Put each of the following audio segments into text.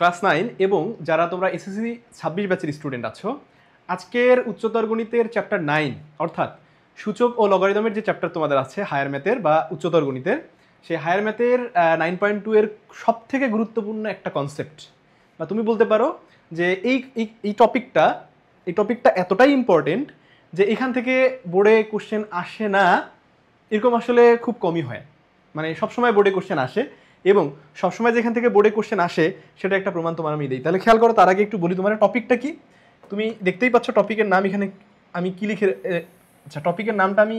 Class 9 এবং যারা তোমরা এসএসসি 26 ব্যাচের স্টুডেন্ট আছো, আজকের উচ্চতর গণিতের চ্যাপ্টার 9 অর্থাৎ সূচক ও লগারিদমের যে চ্যাপ্টার তোমাদের আছে হায়ার ম্যাথের বা উচ্চতর গণিতের, সেই হায়ার ম্যাথের 9.2 এর সব থেকে গুরুত্বপূর্ণ একটা কনসেপ্ট, বা তুমি বলতে পারো যে এই টপিকটা এতটাই ইম্পর্টেন্ট যে এখান থেকে বোর্ডে কোশ্চেন আসে না এরকম আসলে খুব কমই হয়। মানে সবসময় বোর্ডে কোশ্চেন আসে এবং সবসময় যেখান থেকে বোর্ডে কোশ্চেন আসে সেটা একটা প্রমাণ তোমার আমি দিই। তাহলে খেয়াল করো, তার আগে একটু বলি তোমার টপিকটা কি। তুমি দেখতেই পাচ্ছ টপিকের নাম এখানে আমি কি লিখে, আচ্ছা টপিকের নামটা আমি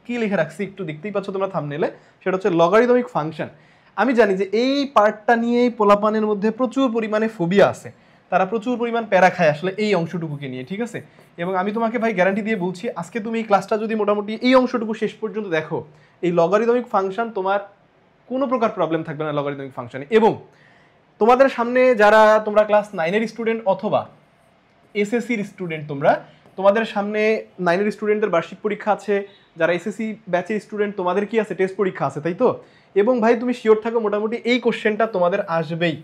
কি লিখে রাখছি একটু দেখতেই পাচ্ছ তোমরা থাম্বনেলে, সেটা হচ্ছে লগারিদমিক ফাংশন। আমি জানি যে এই পার্টটা নিয়েই পোলাপানের মধ্যে প্রচুর পরিমাণে ফোবিয়া আছে, তারা প্রচুর পরিমাণ প্যারা খায় আসলে এই অংশটুকুকে নিয়ে, ঠিক আছে। এবং আমি তোমাকে ভাই গ্যারান্টি দিয়ে বলছি, আজকে তুমি এই ক্লাসটা যদি মোটামুটি এই অংশটুকু শেষ পর্যন্ত দেখো, এই লগারিদমিক ফাংশন তোমার কোনো প্রকার প্রবলেম থাকবে না লগারিদমিক ফাংশনে। এবং তোমাদের সামনে যারা তোমরা ক্লাস 9-এর স্টুডেন্ট অথবা এসএসসির স্টুডেন্ট, তোমাদের সামনে 9-এর স্টুডেন্টদের বার্ষিক পরীক্ষা আছে, যারা এসএসসি ব্যাচের স্টুডেন্ট তোমাদের কি আছে, টেস্ট পরীক্ষা আছে, তাই তো। এবং ভাই তুমি শিওর থাকো মোটামুটি এই কোশ্চেনটা তোমাদের আসবেই,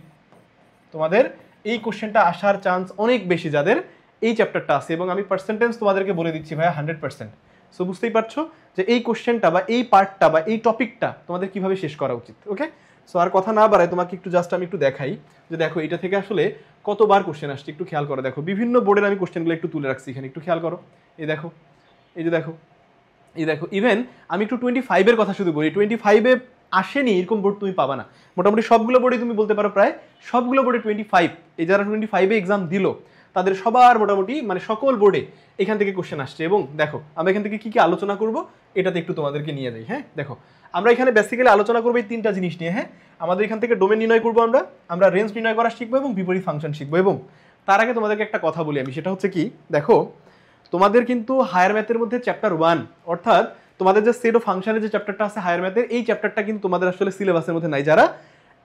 তোমাদের এই কোশ্চেনটা আসার চান্স অনেক বেশি যাদের এই চ্যাপ্টারটা আছে। এবং আমি পার্সেন্টেজ তোমাদেরকে বলে দিচ্ছি ভাইয়া 100%। সো বুঝতেই পারছো যে এই কোশ্চেনটা বা এই পার্টটা বা এই টপিকটা তোমাদের কিভাবে শেষ করা উচিত। ওকে, সো আর কথা না বাড়ায় তোমাকে একটু জাস্ট আমি একটু দেখাই যে দেখো এটা থেকে আসলে কতবার কোশ্চেন আসছে একটু খেয়াল করো। দেখো বিভিন্ন বোর্ডের আমি কোশ্চেনগুলো একটু তুলে রাখছি এখানে, একটু খেয়াল করো। এই দেখো, এই যে দেখো, এই দেখো, ইভেন আমি একটু 25-এর কথা শুধু বলি, 25-এ আসেনি এরকম বোর্ড তুমি পাবা না। মোটামুটি সবগুলো বোর্ডে তুমি বলতে পারো প্রায় সবগুলো বোর্ডে 25, এই যারা 25-এ এক্সাম দিল তাদের সবার মোটামুটি মানে সকল বোর্ডে এখান থেকে কোশ্চেন আসছে। এবং দেখো আমরা এখান থেকে কি কি আলোচনা করব এটাতে একটু তোমাদেরকে নিয়ে যাই। হ্যাঁ দেখো, আমরা এখানে বেসিক্যালি আলোচনা করবো এই তিনটা জিনিস নিয়ে। হ্যাঁ, আমাদের এখান থেকে ডোমেন নির্ণয় করবো, আমরা রেঞ্জ নির্ণয় করা শিখবো এবং বিপরীত ফাংশন শিখবো। এবং তার আগে তোমাদেরকে একটা কথা বলি আমি, সেটা হচ্ছে কি, দেখো তোমাদের কিন্তু হায়ার ম্যাথের মধ্যে চ্যাপ্টার 1 অর্থাৎ তোমাদের যে সেট অফ ফাংশনের যে চ্যাপ্টারটা আছে হায়ার ম্যাথের, এই চ্যাপ্টারটা কিন্তু তোমাদের আসলে সিলেবাসের মধ্যে নাই যারা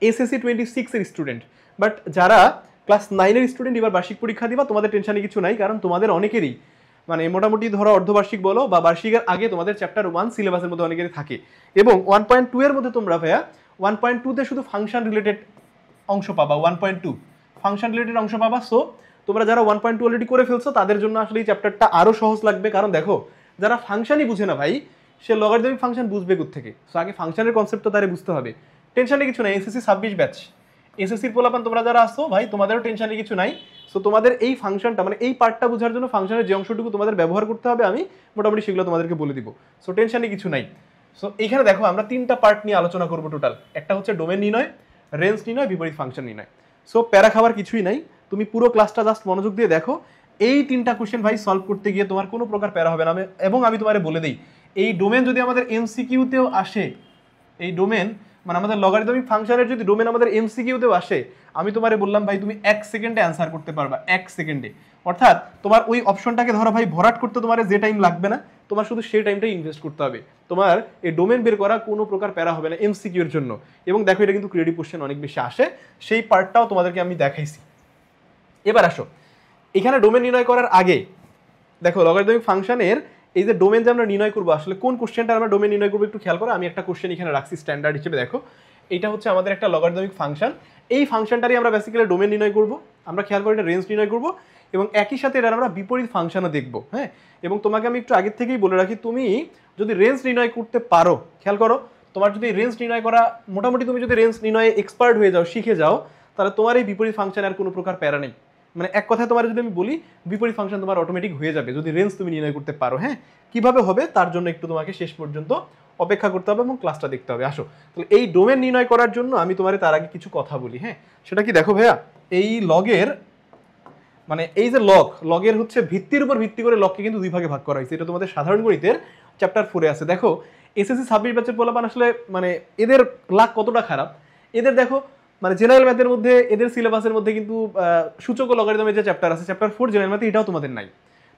এসএসসি 26-এর স্টুডেন্ট। বাট যারা ক্লাস 9-এর স্টুডেন্ট এবার বার্ষিক পরীক্ষা দিবা, তোমাদের টেনশনে কিছু নাই, কারণ তোমাদের অনেকেরই মানে মোটামুটি ধরো অর্ধবার্ষিক বলো বা বার্ষিকের আগে তোমাদের চ্যাপ্টার 1 সিলেবাসের মধ্যে অনেকেরই থাকে। এবং 1.2 এর মধ্যে তোমরা ভাইয়া 1.2 তে শুধু ফাংশন রিলেটেড অংশ পাবা, 1.2 ফাংশন রিলেটেড অংশ পাবা। সো তোমরা যারা 1.2 অলরেডি করে ফেলছো তাদের জন্য আসলে এই চ্যাপ্টারটা আরো সহজ লাগবে, কারণ দেখো যারা ফাংশনই বুঝে না ভাই, সে লগারিদমিক ফাংশন বুঝবে কোথা থেকে। সো আগে ফাংশনের কনসেপ্টটা তারে বুঝতে হবে। টেনশনে কিছু নাই, এসএসসি 26 ব্যাচ এসএসসির পোলাপান তোমরা যারা আসছো ভাই, তোমাদেরও টেনশনে কিছু নাই। সো তোমাদের এই ফাংশনটা মানে এই পার্টটা বোঝার জন্য ফাংশনের যে অংশটুকু তোমাদের ব্যবহার করতে হবে আমি মোটামুটি সেগুলো তোমাদেরকে বলে দিব। সো টেনশনে কিছু নাই। সো এখানে দেখো আমরা তিনটা পার্ট নিয়ে আলোচনা করবো টোটাল। একটা হচ্ছে ডোমেন নির্ণয়, রেঞ্জ নির্ণয়, বিপরীত ফাংশন নির্ণয়। সো প্যারা খাবার কিছুই নাই, তুমি পুরো ক্লাসটা জাস্ট মনোযোগ দিয়ে দেখো। এই তিনটা কোশ্চেন ভাই সলভ করতে গিয়ে তোমার কোনো প্রকার প্যারা হবে না। এবং আমি তোমারে বলে দিই, এই ডোমেন যদি আমাদের এমসিকিউতেও আসে, এই ডোমেন মানে আমাদের লগারিদমিক ফাংশনের যদি ডোমেন আমাদের এমসিকিউতেও আসে, আমি তোমারে বললাম ভাই তুমি 1 সেকেন্ডে অ্যান্সার করতে পারবা, 1 সেকেন্ডে। অর্থাৎ তোমার ওই অপশনটাকে ধরো ভাই ভরাট করতে তোমার যে টাইম লাগবে না, তোমার শুধু সেই টাইমটাই ইনভেস্ট করতে হবে। তোমার এই ডোমেন বের করা কোনো প্রকার প্যারা হবে না এমসিকিউর জন্য। এবং দেখো এটা কিন্তু ক্রিয়েটিভ কোশ্চেন অনেক বেশি আসে, সেই পার্টটাও তোমাদেরকে আমি দেখাইছি। এবার আসো, এখানে ডোমেন নির্ণয় করার আগে দেখো লগারিদমিক ফাংশনের এই যে ডোমেন যে আমরা নির্ণয় করবো, আসলে কোন কোশ্চেনটা আমরা ডোমেন নির্ণয় করবো একটু খেয়াল করো। আমি একটা কোশ্চেন এখানে রাখছি স্ট্যান্ডার্ড হিসেবে। দেখো এটা হচ্ছে আমাদের একটা লগারিদমিক ফাংশন, এই ফাংশনটারই আমরা বেসিক্যালি ডোমেন নির্ণয় করবো। আমরা খেয়াল করে এটা রেঞ্জ নির্ণয় করবো এবং একই সাথে এটা আমরা বিপরীত ফাংশনও দেখবো। হ্যাঁ, এবং তোমাকে আমি একটু আগের থেকেই বলে রাখি, তুমি যদি রেঞ্জ নির্ণয় করতে পারো, খেয়াল করো, তোমার যদি রেঞ্জ নির্ণয় করা মোটামুটি তুমি যদি রেঞ্জ নির্ণয়ে এক্সপার্ট হয়ে যাও, শিখে যাও, তাহলে তোমার এই বিপরীত ফাংশন আর কোনো প্রকার প্যারা নেই। মানে এক কথায় তোমার যদি আমি বলি, বিপরীত ফাংশন তোমার অটোমেটিক হয়ে যাবে যদি রেঞ্জ তুমি নির্ণয় করতে পারো। হ্যাঁ, কিভাবে হবে তার জন্য একটু তোমাকে শেষ পর্যন্ত অপেক্ষা করতে হবে এবং ক্লাসটা দেখতে হবে। আসো তাহলে এই ডোমেন নির্ণয় করার জন্য আমি তোমার তার আগে কিছু কথা বলি। হ্যাঁ, সেটা কি দেখো ভাইয়া, এই লগের মানে এই যে লগের হচ্ছে ভিত্তির উপর ভিত্তি করে লগকে কিন্তু দুই ভাগে ভাগ করা হয়েছে। এটা তোমাদের সাধারণ গণিতের চ্যাপ্টার 4-এ আছে। দেখো এসএসসি 26 ব্যাচের পোলাপান আসলে মানে এদের লাক কতটা খারাপ, এদের দেখো মানে জেনারেল ম্যাথের মধ্যে এদের সিলেবাসের মধ্যে কিন্তু সূচক ও লগারিদমের যে চ্যাপ্টার আছে, চ্যাপ্টার 4 জেনারেল ম্যাথে, এটাও তোমাদের নাই।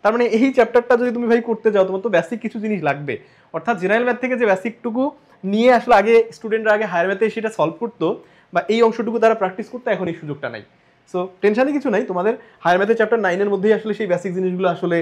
তার মানে এই চ্যাপ্টারটা যদি তুমি ভাই করতে যাও, তোমার তো বেসিক কিছু জিনিস লাগবে। অর্থাৎ জেনারেল ম্যাথ থেকে যে বেসিকটুকু নিয়ে আসলে আগে স্টুডেন্টরা আগে হায়ার ম্যাথে সেটা সলভ করতো বা এই অংশটুকু তারা প্র্যাকটিস করতো, এখন এই সুযোগটা নাই। সো টেনশনে কিছু নাই, তোমাদের হায়ার ম্যাথের চ্যাপ্টার 9-এর মধ্যেই আসলে সেই বেসিক জিনিসগুলো আসলে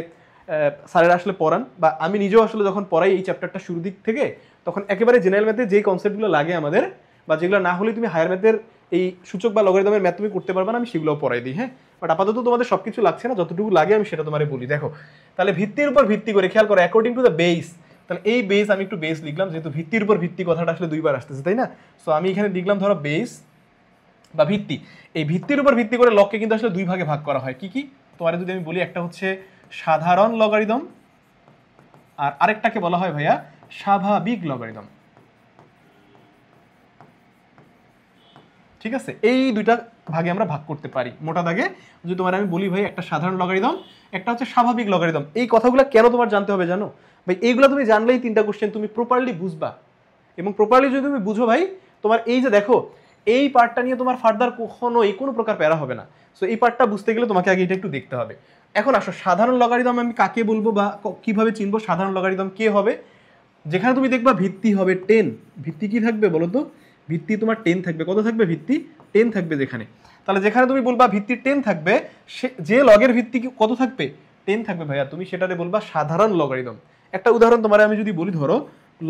স্যারেরা আসলে পড়ান, বা আমি নিজেও আসলে যখন পড়াই এই চ্যাপ্টারটা শুরু দিক থেকে, তখন একেবারে জেনারেল ম্যাথে যেই কনসেপ্টগুলো লাগে আমাদের বা যেগুলো না হলে তুমি হায়ার ম্যাথের এই সূচক বা লগারিদমের ম্যাথ তুমি করতে পারবে না, আমি সেগুলোও পড়াই দিই। হ্যাঁ, বাট আপাতত তোমাদের সবকিছু লাগছে না, যতটুকু লাগে আমি সেটা তোমারে বলি। দেখো তাহলে ভিত্তির উপর ভিত্তি করে খেয়াল করো, অ্যাকর্ডিং টু দ্য বেস, তাহলে এই বেস আমি একটু বেস লিখলাম, যেহেতু ভিত্তির উপর ভিত্তি কথাটা আসলে দুইবার আসতেছে, তাই না? সো আমি এখানে লিখলাম ধরো বেস বা ভিত্তি। এই ভিত্তির উপর ভিত্তি করে লগকে কিন্তু আসলে দুই ভাগে ভাগ করা হয়। কি কি তোমার যদি আমি বলি, একটা হচ্ছে সাধারণ লগারিদম আর আরেকটাকে বলা হয় ভাইয়া স্বাভাবিক লগারিদম। ঠিক আছে, এই দুইটা ভাগে আমরা ভাগ করতে পারি মোটা দাগে। যদি তোমার আমি বলি ভাই একটা সাধারণ লগারিদম, একটা হচ্ছে স্বাভাবিক লগারিদম, এই কথাগুলো কেন তোমার জানতে হবে জানো ভাই? এইগুলো তুমি জানলেই তিনটা কোশ্চেন তুমি প্রপারলি বুঝবা, এবং প্রপারলি যদি তুমি বুঝো ভাই, তোমার এই যে দেখো এই পার্টটা নিয়ে তোমার ফার্দার কখনোই কোনো প্রকার প্যারা হবে না। সো এই পার্টটা বুঝতে গেলে তোমাকে আগে এটা একটু দেখতে হবে। এখন আসো সাধারণ লগারিদম আমি কাকে বলবো বা কিভাবে চিনবো সাধারণ লগারিদম কে হবে? যেখানে তুমি দেখবা ভিত্তি হবে 10, ভিত্তি কি থাকবে বলো তো? ভিত্তি তোমার 10 থাকবে। কত থাকবে? ভিত্তি 10 থাকবে যেখানে। তাহলে যেখানে তুমি বলবা ভিত্তি 10 থাকবে, যে লগের ভিত্তি কত থাকবে? 10 থাকবে ভাইয়া, তুমি সেটারে বলবা সাধারণ লগারিদম। একটা উদাহরণ তোমার আমি যদি বলি, ধরো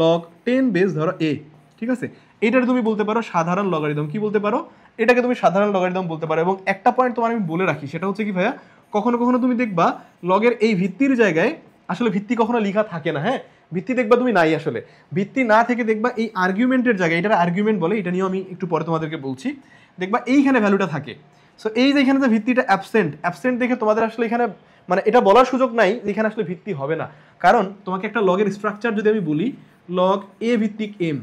লগ 10 বেস ধরো a, ঠিক আছে, এটারে তুমি বলতে পারো সাধারণ লগারিদম। কি বলতে পারো? এটাকে তুমি সাধারণ লগারিদম বলতে পারো। এবং একটা পয়েন্ট তোমার আমি বলে রাখি, সেটা হচ্ছে কি ভাইয়া, কখনো কখনো তুমি দেখবা লগের এই ভিত্তির জায়গায় আসলে ভিত্তি কখনো লেখা থাকে না। হ্যাঁ, ভিত্তি দেখবা তুমি নাই, আসলে ভিত্তি না থেকে দেখবা এই আর্গুমেন্টের জায়গায়, এটা আর্গুমেন্ট বলে, এটা নিয়েও আমি একটু পরে তোমাদেরকে বলছি, দেখবা এইখানে ভ্যালুটা থাকে। সো এই যে এখানে যে ভিত্তিটা অ্যাবসেন্ট দেখে তোমাদের আসলে এখানে মানে এটা বলার সুযোগ নাই যেখানে আসলে ভিত্তি হবে না। কারণ তোমাকে একটা লগের স্ট্রাকচার যদি আমি বলি, লগ এ ভিত্তিক এম,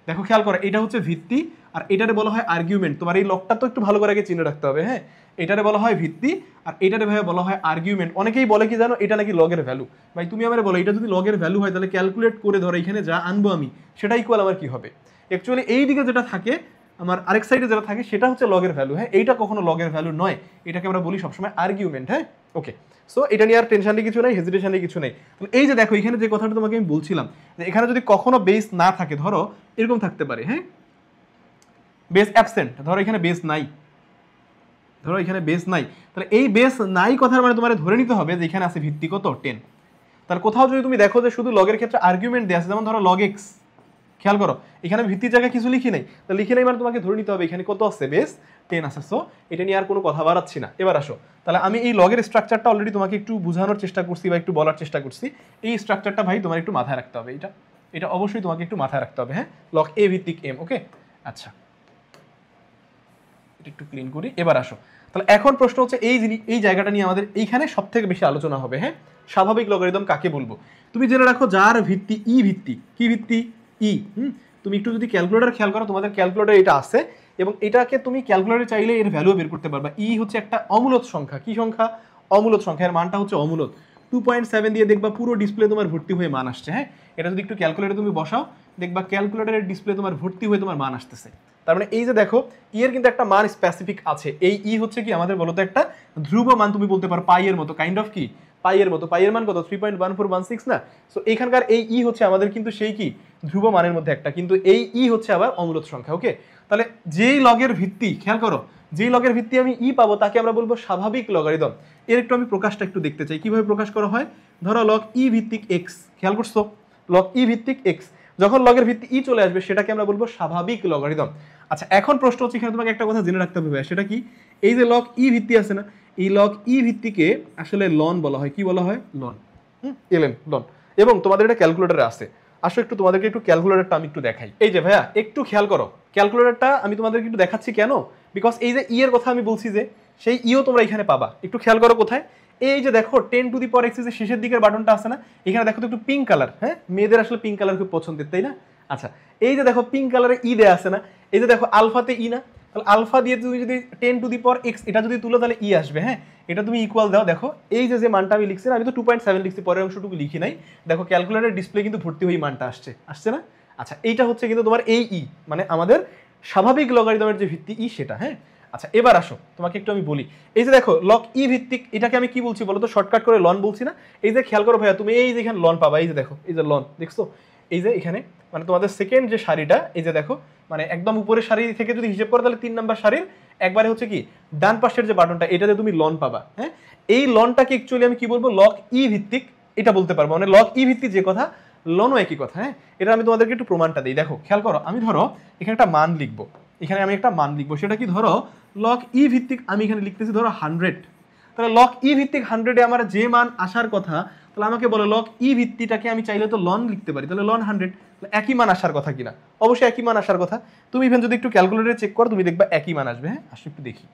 দেখো খেয়াল করো, এটা হচ্ছে ভিত্তি আর এটারে বলা হয় আর্গুমেন্ট। তোমার এই লগটা তো একটু ভালো করে আগে চিনে রাখতে হবে। হ্যাঁ, এটারে বলা হয় ভিত্তি আর এটারে ভাই বলা হয় আর্গুমেন্ট। অনেকেই বলে কি জানো, এটা নাকি লগের ভ্যালু। ভাই তুমি আমার বলো, এটা যদি লগের ভ্যালু হয় তাহলে ক্যালকুলেট করে ধরো এখানে যা আনবো আমি সেটা ইকুয়াল আমার কি হবে? অ্যাকচুয়ালি এই দিকে যেটা থাকে, আমার আরেক সাইডে যেটা থাকে সেটা হচ্ছে লগের ভ্যালু। হ্যাঁ, এইটা কখনো লগের ভ্যালু নয়, এটাকে আমরা বলি সবসময় আর্গুমেন্ট। হ্যাঁ, ওকে। সো এটা নিয়ে আর টেনশন কিছু নেই, হেজিটেশন কিছু নেই। এই যে দেখো এখানে যে কথাটা তোমাকে আমি বলছিলাম, যে এখানে যদি কখনো বেস না থাকে, ধরো এরকম থাকতে পারে, হ্যাঁ বেস অ্যাবসেন্ট, ধরো এখানে বেস নাই, ধরো এখানে বেস নাই, তাহলে এই বেস নাই কথার মানে তোমার ধরে নিতে হবে যে এখানে আছে ভিত্তি কত 10। তাহলে কোথাও যদি তুমি দেখো যে শুধু লগের ক্ষেত্রে আর্গুমেন্ট দেওয়া আছে, যেমন ধরো লগ এক্স, খেয়াল করো এখানে ভিত্তির জায়গায় কিছু লিখি নাই, তো লিখে নাই মানে তোমাকে ধরে নিতে হবে এখানে কত আছে, বেস 10 আছে। সো এটা নিয়ে আর কোনো কথা বাড়াচ্ছি না। এবার আসো, তাহলে আমি এই লগের স্ট্রাকচারটা অলরেডি তোমাকে একটু বোঝানোর চেষ্টা করছি বা একটু বলার চেষ্টা করছি। এই স্ট্রাকচারটা ভাই তোমার একটু মাথায় রাখতে হবে, এটা অবশ্যই তোমাকে একটু মাথায় রাখতে হবে। হ্যাঁ, লগ এ ভিত্তিক এম। ওকে, আচ্ছা একটু ক্লিন করি। এবার আসো, তাহলে এখন প্রশ্ন হচ্ছে এই জায়গাটা নিয়ে আমাদের এইখানে সব থেকে বেশি আলোচনা হবে। হ্যাঁ, স্বাভাবিক লগারিদম কাকে বলবো? তুমি জেনে রাখো যার ভিত্তি ই ভিত্তি, কি ভিত্তি? ই। তুমি একটু যদি ক্যালকুলেটর খেয়াল করো, তোমাদের ক্যালকুলেটর এটা আছে এবং এটাকে তুমি ক্যালকুলেটরে চাইলে এর ভ্যালু বের করতে পারবা। ই হচ্ছে একটা অমূলত সংখ্যা। কি সংখ্যা? অমূলত সংখ্যা। এর মানটা হচ্ছে অমূলত। 2.7 দিয়ে দেখবা পুরো ডিসপ্লে তোমার ভর্তি হয়ে মান আসছে। হ্যাঁ, এটা যদি একটু ক্যালকুলেটরে তুমি বসাও, দেখবা ক্যালকুলেটরের ডিসপ্লে তোমার ভর্তি হয়ে তোমার মান আসতেছে। তার মানে এই যে দেখো ই এর কিন্তু একটা মান স্পেসিফিক আছে। এই ই হচ্ছে কি আমাদের বলতো একটা ধ্রুব মান, তুমি বলতে পারো পাইয়ের মতো, কাইন্ড অফ কি পাইয়ের মতো। পাইয়ের মান কত? 3.1416 না? সো এইখানকার এই ই হচ্ছে আমাদের কিন্তু সেই কি ধ্রুব মানের মধ্যে একটা, কিন্তু এই ই হচ্ছে আবার অমূলত সংখ্যা। ওকে, তাহলে যেই লগের ভিত্তি, খেয়াল করো, যেই লগের ভিত্তি আমি ই পাবো তাকে আমরা বলবো স্বাভাবিক লগারিদম। এর একটু আমি প্রকাশটা একটু দেখতে চাই, কিভাবে প্রকাশ করা হয়। ধরো লগ ই ভিত্তিক এক্স, খেয়াল করছো, লগ ই ভিত্তিক এক্স, যখন লগের ভিত্তি ই চলে আসবে সেটাকে আমরা বলবো স্বাভাবিক লগারিদম। আচ্ছা, এখন প্রশ্ন হচ্ছে এখানে তোমাকে একটা কথা জেনে রাখতে হবে, সেটা কি? এই যে লগ ই ভিত্তি আছে না, এই লগ ই ভিত্তিকে আসলে লন বলা হয়। কি বলা হয়? লন। LN, ln. এবং তোমাদের এটা ক্যালকুলেটরে আছে। আসো একটু তোমাদেরকে একটু ক্যালকুলেটরটা আমি একটু দেখাই। এই যে ভাইয়া একটু খেয়াল করো, ক্যালকুলেটরটা আমি তোমাদেরকে একটু দেখাচ্ছি কেন, বিকজ এই যে ই এর কথা আমি বলছি যে সেই ইও তোমরা এখানে পাবা। একটু খেয়াল করো কোথায়, এই যে দেখো 10 টু দি পাওয়ার এক্স এর শেষের দিকের বাটনটা আছে না, এখানে দেখো তো একটু পিঙ্ক কালার। হ্যাঁ, মেয়েদের আসলে পিঙ্ক কালার খুব পছন্দের, তাই না? আচ্ছা, এই যে দেখো পিঙ্ক কালারে ই দেয়া আছে না, এই যে দেখো আলফাতে ই না, তাহলে আলফা দিয়ে তুমি যদি 10 টু দি পাওয়ার এক্স এটা যদি তুলো তাহলে ই আসবে। হ্যাঁ, এটা তুমি ইকুয়াল দাও, দেখো এই যে মানটা আমি লিখছি না, আমি তো 2.7 লিখছি, পরের অংশটুকু লিখি নাই, দেখো ক্যালকুলেটর ডিসপ্লে কিন্তু ভর্তি হয়ে মানটা আসছে না? আচ্ছা, এইটা হচ্ছে কিন্তু তোমার এই ই, মানে আমাদের স্বাভাবিক লগারিদমের যে ভিত্তি ই সেটা। হ্যাঁ, আচ্ছা এবার আসো তোমাকে একটু আমি বলি, এই যে দেখো লগ ই ভিত্তিক, এটাকে আমি কি বলছি বলো তো, শর্টকাট করে লন বলছি না? এই যে খেয়াল করো ভাইয়া, তুমি এই যে এখানে লন পাবা, এই যে দেখো এই যে লন দেখছো, এই যে এখানে মানে তোমাদের সেকেন্ড যে সারিটা, এই যে দেখো মানে একদম উপরের সারি থেকে যদি হিসেব করো তাহলে 3 নাম্বার সারির একবারে হচ্ছে কি ডান পাশের যে বাটনটা, এটাতে তুমি লন পাবা। হ্যাঁ, এই লনটাকে অ্যাকচুয়ালি আমি কি বলবো, লগ ই ভিত্তিক এটা বলতে পারবো, মানে লগ ই ভিত্তিক যে কথা লনও একই কথা। হ্যাঁ, এটা আমি তোমাদেরকে একটু প্রমাণটা দিই। দেখো খেয়াল করো, আমি ধরো এখানে একটা মান লিখবো, এখানে আমি একটা মান লিখবো, সেটা কি ধরো লগ ই ভিত্তিক আমি এখানে লিখতেছি ধরো 100, তাহলে লগ ই ভিত্তিক 100-এ আমার যে মান আসার কথা, তাহলে আমাকে বলে লগ ই ভিত্তিটাকে আমি চাইলে তো লন লিখতে পারি, তাহলে লন 100, একই মান আসার কথা কিনা, অবশ্যই একই মান আসার কথা। তুমি ইভেন যদি একটু ক্যালকুলেটরে চেক করো তুমি দেখবা একই মান আসবে। হ্যাঁ আসো একটু দেখি,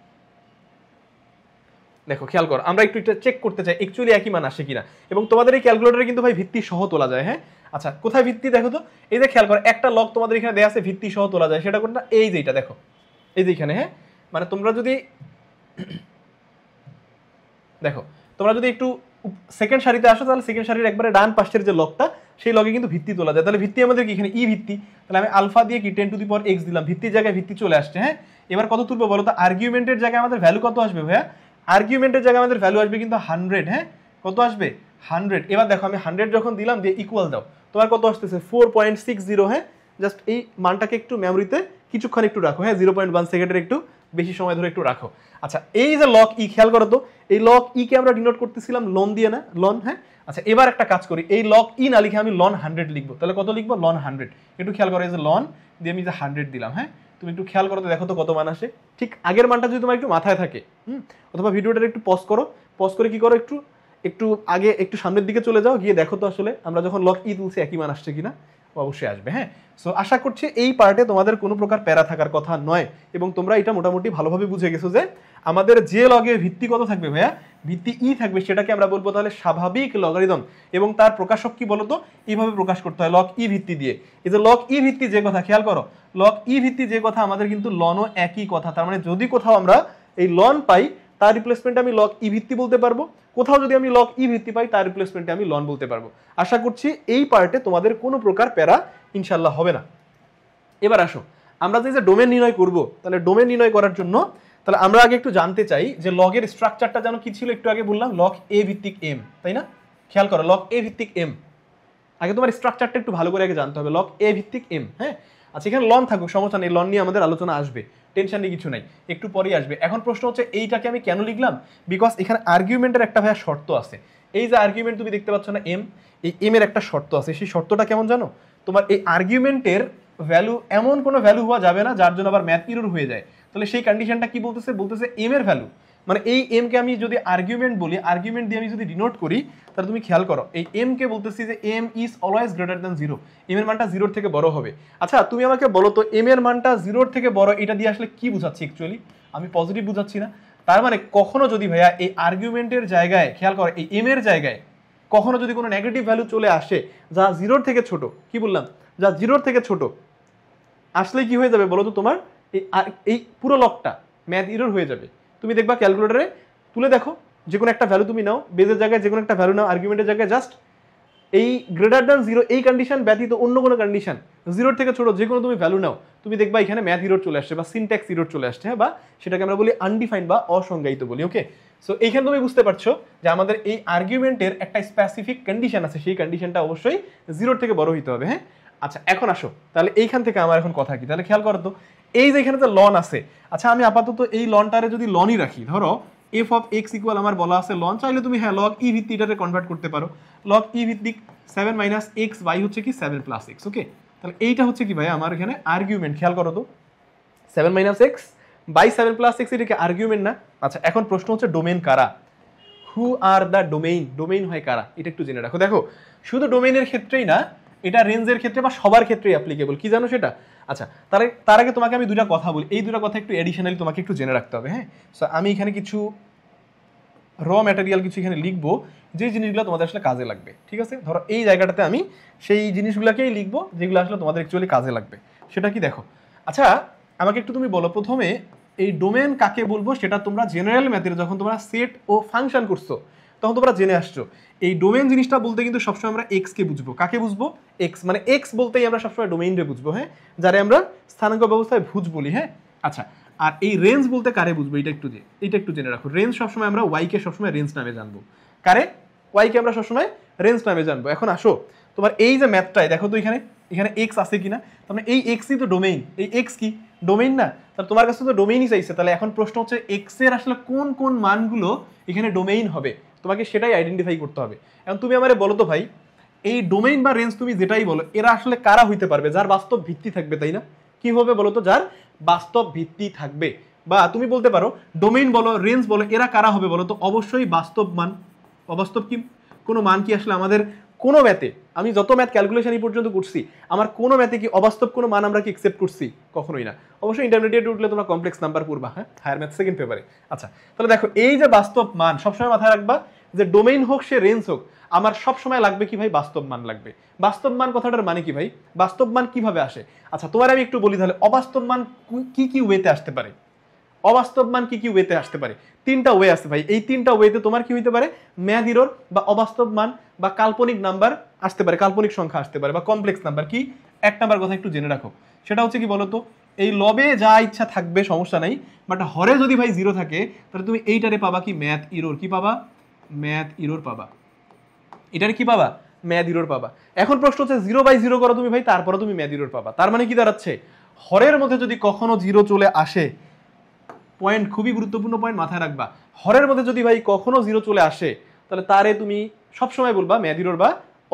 দেখো খেয়াল করো, আমরা একটু এটা চেক করতে চাই অ্যাকচুয়ালি একই মান আসে কিনা। এবং তোমাদের এই ক্যালকুলেটরে কিন্তু ভাই ভিত্তি সহ তোলা যায়। হ্যাঁ আচ্ছা, কোথায় ভিত্তি দেখো তো, এই যে খেয়াল করো একটা লগ তোমাদের এখানে দেয়া আছে ভিত্তি সহ তোলা যায়, সেটা কোনটা, এই যে এটা দেখো, এই যে এখানে। হ্যাঁ মানে তোমরা যদি দেখো, তোমরা যদি একটু সেকেন্ড সারিতে আসো, তাহলে সেকেন্ড সারির একবারে ডান পাশের যে লগটা, সেই লগে কিন্তু ভিত্তি তোলা যায়। তাহলে ভিত্তি আমাদের কি এখানে ই ভিত্তি, তাহলে আমি আলফা দিয়ে কি 10⁻x দিলাম, ভিত্তির জায়গায় ভিত্তি চলে আসছে। হ্যাঁ এবার কত তুলবো বলো তো, আর্গুমেন্টের জায়গায় আমাদের ভ্যালু কত আসবে ভাইয়া, আর্গুমেন্টের জায়গায় আমাদের ভ্যালু আসবে কিন্তু 100। হ্যাঁ কত আসবে 100। এবার দেখো আমি 100 যখন দিলাম দিয়ে ইকুয়াল দাও, তোমার কত আসতেছে 4.60। হ্যাঁ জাস্ট এই মানটাকে একটু মেমোরিতে কিছুক্ষণ একটু রাখো। হ্যাঁ 0.1 সেকেন্ডের একটু বেশি সময় ধরে একটু রাখো। আচ্ছা এই যে লগ ই, খেয়াল করো তো এই লগ ই কে আমরা ডিনোট করতেছিলাম লন দিয়ে না, লন। হ্যাঁ আচ্ছা এবার একটা কাজ করি, এই লগ ই না লিখে আমি লন 100 লিখবো, তাহলে কত লিখবো লন 100। একটু খেয়াল করো, এই যে লন দিয়ে আমি যে 100 দিলাম। হ্যাঁ তুমি একটু খেয়াল করো তো, দেখো তো কত মান আসে। ঠিক আগের মানটা যদি তোমার একটু মাথায় থাকে, অথবা ভিডিওটা একটু পজ করো, পজ করে কি করো, একটু একটু আগে একটু সামনের দিকে চলে যাও, গিয়ে দেখো তো আসলে আমরা যখন লগ ই তুলছি একই মান আসছে কিনা, অবশ্যই আসবে। হ্যাঁ সো আশা করছি এই পার্টে তোমাদের কোনো প্রকার প্যারা থাকার কথা নয়, এবং তোমরা এটা মোটামুটি ভালোভাবে বুঝে গেছো যে আমাদের যে লগের ভিত্তি কত থাকবে ভাইয়া, ভিত্তি ই থাকবে, সেটাকে আমরা বলবো তাহলে স্বাভাবিক লগারিদম, এবং তার প্রকাশক কি বলতো, এইভাবে প্রকাশ করতে হয় লগ ই ভিত্তি দিয়ে। এই যে লগ ই ভিত্তি যে কথা, খেয়াল করো লগ ই ভিত্তি যে কথা, আমাদের কিন্তু লনও একই কথা। তার মানে যদি কোথাও আমরা এই লন পাই, তার রিপ্লেসমেন্টে আমি লগ ই ভিত্তি বলতে পারবো, কোথাও যদি আমি লগ ই ভিত্তি পাই তার রিপ্লেসমেন্টে আমি লন বলতে পারবো। আশা করছি এই পার্টে তোমাদের কোনো প্রকার প্যারা ইনশাল্লাহ হবে না। এবার আসো আমরা যে ডোমেন নির্ণয় করব, তাহলে ডোমেন নির্ণয় করার জন্য তাহলে আমরা আগে একটু জানতে চাই যে লগের স্ট্রাকচারটা যেন কি ছিল, একটু আগে বললাম লগ এ ভিত্তিক এম, তাই না? খেয়াল করো লগ এ ভিত্তিক এম, আগে তোমার স্ট্রাকচারটা একটু ভালো করে আগে জানতে হবে, লগ এ ভিত্তিক এম। হ্যাঁ আচ্ছা এখানে লন থাকুক সমস্যা নেই, লন নিয়ে আমাদের আলোচনা আসবে, টেনশন নিয়ে কিছু নাই, একটু পরেই আসবে। এখন প্রশ্ন হচ্ছে এইটাকে আমি কেন লিখলাম, বিকজ এখানে আর্গুমেন্টের একটা ভাইয়া শর্ত আছে। এই যে আর্গুমেন্ট তুমি দেখতে পাচ্ছ না এম, এই এম এর একটা শর্ত আছে, সেই শর্তটা কেমন জানো, তোমার এই আর্গুমেন্টের ভ্যালু এমন কোনো ভ্যালু হওয়া যাবে না যার জন্য আবার ম্যাথ ইরর হয়ে যায়। তাহলে সেই কন্ডিশনটা কি বলতেছে, বলতেছে এম এর ভ্যালু, মানে এই এম কে আমি যদি আর্গুমেন্ট বলি, আর্গুমেন্ট দিয়ে আমি যদি ডিনোট করি, তাহলে তুমি খেয়াল করো এই এম কে বলতেছি যে M is always greater than 0, M এর মানটা 0 থেকে বড় হবে। আচ্ছা তুমি আমাকে বলো তো এম এর মানটা 0 থেকে বড়, এটা দিয়ে আসলে কি বুঝাচ্ছি, অ্যাকচুয়ালি আমি পজিটিভ বুঝাচ্ছি না। তার মানে কখনো যদি ভাইয়া এই আর্গুমেন্টের জায়গায়, খেয়াল করো এই এম এর জায়গায় কখনো যদি কোনো নেগেটিভ ভ্যালু চলে আসে যা 0 থেকে ছোট, কি বললাম, যা 0 থেকে ছোট আসলে কি হয়ে যাবে বলো তো, তোমার এই পুরো লগটা ম্যাথ ইরর হয়ে যাবে। তুমি দেখবা ক্যালকুলেটরে তুলে দেখো, যে কোনো একটা ভ্যালু তুমি নাও, বেজের জায়গায় যে কোনো একটা ভ্যালু নাও, আর্গুমেন্টের জায়গায় জাস্ট এই গ্রেটার দ্যান 0 এই কন্ডিশন ব্যতীত অন্য কোনো কন্ডিশন 0 থেকে ছোট যে কোনো তুমি ভ্যালু নাও, তুমি দেখবা এখানে ম্যাথ ইরর চলে আসছে বা সিনট্যাক্স ইরর চলে আসছে। হ্যাঁ বা সেটাকে আমরা বলি আনডিফাইন্ড বা অসংজ্ঞায়িত বলি। ওকে সো এইখানে তুমি বুঝতে পারছো যে আমাদের এই আর্গুমেন্টের একটা স্পেসিফিক কন্ডিশন আছে, সেই কন্ডিশনটা অবশ্যই 0 থেকে বড় হইতে হবে। হ্যাঁ আচ্ছা এখন আসো তাহলে এইখান থেকে আমার এখন কথা কি, তাহলে খেয়াল করো তো এই যে এখানে তো লন আছে, আচ্ছা আমি আপাতত এই লনটারে যদি লনই রাখি, ধরো এফ অফ এক্স ইকুয়াল আমার বলা আছে লন, চাইলে তুমি হ্যাঁ লগ ই ভিত্তি এটাতে কনভার্ট করতে পারো, লগ ই ভিত্তিক 7 মাইনাস এক্স বাই হচ্ছে কি 7 প্লাস এক্স। ওকে তাহলে এইটা হচ্ছে কি ভাই আমার এখানে আর্গুমেন্ট, খেয়াল করো তো 7 minus x by 7 plus x, এটা কি আর্গুমেন্ট না? আচ্ছা এখন প্রশ্ন হচ্ছে ডোমেন কারা, হু আর দ্য ডোমেইন, ডোমেইন হয় কারা, এটা একটু জেনে রাখো। দেখো শুধু ডোমেইনের ক্ষেত্রেই না, এটা রেঞ্জের ক্ষেত্রে বা সবার ক্ষেত্রেই অ্যাপ্লিকেবল, কি জানো সেটা? আচ্ছা তার আগে তোমাকে আমি দুটা কথা বলি, এই দুটা কথা একটু এডিশনালি তোমাকে একটু জেনে রাখতে হবে। হ্যাঁ সো আমি এখানে কিছু র ম্যাটেরিয়াল কিছু এখানে লিখবো, যে জিনিসগুলো তোমাদের আসলে কাজে লাগবে। ঠিক আছে, ধরো এই জায়গাটাতে আমি সেই জিনিসগুলোকেই লিখবো যেগুলো আসলে তোমাদের অ্যাকচুয়ালি কাজে লাগবে। সেটা কি দেখো, আচ্ছা আমাকে একটু তুমি বলো প্রথমে এই ডোমেন কাকে বলবো, সেটা তোমরা জেনারেল ম্যাথের যখন তোমরা সেট ও ফাংশন করছো তখন তোমরা জেনে আসছো। এই ডোমেন জিনিসটা বলতে কিন্তু সবসময় আমরা এক্স কে বুঝবো, কাকে বুঝবো, এক্স, মানে এক্স বলতেই আমরা সবসময় ডোমেইনরে বুঝবো। হ্যাঁ যারে আমরা স্থানাঙ্ক ব্যবস্থায় ভুজ বলি। হ্যাঁ আচ্ছা আর এই রেঞ্জ বলতে কারে বুঝবো, এটা একটু জেনে রাখো। রেঞ্জ সবসময় আমরা ওয়াই কে সবসময় রেঞ্জ নামে জানবো, কারে, ওয়াই কে আমরা সবসময় রেঞ্জ নামে জানবো। এখন আসো তোমার এই যে ম্যাথটাই দেখো তো এখানে এক্স আছে কিনা, তার মানে এই এক্সই তো ডোমেইন, এই এক্স কি ডোমেইন না? তাহলে তোমার কাছে তো ডোমেইনই চাইছে, তাহলে এখন প্রশ্ন হচ্ছে এক্স এর আসলে কোন কোন মানগুলো এখানে ডোমেইন হবে, তোমাকে সেটাই আইডেন্টিফাই করতে হবে। এখন তুমি আমারে বলো তো ভাই এই ডোমেইন বা রেঞ্জ তুমি যেটাই বলো এরা আসলে কারা হইতে পারবে, যার বাস্তব ভিত্তি থাকবে, তাই না? কি হবে বলো তো? যার বাস্তব ভিত্তি থাকবে। বা তুমি বলতে পারো ডোমেইন বলো, রেঞ্জ বলো, এরা কারা হবে বলো তো? অবশ্যই বাস্তব মান। অবাস্তব কি কোনো মান কি আসলে আমাদের কোনো ম্যাথে, আমি যত ম্যাথ ক্যালকুলেশন এই পর্যন্ত করছি, আমার কোনো ম্যাথে কি অবাস্তব কোনো মান আমরা কি একসেপ্ট করছি? কখনোই না। অবশ্যই ইন্টারমিডিয়েট উঠলে তোমরা কমপ্লেক্স নাম্বার পড়বা, হ্যাঁ, হায়ার ম্যাথ সেকেন্ড পেপারে। আচ্ছা, তাহলে দেখো এই যে বাস্তব মান, সবসময় মাথায় রাখবা যে ডোমেইন হোক সে রেঞ্জ হোক, আমার সবসময় লাগবে কি ভাই? বাস্তব মান লাগবে। বাস্তব মান কথাটার মানে কি ভাই? বাস্তব মান কিভাবে আসে? আচ্ছা, তোমার আমি একটু বলি তাহলে অবাস্তব মান কি কি ওয়েতে আসতে পারে। অবাস্তব মান কি কি ওয়েতে আসতে পারে? তিনটা ওয়ে আছে ভাই। এই তিনটা ওয়েতে তোমার কি হইতে পারে? ম্যাথ এরর বা অবাস্তব মান বা কাল্পনিক নাম্বার আসতে পারে, কাল্পনিক সংখ্যা আসতে পারে বা কমপ্লেক্স নাম্বার। কি এক নাম্বার কথা একটু জেনে রাখো, সেটা হচ্ছে কি বলতো? এই লবে যা ইচ্ছা থাকবে সমস্যা নাই, বাট হরে যদি ভাই জিরো থাকে তাহলে তুমি এইটারে পাবা কি? Math error. কি পাবা? ম্যাথ এরর পাবা। এটারে কি পাবা? ম্যাথ এরর পাবা। এখন প্রশ্ন হচ্ছে 0/0 করো তুমি ভাই, তারপরে তুমি ম্যাথ এরর পাবা। তার মানে কি দাঁড়াচ্ছে? হরের মধ্যে যদি কখনো জিরো চলে আসে, পয়েন্ট, খুবই গুরুত্বপূর্ণ পয়েন্ট মাথায় রাখবা, হরের মধ্যে যদি ভাই কখনো জিরো চলে আসে তাহলে তারে তুমি সবসময় বলবা ম্যাথ এরর বা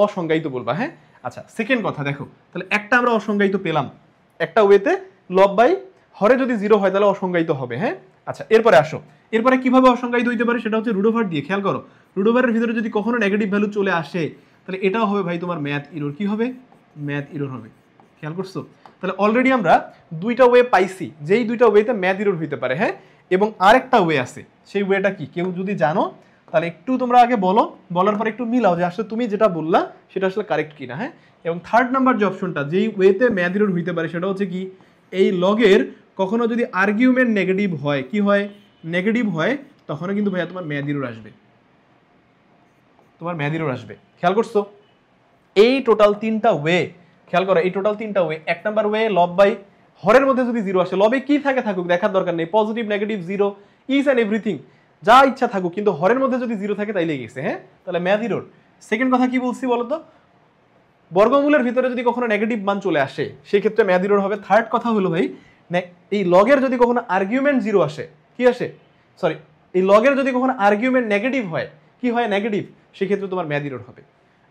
অসংজ্ঞায়িত বলবা, হ্যাঁ। আচ্ছা, সেকেন্ড কথা দেখো, তাহলে একটা আমরা অসংজ্ঞায়িত পেলাম, একটা ওয়েতে লব বাই হরে যদি জিরো হয় তাহলে অসংজ্ঞায়িত হবে, হ্যাঁ। আচ্ছা, এরপরে আসো, এরপরে কিভাবে অসংজ্ঞায়িত হইতে পারে সেটা হচ্ছে রুট ওভার দিয়ে। খেয়াল করো, রুট ওভারের ভিতরে যদি কখনো নেগেটিভ ভ্যালু চলে আসে তাহলে এটাও হবে ভাই তোমার ম্যাথ এরর। কি হবে? ম্যাথ এরর হবে। খেয়াল করছো? তাহলে অলরেডি আমরা দুইটা ওয়ে পাইছি, যেই দুইটা ওয়েতে ম্যাথ এরর হইতে পারে, হ্যাঁ। এবং আরেকটা ওয়ে আছে, সেই ওয়েটা কি কেউ যদি জানো তাহলে একটু তোমরা আগে বলো, বলার পর একটু মিলাও যে আসলে তুমি যেটা বললা সেটা আসলে কারেক্ট কিনা, হ্যাঁ। এবং থার্ড নাম্বার যে অপশনটা, যেই ওয়েতে ম্যাথ এরর হইতে পারে সেটা হচ্ছে কি, এই লগের কখনো যদি আর্গুমেন্ট নেগেটিভ হয়, কি হয়? নেগেটিভ হয়, তখনও কিন্তু ভাইয়া তোমার ম্যাথ এরর আসবে, তোমার ম্যাথ এরর আসবে। খেয়াল করছো? এই টোটাল তিনটা ওয়ে, খেয়াল করো, এই টোটাল তিনটা ওয়ে। এক নাম্বার ওয়ে লব বাই হরের মধ্যে যদি জিরো আসে, লবে কি থাকে থাকুক দেখার দরকার নেই, positive negative zero is and everything, যা ইচ্ছা থাকুক, কিন্তু হরের মধ্যে যদি জিরো থাকে তাইলে গেছে, হ্যাঁ, তাহলে ম্যাথ এরর। সেকেন্ড কথা কি বলছি বলতো? বর্গমূলের ভিতরে যদি কখনো নেগেটিভ মান চলে আসে সেই ক্ষেত্রে ম্যাথ এরর হবে। থার্ড কথা হলো ভাই, এই লগের যদি কখনো আর্গুমেন্ট জিরো আসে, কি আসে? সরি, এই লগের যদি কখনো আর্গুমেন্ট নেগেটিভ হয়, কি হয়? নেগেটিভ, সেক্ষেত্রে তোমার ম্যাথ এরর হবে।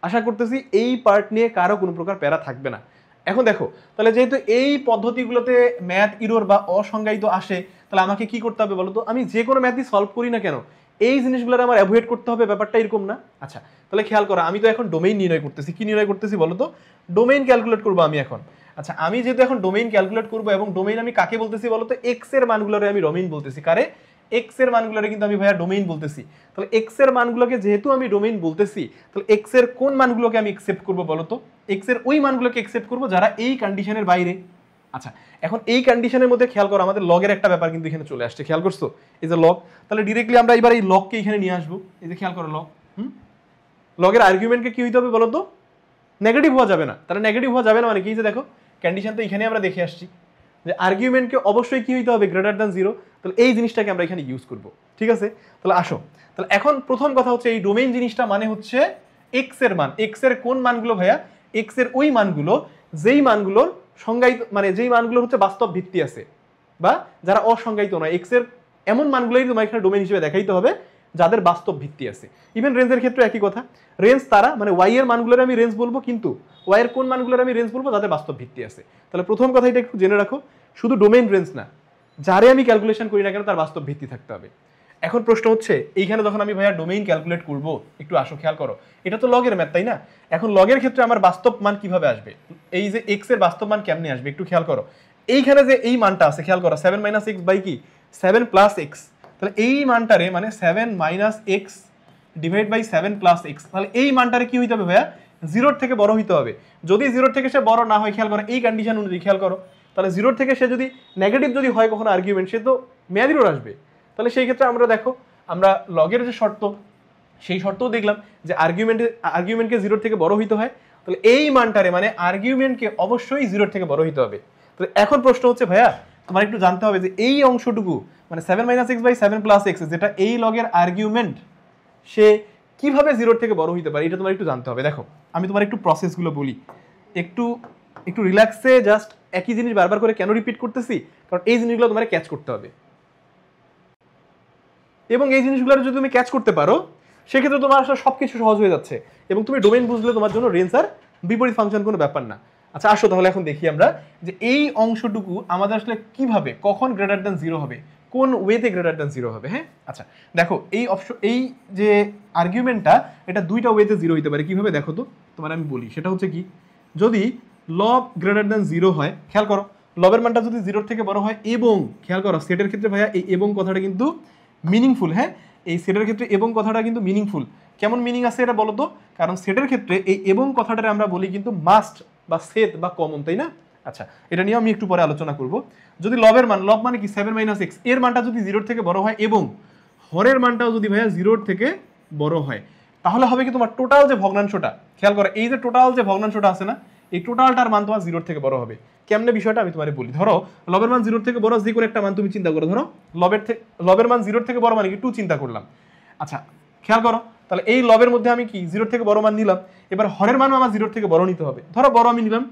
আশা করতেছি এই পার্ট নিয়ে কারো কোনো প্রকার প্যারা থাকবে না। এখন দেখো, তাহলে যেহেতু এই পদ্ধতিগুলোতে ম্যাথ এরর বা অসংজ্ঞায়িত আসে, তাহলে আমাকে কি করতে হবে বলতো? আমি যে কোনো ম্যাথই সলভ করি না কেন, এই জিনিসগুলো আমার অ্যাভয়েড করতে হবে, ব্যাপারটা এরকম না? আচ্ছা, তাহলে খেয়াল করো, আমি তো এখন ডোমেইন নির্ণয় করতেছি। কি নির্ণয় করতেছি বলতো? ডোমেইন ক্যালকুলেট করবো আমি এখন। আচ্ছা, আমি যেহেতু এখন ডোমেইন ক্যালকুলেট করবো, এবং ডোমেইন আমি কাকে বলতেছি বলতো? এক্স এর মানগুলোরে আমি ডোমেইন বলতেছি। কারে? এক্স এর মানগুলোরে কিন্তু আমি ভাইয়া ডোমেইন বলতেছি। তাহলে এক্স এর মানগুলোকে যেহেতু আমি ডোমেইন বলতেছি, তাহলে এক্স এর কোন মানগুলোকে আমি একসেপ্ট করবো বলতো? এক্স এর ওই মানগুলোকে একসেপ্ট করবো যারা এই কন্ডিশনের বাইরে। আচ্ছা, এখন এই কন্ডিশনের মধ্যে খেয়াল করো, আমাদের লগের একটা ব্যাপার কিন্তু এখানে চলে আসছে। খেয়াল করছো? এই যে লগ, তাহলে ডিরেক্টলি আমরা এবার এই লগকে এখানে নিয়ে আসবো। এই যে খেয়াল করো লগ, লগের আর্গুমেন্টকে কি হইতে হবে বলতো? নেগেটিভ হওয়া যাবে না। তাহলে নেগেটিভ হওয়া যাবে না মানে কি? যে দেখো, কন্ডিশন তো এখানে আমরা দেখে আসছি যে আর্গুমেন্টকে অবশ্যই কি হইতে হবে? Greater than zero. তাহলে এই জিনিসটাকে আমরা এখানে ইউজ করব, ঠিক আছে? তাহলে আসো, তাহলে এখন প্রথম কথা হচ্ছে এই ডোমেইন জিনিসটা মানে হচ্ছে এক্স এর মান। এক্স এর কোন মানগুলো ভাইয়া? এক্স এর ওই মানগুলো যেই মানগুলোর সংজ্ঞায়িত, মানে যেই মানগুলো হচ্ছে বাস্তব ভিত্তি আছে বা যারা অসংজ্ঞায়িত নয়। এক্স এর এমন মানগুলোই তোমার এখানে ডোমেইন হিসেবে দেখাইতে হবে যাদের বাস্তব ভিত্তি আছে। ইভেন রেঞ্জের ক্ষেত্রে একই কথা, রেঞ্জ তারা, মানে ওয়াই এর মানগুলোর আমি রেঞ্জ বলবো, কিন্তু ওয়াই এর কোন মানগুলোর আমি রেঞ্জ বলবো? যাদের বাস্তব ভিত্তি আছে। তাহলে প্রথম কথা এটা একটু জেনে রাখো, শুধু ডোমেইন রেঞ্জ না, যারে আমি ক্যালকুলেশন করি না কেন তার বাস্তব ভিত্তি থাকতে হবে। এখন প্রশ্ন হচ্ছে, এইখানে যখন আমি ভাইয়া ডোমেইন ক্যালকুলেট করব, একটু আসো খেয়াল করো, এটা তো লগের ম্যাথ, তাই না? এখন লগের ক্ষেত্রে আমার বাস্তব মান কিভাবে আসবে? এই যে এক্স এর বাস্তব মান কেমনে আসবে একটু খেয়াল করো। এইখানে যে এই মানটা আছে, খেয়াল করো, 7 - x বাই কি 7 + x, তাহলে এই মানটারে মানে 7 - x ডিভাইড বাই 7 + x, তাহলে এই মানটারে কি হইতে হবে ভাইয়া? জিরোর থেকে বড় হইতে হবে। যদি জিরোর থেকে সে বড় না হয়, খেয়াল করো এই কন্ডিশন অনুযায়ী, খেয়াল করো, তাহলে জিরোর থেকে সে যদি নেগেটিভ যদি হয় কখনো আর্গুমেন্ট, সে তো ম্যাথ এরর আসবে। তাহলে সেই ক্ষেত্রে আমরা দেখো, আমরা লগের যে শর্ত, সেই শর্তও দেখলাম যে আর্গুমেন্টকে জিরোর থেকে বড় হইতে হয়। তাহলে এই মানটারে মানে আর্গুমেন্টকে অবশ্যই জিরোর থেকে বড় হইতে হবে। তাহলে এখন প্রশ্ন হচ্ছে ভাইয়া, তোমার একটু জানতে হবে যে এই অংশটুকু মানে 7 - x বাই 7 + x, যেটা এই লগের আর্গুমেন্ট, সে কিভাবে জিরোর থেকে বড় হইতে পারে, এটা তোমার একটু জানতে হবে। দেখো, আমি তোমার একটু প্রসেসগুলো বলি, একটু একটু রিল্যাক্সে, জাস্ট একই জিনিস বারবার করে কেন রিপিট করতেছি, কারণ এই জিনিসগুলো তোমার ক্যাচ করতে হবে। এবং এই জিনিসগুলো যদি তুমি ক্যাচ করতে পারো, সেক্ষেত্রে তোমার আসলে সবকিছু সহজ হয়ে যাচ্ছে, এবং তুমি ডোমেইন বুঝলে তোমার জন্য রেঞ্জ আর বিপরীত ফাংশন কোনো ব্যাপার না। আচ্ছা আসো তাহলে এখন দেখি আমরা যে এই অংশটুকু আমাদের আসলে কিভাবে কখন গ্রেটার দ্যান জিরো হবে, কোন ওয়েতে গ্রেটার দ্যান জিরো হবে। হ্যাঁ আচ্ছা দেখো এই অপশন, এই যে আর্গুমেন্টটা এটা দুইটা ওয়েতে জিরো হতে পারে। কিভাবে দেখো তো, তোমার আমি বলি। সেটা হচ্ছে কি, যদি লব গ্রেটার দ্যান জিরো হয়, খেয়াল করো লবের মানটা যদি জিরোর থেকে বড় হয়, এবং খেয়াল করো সেটের ক্ষেত্রে ভাইয়া এই এবং কথাটা কিন্তু মিনিংফুল। হ্যাঁ এই সেটের ক্ষেত্রে এবং কথাটা কিন্তু মিনিংফুল। কেমন মিনিং আছে এটা বলো তো, কারণ সেটের ক্ষেত্রে এই এবং কথাটা আমরা বলি কিন্তু মাস্ট বা সেট বা কমন, তাই না? আচ্ছা এটা নিয়ে আমি একটু পরে আলোচনা করব। যদি লবের মান, লব মানে কি 7 - x, এর মানটা যদি জিরোর থেকে বড় হয় এবং হরের মানটাও যদি ভাইয়া জিরোর থেকে বড় হয়, তাহলে হবে কি তোমার টোটাল যে ভগ্নাংশটা, খেয়াল করো এই যে টোটাল যে ভগ্নাংশটা আছে না, এই টোটালটার মান তোমার জিরোর থেকে বড় হবে। কেমনে বিষয়টা আমি তোমারে বলি। ধরো লবের মান জিরোর থেকে বড় যে কোনো একটা মান তুমি চিন্তা করো, ধরো লবের মান জিরোর থেকে বড় মানে কি 2 চিন্তা করলাম। আচ্ছা খেয়াল করো তাহলে এই লবের মধ্যে আমি কি জিরোর থেকে বড় মান নিলাম, এবার হরের মানও আমার জিরোর থেকে বড় নিতে হবে। ধরো বড় আমি নিলাম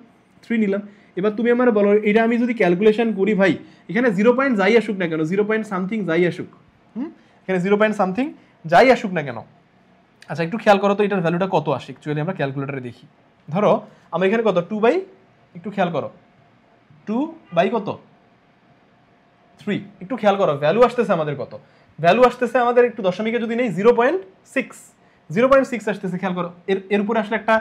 3 নিলাম। এবার তুমি আমার বলো এটা আমি যদি ক্যালকুলেশন করি ভাই, এখানে 0 পয়েন্ট যাই আসুক না কেন, 0 পয়েন্ট সামথিং যাই আসুক, এখানে 0 পয়েন্ট সামথিং যাই আসুক না কেন, আচ্ছা একটু খেয়াল করো তো এটার ভ্যালুটা কত আসে অ্যাকচুয়ালি আমরা ক্যালকুলেটরে দেখি। ধরো আমরা এখানে কত 2 বাই, একটু খেয়াল করো 2 বাই কত 3, একটু খেয়াল করো ভ্যালু আসতেছে আমাদের কত, ভ্যালু আসতেছে আমাদের একটু দশমিকে যদি নেই 0.6 আসতেছে। খেয়াল করো এর উপরে আসলে একটা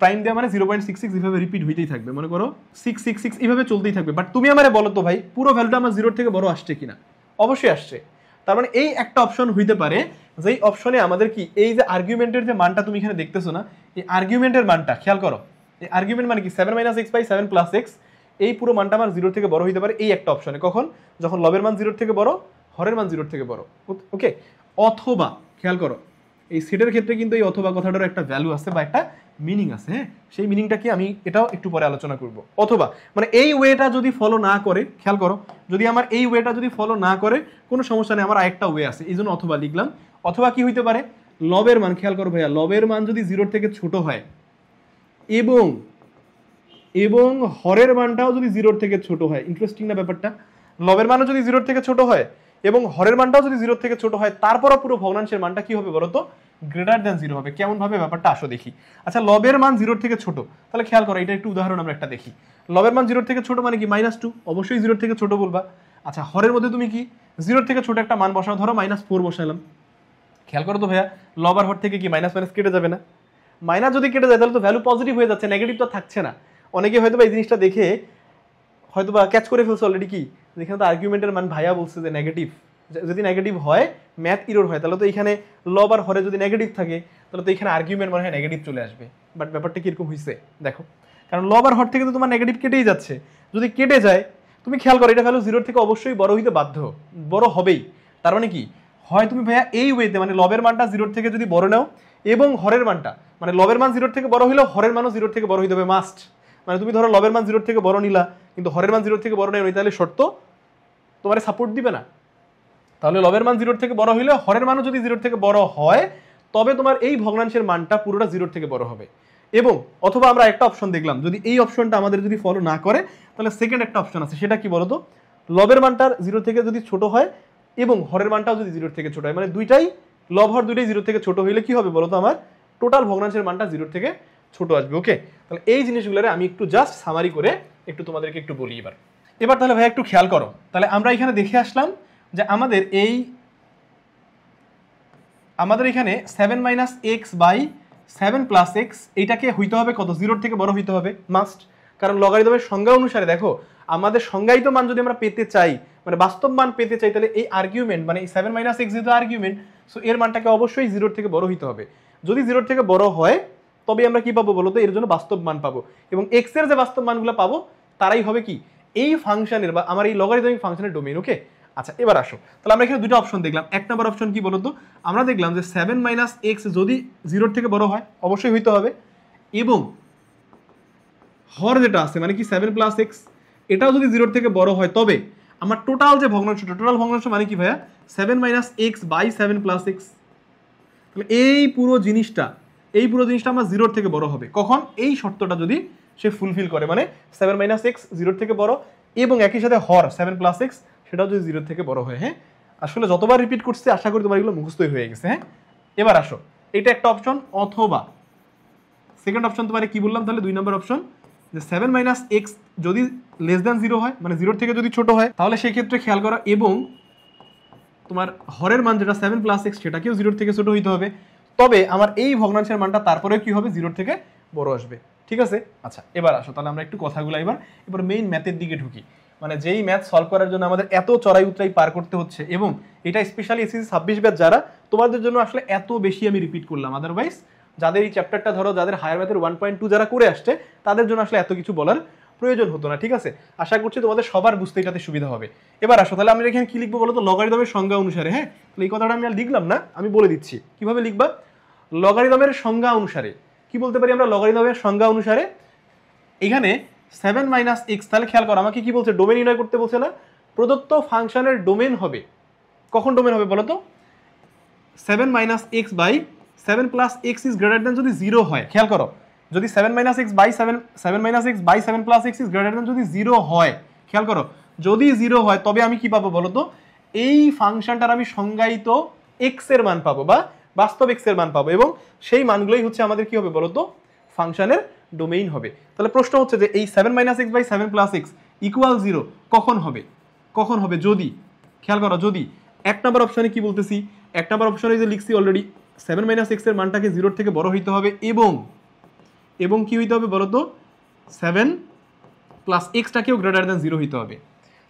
প্রাইম দেওয়া মানে 0.66 এইভাবে রিপিট হইতেই থাকবে, মনে করো 666 এইভাবে চলতেই থাকবে। বাট তুমি আমারে বলো তো ভাই পুরো ভ্যালুটা আমার জিরোর থেকে বড় আসছে কিনা, অবশ্যই আসছে। তার মানে এই একটা অপশন হইতে পারে যেই অপশনে আমাদের কি এই যে আর্গুমেন্টের যে মানটা তুমি এখানে দেখতেছো না, এই আর্গুমেন্টের মানটা খেয়াল করো, এই আর্গুমেন্ট মানে কি 7 - x বাই 7 + x, এই পুরো মানটা আমার জিরোর থেকে বড় হইতে পারে এই একটা অপশনে। কখন? যখন লবের মান জিরোর থেকে বড়, হরের মান জিরোর থেকে বড়। ওকে, অথবা খেয়াল করো এই সেটের ক্ষেত্রে কিন্তু এই অথবা কথাটার একটা ভ্যালু আছে বা একটা মিনিং আছে। হ্যাঁ সেই মিনিংটা কি আমি এটাও একটু পরে আলোচনা করব। অথবা মানে এই ওয়েটা যদি ফলো না করে, খেয়াল করো যদি আমার এই ওয়েটা যদি ফলো না করে কোনো সমস্যা নেই, আমার আরেকটা ওয়ে আছে, এই জন্য অথবা লিখলাম। অথবা কি হইতে পারে, লবের মান, খেয়াল করো ভাইয়া লবের মান যদি জিরোর থেকে ছোট হয় এবং হরের মানটাও যদি জিরোর থেকে ছোট হয়, ইন্টারেস্টিং না ব্যাপারটা, লবের মানও যদি জিরোর থেকে ছোট হয় এবং হরের মানটাও যদি জিরোর থেকে ছোট হয়, তারপরও পুরো ভগ্নাংশের মানটা কি হবে বলো তো, গ্রেটার দ্যান জিরো হবে। কেমন ভাবে ব্যাপারটা আসো দেখি। আচ্ছা লবের মান জিরোর থেকে ছোট, তাহলে খেয়াল করো এটা একটু উদাহরণ আমরা একটা দেখি। লবের মান জিরোর থেকে ছোট মানে কি -2, অবশ্যই জিরোর থেকে ছোট বলবা। আচ্ছা হরের মধ্যে তুমি কি জিরোর থেকে ছোট একটা মান বসাও, ধরো -4 বসালাম। খেয়াল করো তো ভাইয়া লব আর হর থেকে কি মাইনাস মাইনাস কেটে যাবে না, মাইনাস যদি কেটে যায় তাহলে তো ভ্যালু পজিটিভ হয়ে যাচ্ছে, নেগেটিভ তো থাকছে না। অনেকে হয়তো এই জিনিসটা দেখে হয়তো বা ক্যাচ করে ফেলছে অলরেডি, কি যেখানে তো আর্গুমেন্টের মান ভাইয়া বলছে যে নেগেটিভ, যদি নেগেটিভ হয় ম্যাথ ইরোর হয়, তাহলে তো এখানে লব আর হরে যদি নেগেটিভ থাকে তাহলে তো এখানে আর্গুমেন্ট মনে হয় নেগেটিভ চলে আসবে। বাট ব্যাপারটা কিরকম হয়েছে দেখো, কারণ লব আর হর থেকে তো তোমার নেগেটিভ কেটেই যাচ্ছে, যদি কেটে যায় তুমি খেয়াল করো এটা ভ্যালু জিরোর থেকে অবশ্যই বড় হইতে বাধ্য, বড় হবেই। তার মানে কি হয় তুমি ভাইয়া এই ওয়েতে মানে লবের মানটা জিরোর থেকে যদি বড় নাও এবং হরের মানটা মানে লবের মান জিরোর থেকে বড় হইলেও হরের মানও জিরোর থেকে বড় হইতে হবে মাস্ট। মানে তুমি ধরো লবের মান জিরোর থেকে বড় নিলা কিন্তু হরের মান জিরোর থেকে বড় নেই, তাহলে শর্ত তোমার সাপোর্ট দিবে না। তাহলে লবের মান জিরোর থেকে বড় হইলে হরের মানও যদি জিরোর থেকে বড় হয় তবে তোমার এই ভগ্নাংশের মানটা পুরোটা জিরোর থেকে বড় হবে। এবং অথবা আমরা একটা অপশন দেখলাম, যদি এই অপশনটা আমাদের যদি ফলো না করে তাহলে সেকেন্ড একটা অপশন আছে, সেটা কি বলতো, লবের মানটার জিরো থেকে যদি ছোট হয় এবং হরের মানটাও যদি জিরোর থেকে ছোট হয়, মানে দুইটাই লব হর দুইটাই জিরো থেকে ছোট হইলে কি হবে বলতো, আমার টোটাল ভগ্নাংশের মানটা জিরোর থেকে ছোট আসবে। ওকে, তাহলে এই জিনিসগুলোরে আমি একটু জাস্ট সামারি করে একটু তোমাদেরকে একটু বলি। এবার তাহলে ভাই একটু খেয়াল করো, তাহলে আমরা এখানে দেখে আসলাম যে আমাদের এখানে 7 - x বাই 7 + x এইটাকে হইতে হবে কত, জিরোর থেকে বড় হইতে হবে মাস্ট। কারণ লগারিদমের সংজ্ঞা অনুসারে দেখো আমাদের সংজ্ঞায়িত মান যদি আমরা পেতে চাই, মানে বাস্তব মান পেতে চাই, তাহলে এই আর্গুমেন্ট মানে এই 7 - x যেহেতু আর্গুমেন্ট, সো এর মানটাকে অবশ্যই জিরোর থেকে বড় হইতে হবে। যদি জিরোর থেকে বড় হয় তবে আমরা কি পাবো বলতো, এর জন্য বাস্তব মান পাবো, এবং x এর যে বাস্তব মানগুলো পাবো তারাই হবে কি এই ফাংশনের বা আমার এই লগারিদমিক ফাংশনের ডোমেইন। ওকে, আচ্ছা এবার আসো, তাহলে আমরা এখানে দুটো অপশন দেখলাম। এক নম্বর অপশন কি বলতো, আমরা দেখলাম যে 7 - x যদি জিরোর থেকে বড় হয় অবশ্যই হইতে হবে, এবং হর যেটা আছে মানে কি 7 + x এটাও যদি জিরোর থেকে বড় হয়, তবে আমার টোটাল যে ভগ্নাংশটা, টোটাল ভগ্নাংশ মানে কি ভাইয়া 7 - x বাই 7 + x, তাহলে এই পুরো জিনিসটা আমার জিরোর থেকে বড় হবে। কখন? এই শর্তটা যদি সে ফুলফিল করে, মানে 7 - x জিরোর থেকে বড় এবং একই সাথে হর 7 + x সেটাও যদি জিরোর থেকে বড় হয়। হ্যাঁ আসলে যতবার রিপিট করছি আশা করি তোমার এগুলো মুখস্থই হয়ে গেছে। হ্যাঁ এবার আসো, এটা একটা অপশন। অথবা সেকেন্ড অপশন তোমার কি বললাম, তাহলে 2 নম্বর অপশন, যে 7 মাইনাস এক্স যদি লেস দ্যান 0 হয়, মানে 0 থেকে যদি ছোট হয়, তাহলে সেই ক্ষেত্রে খেয়াল করো এবং তোমার হরের মান যেটা 7 প্লাস এক্স সেটাকেও 0 থেকে ছোট হইতে হবে। তবে আমার এই ভগ্নাংশের মানটা তারপরেও কি হবে, 0 থেকে বড় আসবে। ঠিক আছে, আচ্ছা এবার আসো তাহলে আমরা একটু কথাগুলো এবার মেইন ম্যাথের দিকে ঢুকি। মানে যেই ম্যাথ সলভ করার জন্য আমাদের এত চড়াই উতরাই পার করতে হচ্ছে, এবং এটা স্পেশালি এসএসসি 26 ব্যাচ যারা, তোমাদের জন্য আসলে এত বেশি আমি রিপিট করলাম। আদারওয়াইজ যাদের এই চ্যাপ্টারটা ধরো, যাদের হায়ার ম্যাথের 1.2 যারা করে আসছে, তাদের জন্য আসলে এত কিছু বলার প্রয়োজন হতো না। ঠিক আছে, আশা করছি তোমাদের সবার বুঝতে এটাতে সুবিধা হবে। এবার আসো তাহলে আমরা এখানে কি লিখবো বলো তো, লগারিদমের সংজ্ঞা অনুসারে। হ্যাঁ, তাহলে এই কথাটা আমি আর লিখলাম না, আমি বলে দিচ্ছি কিভাবে লিখবা। লগারিদমের সংজ্ঞা অনুসারে কি বলতে পারি আমরা, লগারিদমের সংজ্ঞা অনুসারে এখানে 7 মাইনাস এক্স, তাহলে খেয়াল করো আমাকে কি বলছে, ডোমেন নির্ণয় করতে বলছে না। প্রদত্ত ফাংশনের ডোমেন হবে, কখন ডোমেন হবে বলো তো, 7 minus x by 7 plus x is greater than যদি 0 হয়। খেয়াল করো, যদি 7 minus x by 7 minus x by 7 plus x is greater than যদি 0 হয়, খেয়াল করো যদি 0 হয় তবে আমি কি পাবো বলো তো, এই ফাংশনটার আমি সংজ্ঞায়িত এক্স এর মান পাবো বা বাস্তব এক্স এর মান পাবো, এবং সেই মানগুলোই হচ্ছে আমাদের কি হবে বলো তো, ফাংশনের ডোমেইন হবে। তাহলে প্রশ্ন হচ্ছে যে এই 7 minus x by 7 plus x equal 0 কখন হবে, কখন হবে যদি, খেয়াল করো যদি, এক নম্বর অপশনে কি বলতেছি, এক নম্বর অপশনে যে লিখছি অলরেডি 7 মাইনাস এক্স এর মানটাকে 0 থেকে বড় হইতে হবে, এবং কি হইতে হবে বলো তো, 7 প্লাস এক্সটাকেও গ্রেটার দেন 0 হইতে হবে।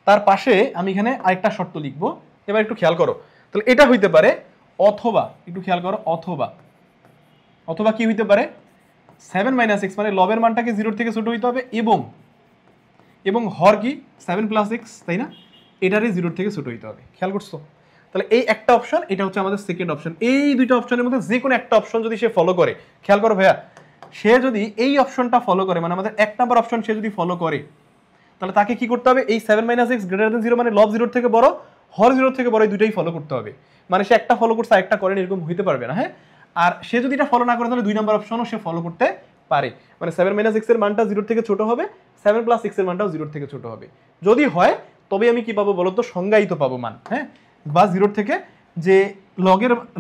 তার পাশে আমি এখানে আরেকটা শর্ত লিখবো। এবার একটু খেয়াল করো, তাহলে এটা হইতে পারে অথবা, একটু খেয়াল করো, অথবা কি হইতে পারে, 7 মাইনাস এক্স মানে লবের মানটাকে 0 থেকে ছোট হইতে হবে, এবং হর কি 7 প্লাস এক্স, তাই না, এটারই 0 থেকে ছোট হইতে হবে। খেয়াল করছো, তাহলে এই একটা অপশন, এটা হচ্ছে আমাদের সেকেন্ড অপশন। এই দুইটা অপশনের মধ্যে যে কোনো একটা অপশন যদি সে ফলো করে, খেয়াল করো ভাইয়া, সে যদি এই অপশনটা ফলো করে, মানে আমাদের এক নাম্বার অপশন সে যদি ফলো করে, তাহলে তাকে কি করতে হবে, এই 7 মাইনাস এক্স গ্রেটার দেন 0 মানে লব 0 থেকে বড়, হর 0 থেকে বড়, এই দুইটাই ফলো করতে হবে। মানে সে একটা ফলো করছে একটা করেন এরকম হইতে পারবে না। হ্যাঁ, আর সে যদি এটা ফলো না করে তাহলে 2 নাম্বার অপশনও সে ফলো করতে পারে। মানে 7 মাইনাস এক্স এর মানটা 0 থেকে ছোট হবে, 7 প্লাস এক্স এর মানটাও 0 থেকে ছোট হবে। যদি হয় তবে আমি কি পাবো বলতো, সংজ্ঞায়িত পাবো মান। হ্যাঁ, বা 0 থেকে যে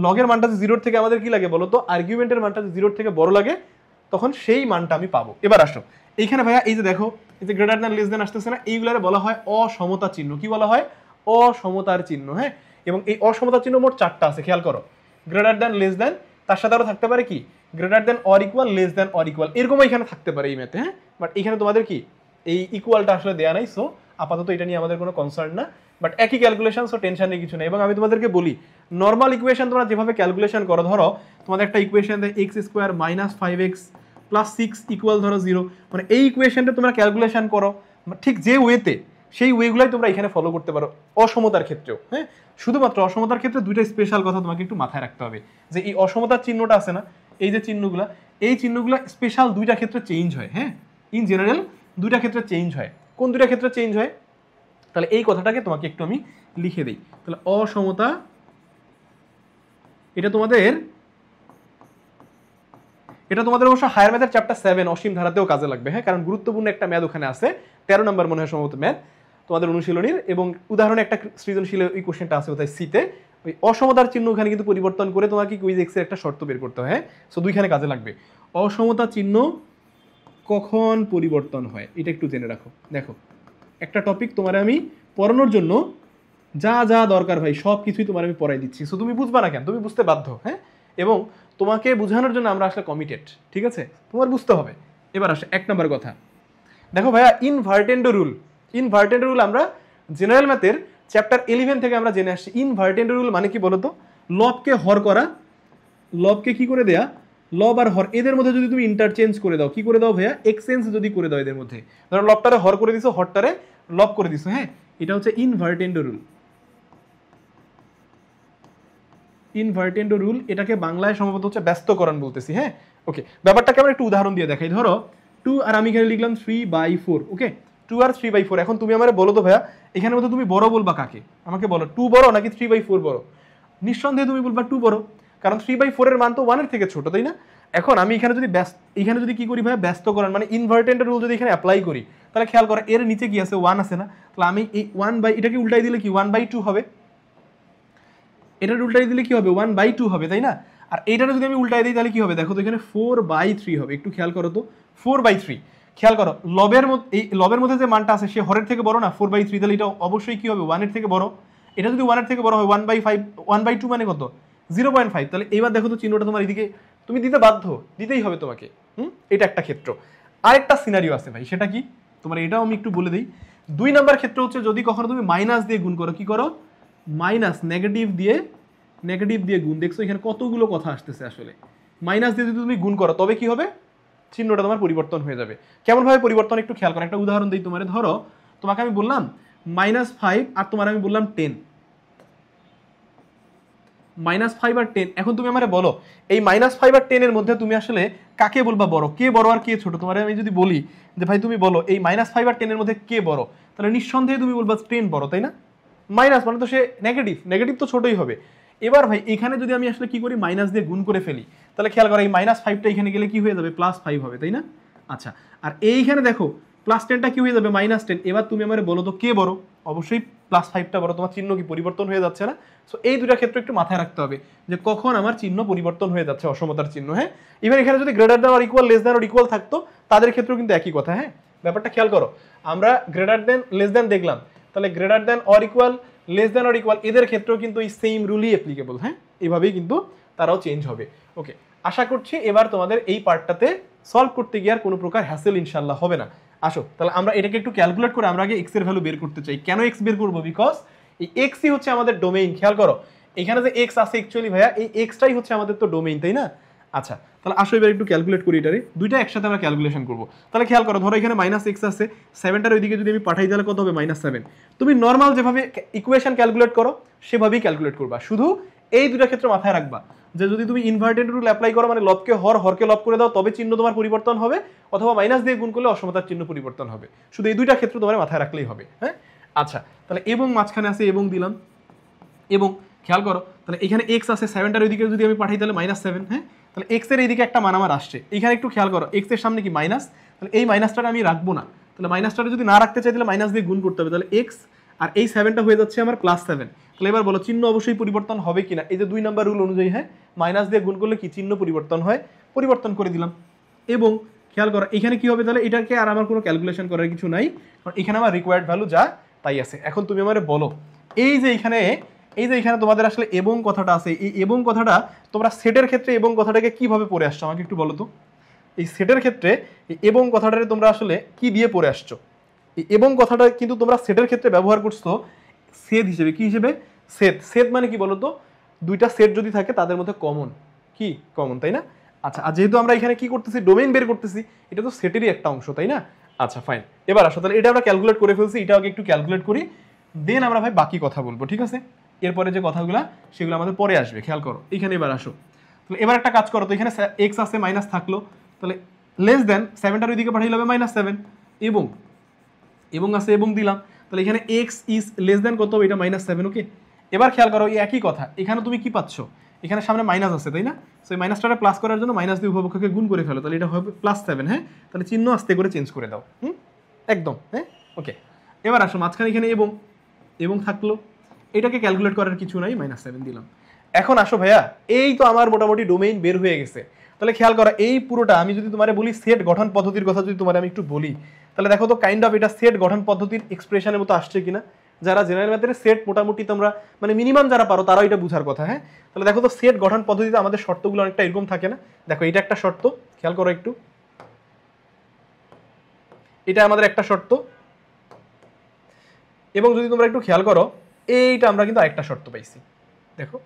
লগের মানটা 0 থেকে আমাদের কি লাগে বলতো, আর্গুমেন্টের মানটা 0 থেকে বড় লাগে, তখন সেই মানটা আমি পাবো। এবার আসো এইখানে ভাইয়া, এই যে দেখো, এই যে গ্রেটার দ্যান লেস দ্যান আসতেছে না, এইগুলারে বলা হয় অসমতা চিহ্ন। কি বলা হয়, অসমতার চিহ্ন। হ্যাঁ, এবং এই অসমতার চিহ্ন মোট 4টা আছে। খেয়াল করো, গ্রেটার দ্যান, লেস দ্যান, তার সাথে আরো থাকতে পারে কি, greater than or equal, less than or equal, এরকম এখানে থাকতে পারে এই ম্যাথে। হ্যাঁ, বাট এখানে তোমাদের কি এই ইকুয়ালটা আসলে দেয়া নাই, সো আপাতত এটা নিয়ে আমাদের কোনো কনসার্ন না। বাট একই ক্যালকুলেশন, সো টেনশন নেই, কিছু নেই। এবং আমি তোমাদেরকে বলি, নর্মাল ইকুয়েশন তোমরা যেভাবে ক্যালকুলেশন করো, ধরো তোমাদের একটা ইকুয়েশন দেয় x square minus 5x plus 6 equal ধরো 0, মানে এই ইকুয়েশনটা তোমরা ক্যালকুলেশন করো ঠিক যে ওয়েতে, সেই ওয়েগুলাই তোমরা এখানে ফলো করতে পারো অসমতার ক্ষেত্রেও। হ্যাঁ, শুধুমাত্র অসমতার ক্ষেত্রে দুইটা স্পেশাল কথা তোমাকে একটু মাথায় রাখতে হবে, যে এই অসমতার চিহ্নটা আছে না, এই যে চিহ্নগুলা, এই চিহ্নগুলা স্পেশাল দুইটা ক্ষেত্রে চেঞ্জ হয়। হ্যাঁ, ইন জেনারেল দুইটা ক্ষেত্রে চেঞ্জ হয়। কোন দুইটা ক্ষেত্রে চেঞ্জ হয়, তাহলে এই কথাটাকে তোমাকে একটু আমি লিখে দিই। তাহলে অসমতা, এটা তোমাদের অবশ্য হায়ার ম্যাথের চ্যাপ্টার 7 অসীম ধারাতেও কাজে লাগবে। হ্যাঁ, কারণ গুরুত্বপূর্ণ একটা ম্যাথ ওখানে আছে, 13 নম্বর মনে হয় সম্ভবত ম্যাথ তোমাদের অনুশীলনীর, এবং উদাহরণে একটা সৃজনশীল এই কোশ্চেনটা আছে কোথায়, সিতে। ওই অসমতার চিহ্ন ওখানে কিন্তু পরিবর্তন করে তোমাকে কুইজ এক্সের একটা শর্ত বের করতে হয়। হ্যাঁ, সো দুইখানে কাজে লাগবে। অসমতা চিহ্ন কখন পরিবর্তন হয় এটা একটু জেনে রাখো। দেখো, একটা টপিক তোমার আমি পড়ানোর জন্য যা যা দরকার ভাই সব কিছুই তোমার আমি পড়াই দিচ্ছি, সো তুমি বুঝবা না কেন, তুমি বুঝতে বাধ্য। হ্যাঁ, এবং তোমাকে বোঝানোর জন্য আমরা আসলে কমিটেড। ঠিক আছে, তোমার বুঝতে হবে। এবার আসে এক নম্বর কথা, দেখো ভাইয়া, ইনভার্টেন্ডো রুল আমরা জেনারেল ম্যাথের চ্যাপ্টার 11 থেকে আমরা জেনে আসছি। ইনভার্টেন্ডো রুল মানে কি বলতো, লবকে হর করা, লবকে কি করে দেয়া, লব আর হর এদের মধ্যে যদি তুমি ইন্টারচেঞ্জ করে দাও, কি করে দাও ভাইয়া, এক্সচেঞ্জ যদি করে দাও এদের মধ্যে, ধরো লবটারে হর করে দিছো, হরটারে লব করে দিছো। হ্যাঁ, এটা হচ্ছে ইনভার্টেন্ডো রুল। এটাকে বাংলায় সম্ভবত হচ্ছে ব্যস্তকরণ বলতেছি। হ্যাঁ, ওকে, ব্যাপারটাকে আমরা একটু উদাহরণ দিয়ে দেখাই। ধরো 2 আর আমি এখানে লিখলাম 3/4। ওকে, 2 আর 3/4। এখন তুমি আমারে বলো তো ভাইয়া, এখানের মধ্যে তুমি বড় বলবা কাকে, আমাকে বলো, 2 বড় নাকি 3/4 বড়? নিঃসন্দেহে তুমি বলবা 2 বড়, কারণ 3/4 এর মান তো 1 এর থেকে ছোট, তাই না? এখন আমি এখানে যদি কি করি ভাইয়া, ব্যস্তকরণ মানে ইনভার্টেন্ট রুল যদি এখানে অ্যাপ্লাই করি, তাহলে খেয়াল করো এর নিচে কি আছে, 1 আছে না? তাহলে আমি এই 1/, এটাকে উল্টাই দিলে কি 1/2 হবে, এটার উল্টাই দিলে কি হবে, 1/2 হবে, তাই না? আর এইটার যদি আমি উল্টাই দিই তাহলে কি হবে, দেখো তো এখানে 4/3 হবে। একটু খেয়াল করো তো, 4/3। খেয়াল করো এই লবের মধ্যে যে মানটা আছে সে হরের থেকে বড় না 4/3, তাহলে এটা অবশ্যই কি হবে 1 এর থেকে বড়। এটা যদি 1 এর থেকে বড় হয় 1/5 1/2 মানে কত 0.5। তাহলে এবার দেখো তো চিহ্নটা তোমার এদিকে তুমি দিতে বাধ্য, দিতেই হবে তোমাকে। এটা একটা ক্ষেত্র। আরেকটা সিনারিও আছে ভাই, সেটা কি তোমার এটাও আমি একটু বলে দিই। 2 নাম্বার ক্ষেত্র হচ্ছে যদি কখনো তুমি মাইনাস দিয়ে গুণ করো, কি করো মাইনাস নেগেটিভ দিয়ে গুণ। দেখছো এখানে কতগুলো কথা আসতেছে, আসলে মাইনাস দিয়ে যদি তুমি গুণ করো তবে কি হবে চিহ্নটা তোমার পরিবর্তন হয়ে যাবে। কেমন ভাবে পরিবর্তন একটু খেয়াল করো। একটা উদাহরণ দিই তোমার, ধরো তোমাকে আমি বললাম -5 আর তোমার আমি বললাম 10, -5 আর 10। এখন তুমি আমারে বলো এই -5 আর 10 এর মধ্যে তুমি আসলে কাকে বলবা বড়, কে বড় আর কে ছোট। তোমার আমি যদি বলি যে ভাই তুমি বলো এই -5 আর 10 এর মধ্যে কে বড়, তাহলে নিঃসন্দেহে তুমি বলবা 10 বড়, তাই না? মাইনাস মানে তো সে নেগেটিভ তো ছোটই হবে। এবার ভাই এখানে যদি আমি আসলে কি করি মাইনাস দিয়ে গুণ করে ফেলি, তাহলে খেয়াল করো এই -5টা এখানে গেলে কি হয়ে যাবে +5 হবে, তাই না? আচ্ছা, আর এইখানে দেখো +10টা কি হয়ে যাবে -10। এবার তুমি আমারে বলো তো কে বড়, অবশ্যই +5টা বড়। তোমার চিহ্ন কি পরিবর্তন হয়ে যাচ্ছে না? সো এই দুটা ক্ষেত্রে একটু মাথায় রাখতে হবে যে কখন আমার চিহ্ন পরিবর্তন হয়ে যাচ্ছে, অসমতার চিহ্ন। হ্যাঁ, এবার এখানে যদি greater than or equal, less than or equal থাকতো তাদের ক্ষেত্রেও কিন্তু একই কথা। হ্যাঁ, ব্যাপারটা খেয়াল করো, আমরা গ্রেটার দ্যান লেস দ্যান দেখলাম, তাহলে greater than or equal, less than or equal এদের ক্ষেত্রেও কিন্তু এই সেম রুলই অ্যাপ্লিকেবল। হ্যাঁ, এইভাবেই কিন্তু তারাও চেঞ্জ হবে। ওকে, আশা করছি এবার তোমাদের এই পার্টটাতে সলভ করতে গিয়ে আর কোনো প্রকার হ্যাসেল ইনশাল্লাহ হবে না। আসো তাহলে আমরা এটাকে একটু ক্যালকুলেট করে আমরা আগে এক্স এর ভ্যালু বের করতে চাই। কেন এক্স বের করবো? বিকজ এই এক্সই হচ্ছে আমাদের ডোমেইন। খেয়াল করো এখানে যে এক্স আছে অ্যাকচুয়ালি ভাইয়া এই এক্সটাই হচ্ছে আমাদের তো ডোমেইন, তাই না? আচ্ছা, তাহলে আসো এবার একটু ক্যালকুলেট করি এটারে, দুইটা একসাথে আমরা ক্যালকুলেশন করবো। তাহলে খেয়াল করো, ধরো এখানে -x আছে, 7টার ওইদিকে যদি আমি পাঠাই তাহলে কত হবে -7। তুমি নর্মাল যেভাবে ইকুয়েশন ক্যালকুলেট করো সেভাবেই ক্যালকুলেট করবা। শুধু এই দুটা ক্ষেত্রে মাথায় রাখবা যে যদি তুমি ইনভার্টেড রুল অ্যাপ্লাই করো, মানে লবকে হরকে লব করে দাও, তবে চিহ্ন তোমার পরিবর্তন হবে, অথবা মাইনাস দিয়ে গুণ করলে অসমতার চিহ্ন পরিবর্তন হবে। শুধু এই দুইটা ক্ষেত্র তোমার মাথায় রাখলেই হবে। হ্যাঁ, আচ্ছা, তাহলে এবং মাঝখানে আছে এবং দিলাম, এবং খেয়াল করো তাহলে এখানে এক্স আছে, 7টার ওইদিকে যদি আমি পাঠাই তাহলে -7। হ্যাঁ, তাহলে এক্স এর এইদিকে একটা মান আমার আসছে, এখানে একটু খেয়াল করো এক্স এর সামনে কি মাইনাস, তাহলে এই মাইনাসটা আমি রাখবো না। তাহলে মাইনাসটা যদি না রাখতে চাই তাহলে মাইনাস দিয়ে গুণ করতে হবে। তাহলে এক্স আর এই 7টা হয়ে যাচ্ছে আমার +7। তাহলে এবার বলো চিহ্ন অবশ্যই পরিবর্তন হবে কিনা? এই যে 2 নাম্বার রুল অনুযায়ী, হ্যাঁ, মাইনাস দিয়ে গুণ করলে কি চিহ্ন পরিবর্তন হয়, পরিবর্তন করে দিলাম। এবং খেয়াল করো এখানে কি হবে, তাহলে এটাকে আর আমার কোনো ক্যালকুলেশন করার কিছু নাই, কারণ এখানে আমার রিকোয়ার্ড ভ্যালু যা তাই আছে। এখন তুমি আমারে বলো এই যে এখানে তোমাদের আসলে এবং কথাটা আছে, এই এবং কথাটা তোমরা সেটের ক্ষেত্রে এবং কথাটাকে কিভাবে পড়ে আসছো আমাকে একটু বলো তো। এই সেটের ক্ষেত্রে এবং কথাটারে তোমরা আসলে কি দিয়ে পড়ে আসছো? এই এবং কথাটা কিন্তু তোমরা সেটের ক্ষেত্রে ব্যবহার করছো সেট হিসেবে। কি হিসেবে? সেট মানে কি বলো তো, দুইটা সেট যদি থাকে তাদের মধ্যে কমন, কি কমন, তাই না? আচ্ছা, আর যেহেতু আমরা এখানে কি করতেছি ডোমেইন বের করতেছি, এটা তো সেটেরই একটা অংশ, তাই না? আচ্ছা ফাইন, এবার আসো তাহলে এটা আমরা ক্যালকুলেট করে ফেলছি, এটা আগে একটু ক্যালকুলেট করি, দেন আমরা ভাই বাকি কথা বলবো, ঠিক আছে? এরপরে যে কথাগুলো সেগুলো আমাদের পরে আসবে। খেয়াল করো এখানে এবার আসো, তাহলে এবার একটা কাজ করো তো, এখানে এক্স আছে মাইনাস থাকলো, তাহলে লেস দেন 7টার ওইদিকে পাঠাইলে হবে -7, এবং আছে এবং দিলাম, তাহলে এখানে এক্স ইজ লেস দেন কত হবে, এটা -7। ওকে, এবার খেয়াল করো এই একই কথা, এখানে তুমি কি পাচ্ছ, এখানে সামনে মাইনাস আছে, তাই না? সো এই মাইনাসটা প্লাস করার জন্য মাইনাস দিয়ে উভয়পক্ষকে গুণ করে ফেলো, তাহলে এটা হবে +7। হ্যাঁ, তাহলে চিহ্ন আস্তে করে চেঞ্জ করে দাও, একদম। হ্যাঁ, ওকে, এবার আসো মাঝখানে এখানে এবং থাকলো, এটাকে ক্যালকুলেট করার কিছু নাই, -7 দিলাম। এখন আসো ভাইয়া, এই তো আমার মোটামুটি ডোমেইন বের হয়ে গেছে। তাহলে খেয়াল করো এই পুরোটা আমি যদি তোমারে বলি সেট গঠন পদ্ধতির কথা যদি তোমারে আমি একটু বলি, তাহলে দেখো তো কাইন্ড অফ এটা সেট গঠন পদ্ধতির এক্সপ্রেশনের মতো আসছে কিনা। যারা জেনারেল ম্যাথের সেট মোটামুটি তোমরা মানে মিনিমাম যারা পারো তারাও এটা বুঝার কথা। হ্যাঁ, তাহলে দেখো তো সেট গঠন পদ্ধতিতে আমাদের শর্তগুলো অনেকটা এরকম থাকে না? দেখো এটা একটা শর্ত, খেয়াল করো একটু, এটা আমাদের একটা শর্ত, এবং যদি তোমরা একটু খেয়াল করো এইটা আমরা কিন্তু আরেকটা শর্ত পাইছি। দেখো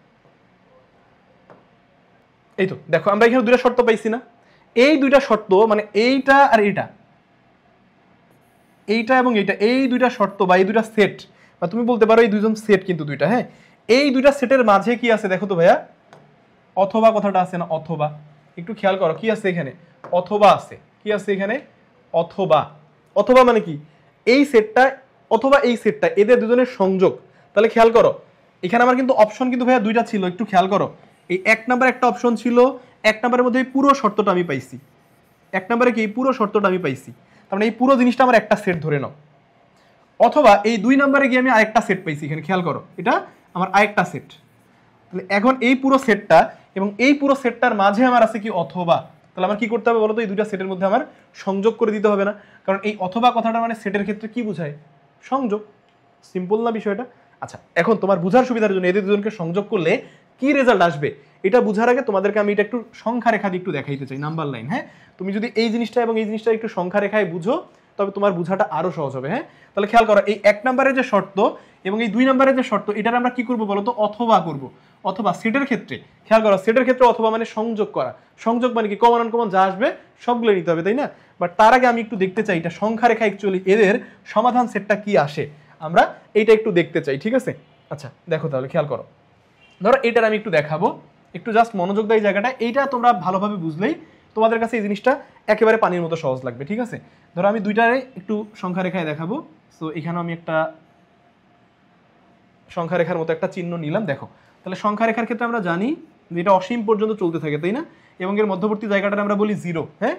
এই তো, দেখো আমরা এখানে দুইটা শর্ত পাইছি না? এই দুইটা শর্ত মানে এইটা আর এইটা এবং এইটা, এই দুইটা শর্ত বা এই দুইটা সেট, বা তুমি বলতে পারো এই দুইজন সেট কিন্তু দুইটা। হ্যাঁ, এই দুইটা সেটের মাঝে কি আছে দেখো তো ভাইয়া, অথবা কথাটা আছে না, অথবা। একটু খেয়াল করো কি আছে এখানে, অথবা আছে। কি আছে এখানে? অথবা মানে কি এই সেটটা অথবা এই সেটটা, এদের দুজনের সংযোগ। তাহলে খেয়াল করো এখানে আমার কিন্তু অপশন কিন্তু ভাইয়া দুইটা ছিল, একটু খেয়াল করো, এই 1 নাম্বার একটা অপশন ছিল, 1 নাম্বারের মধ্যে এই পুরো শর্তটা আমি পাইছি, 1 নাম্বারে কি এই পুরো শর্তটা আমি পাইছি, তার মানে এই পুরো জিনিসটা আমার একটা সেট ধরে নাও। অথবা এই 2 নাম্বারে গিয়ে আমি আরেকটা সেট পাইছি, এখানে খেয়াল করো এটা আমার আরেকটা সেট। তাহলে এখন এই পুরো সেটটা এবং এই পুরো সেটটার মাঝে আমার আছে কি অথবা, তাহলে আমার কি করতে হবে বলো তো, এই দুইটা সেটের মধ্যে আমার সংযোগ করে দিতে হবে না? কারণ এই অথবা কথাটা মানে সেটের ক্ষেত্রে কি বোঝায়? সংযোগ। সিম্পল না বিষয়টা? আচ্ছা, এখন তোমার বোঝার সুবিধার জন্য এদের দুজনকে সংযোগ করলে কি রেজাল্ট আসবে এটা বোঝার আগে তোমাদেরকে আমি এটা একটু সংখ্যা রেখা দিয়ে একটু দেখাইতে চাই, নাম্বার লাইন। হ্যাঁ, তুমি যদি এই জিনিসটা এবং এই জিনিসটা একটু সংখ্যা রেখায় বুঝো তবে তোমার বোঝাটা আরো সহজ হবে। হ্যাঁ, তাহলে খেয়াল করো, এই 1 নম্বরের যে শর্ত এবং এই 2 নম্বরের যে শর্ত, এটার আমরা কি করবো বলো তো? অথবা করব। অথবা সেটের ক্ষেত্রে খেয়াল করো, সেটের ক্ষেত্রে অথবা মানে সংযোগ করা। সংযোগ মানে কি? কমন আনকমন যা আসবে সবগুলো নিতে হবে, তাই না? বাট তার আগে আমি একটু দেখতে চাই এটা সংখ্যা রেখা অ্যাকচুয়ালি এদের সমাধান সেটটা কি আসে, আমরা এইটা একটু দেখতে চাই। ঠিক আছে? আচ্ছা দেখো তাহলে খেয়াল করো, ধরো এটার আমি একটু দেখাবো, একটু জাস্ট মনোযোগ দেয় জায়গাটা, এইটা তোমরা ভালোভাবে বুঝলেই তোমাদের কাছে এই জিনিসটা একেবারে পানির মতো সহজ লাগবে। ঠিক আছে? ধরো আমি দুইটারে একটু সংখ্যা রেখায় দেখাবো। সো এখানে আমি একটা সংখ্যা রেখার মতো একটা চিহ্ন নিলাম। দেখো তাহলে সংখ্যা রেখার ক্ষেত্রে আমরা জানি যে এটা অসীম পর্যন্ত চলতে থাকে, তাই না? এবং এর মধ্যবর্তী জায়গাটা আমরা বলি 0। হ্যাঁ,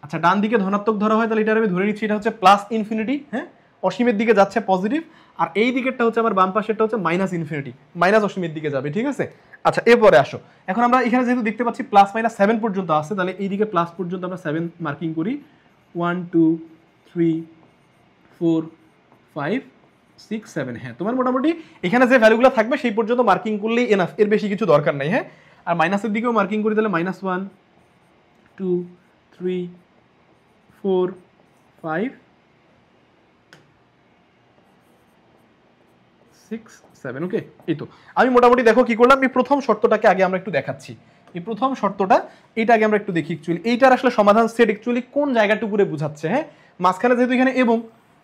আচ্ছা ডান দিকে ধনাত্মক ধরা হয়, তাহলে এটা আমি ধরে নিচ্ছি এটা হচ্ছে প্লাস ইনফিনিটি। হ্যাঁ, অসীমের দিকে যাচ্ছে পজিটিভ, আর এই দিকেরটা হচ্ছে আমার বাম পাশেরটা হচ্ছে মাইনাস ইনফিনিটি, মাইনাস অসীমের দিকে যাবে। ঠিক আছে? আচ্ছা এরপরে আসো, এখন আমরা এখানে যেহেতু দেখতে পাচ্ছি প্লাস মাইনাস 7 পর্যন্ত আছে, তাহলে এইদিকে প্লাস পর্যন্ত আমরা 7 মার্কিং করি। 1 2 3 4 5 6 7। হ্যাঁ, তোমার মোটামুটি এখানে যে ভ্যালুগুলো থাকবে সেই পর্যন্ত মার্কিং করলেই এনাফ, এর বেশি কিছু দরকার নাই। হ্যাঁ, আর মাইনাসের দিকেও মার্কিং করি, তাহলে -1 2 3 4 5 6 7। ওকে, এই তো আমি মোটামুটি দেখো কি করলাম, এই প্রথম শর্তটাকে আগে আমরা একটু দেখাচ্ছি। এই প্রথম শর্তটা এইটা আগে আমরা একটু দেখি অ্যাকচুয়ালি এইটার আসলে সমাধান সেট অ্যাকচুয়ালি কোন জায়গাটুকুরে বোঝাচ্ছে। হ্যাঁ, মাঝখানে যেহেতু এখানে এবং,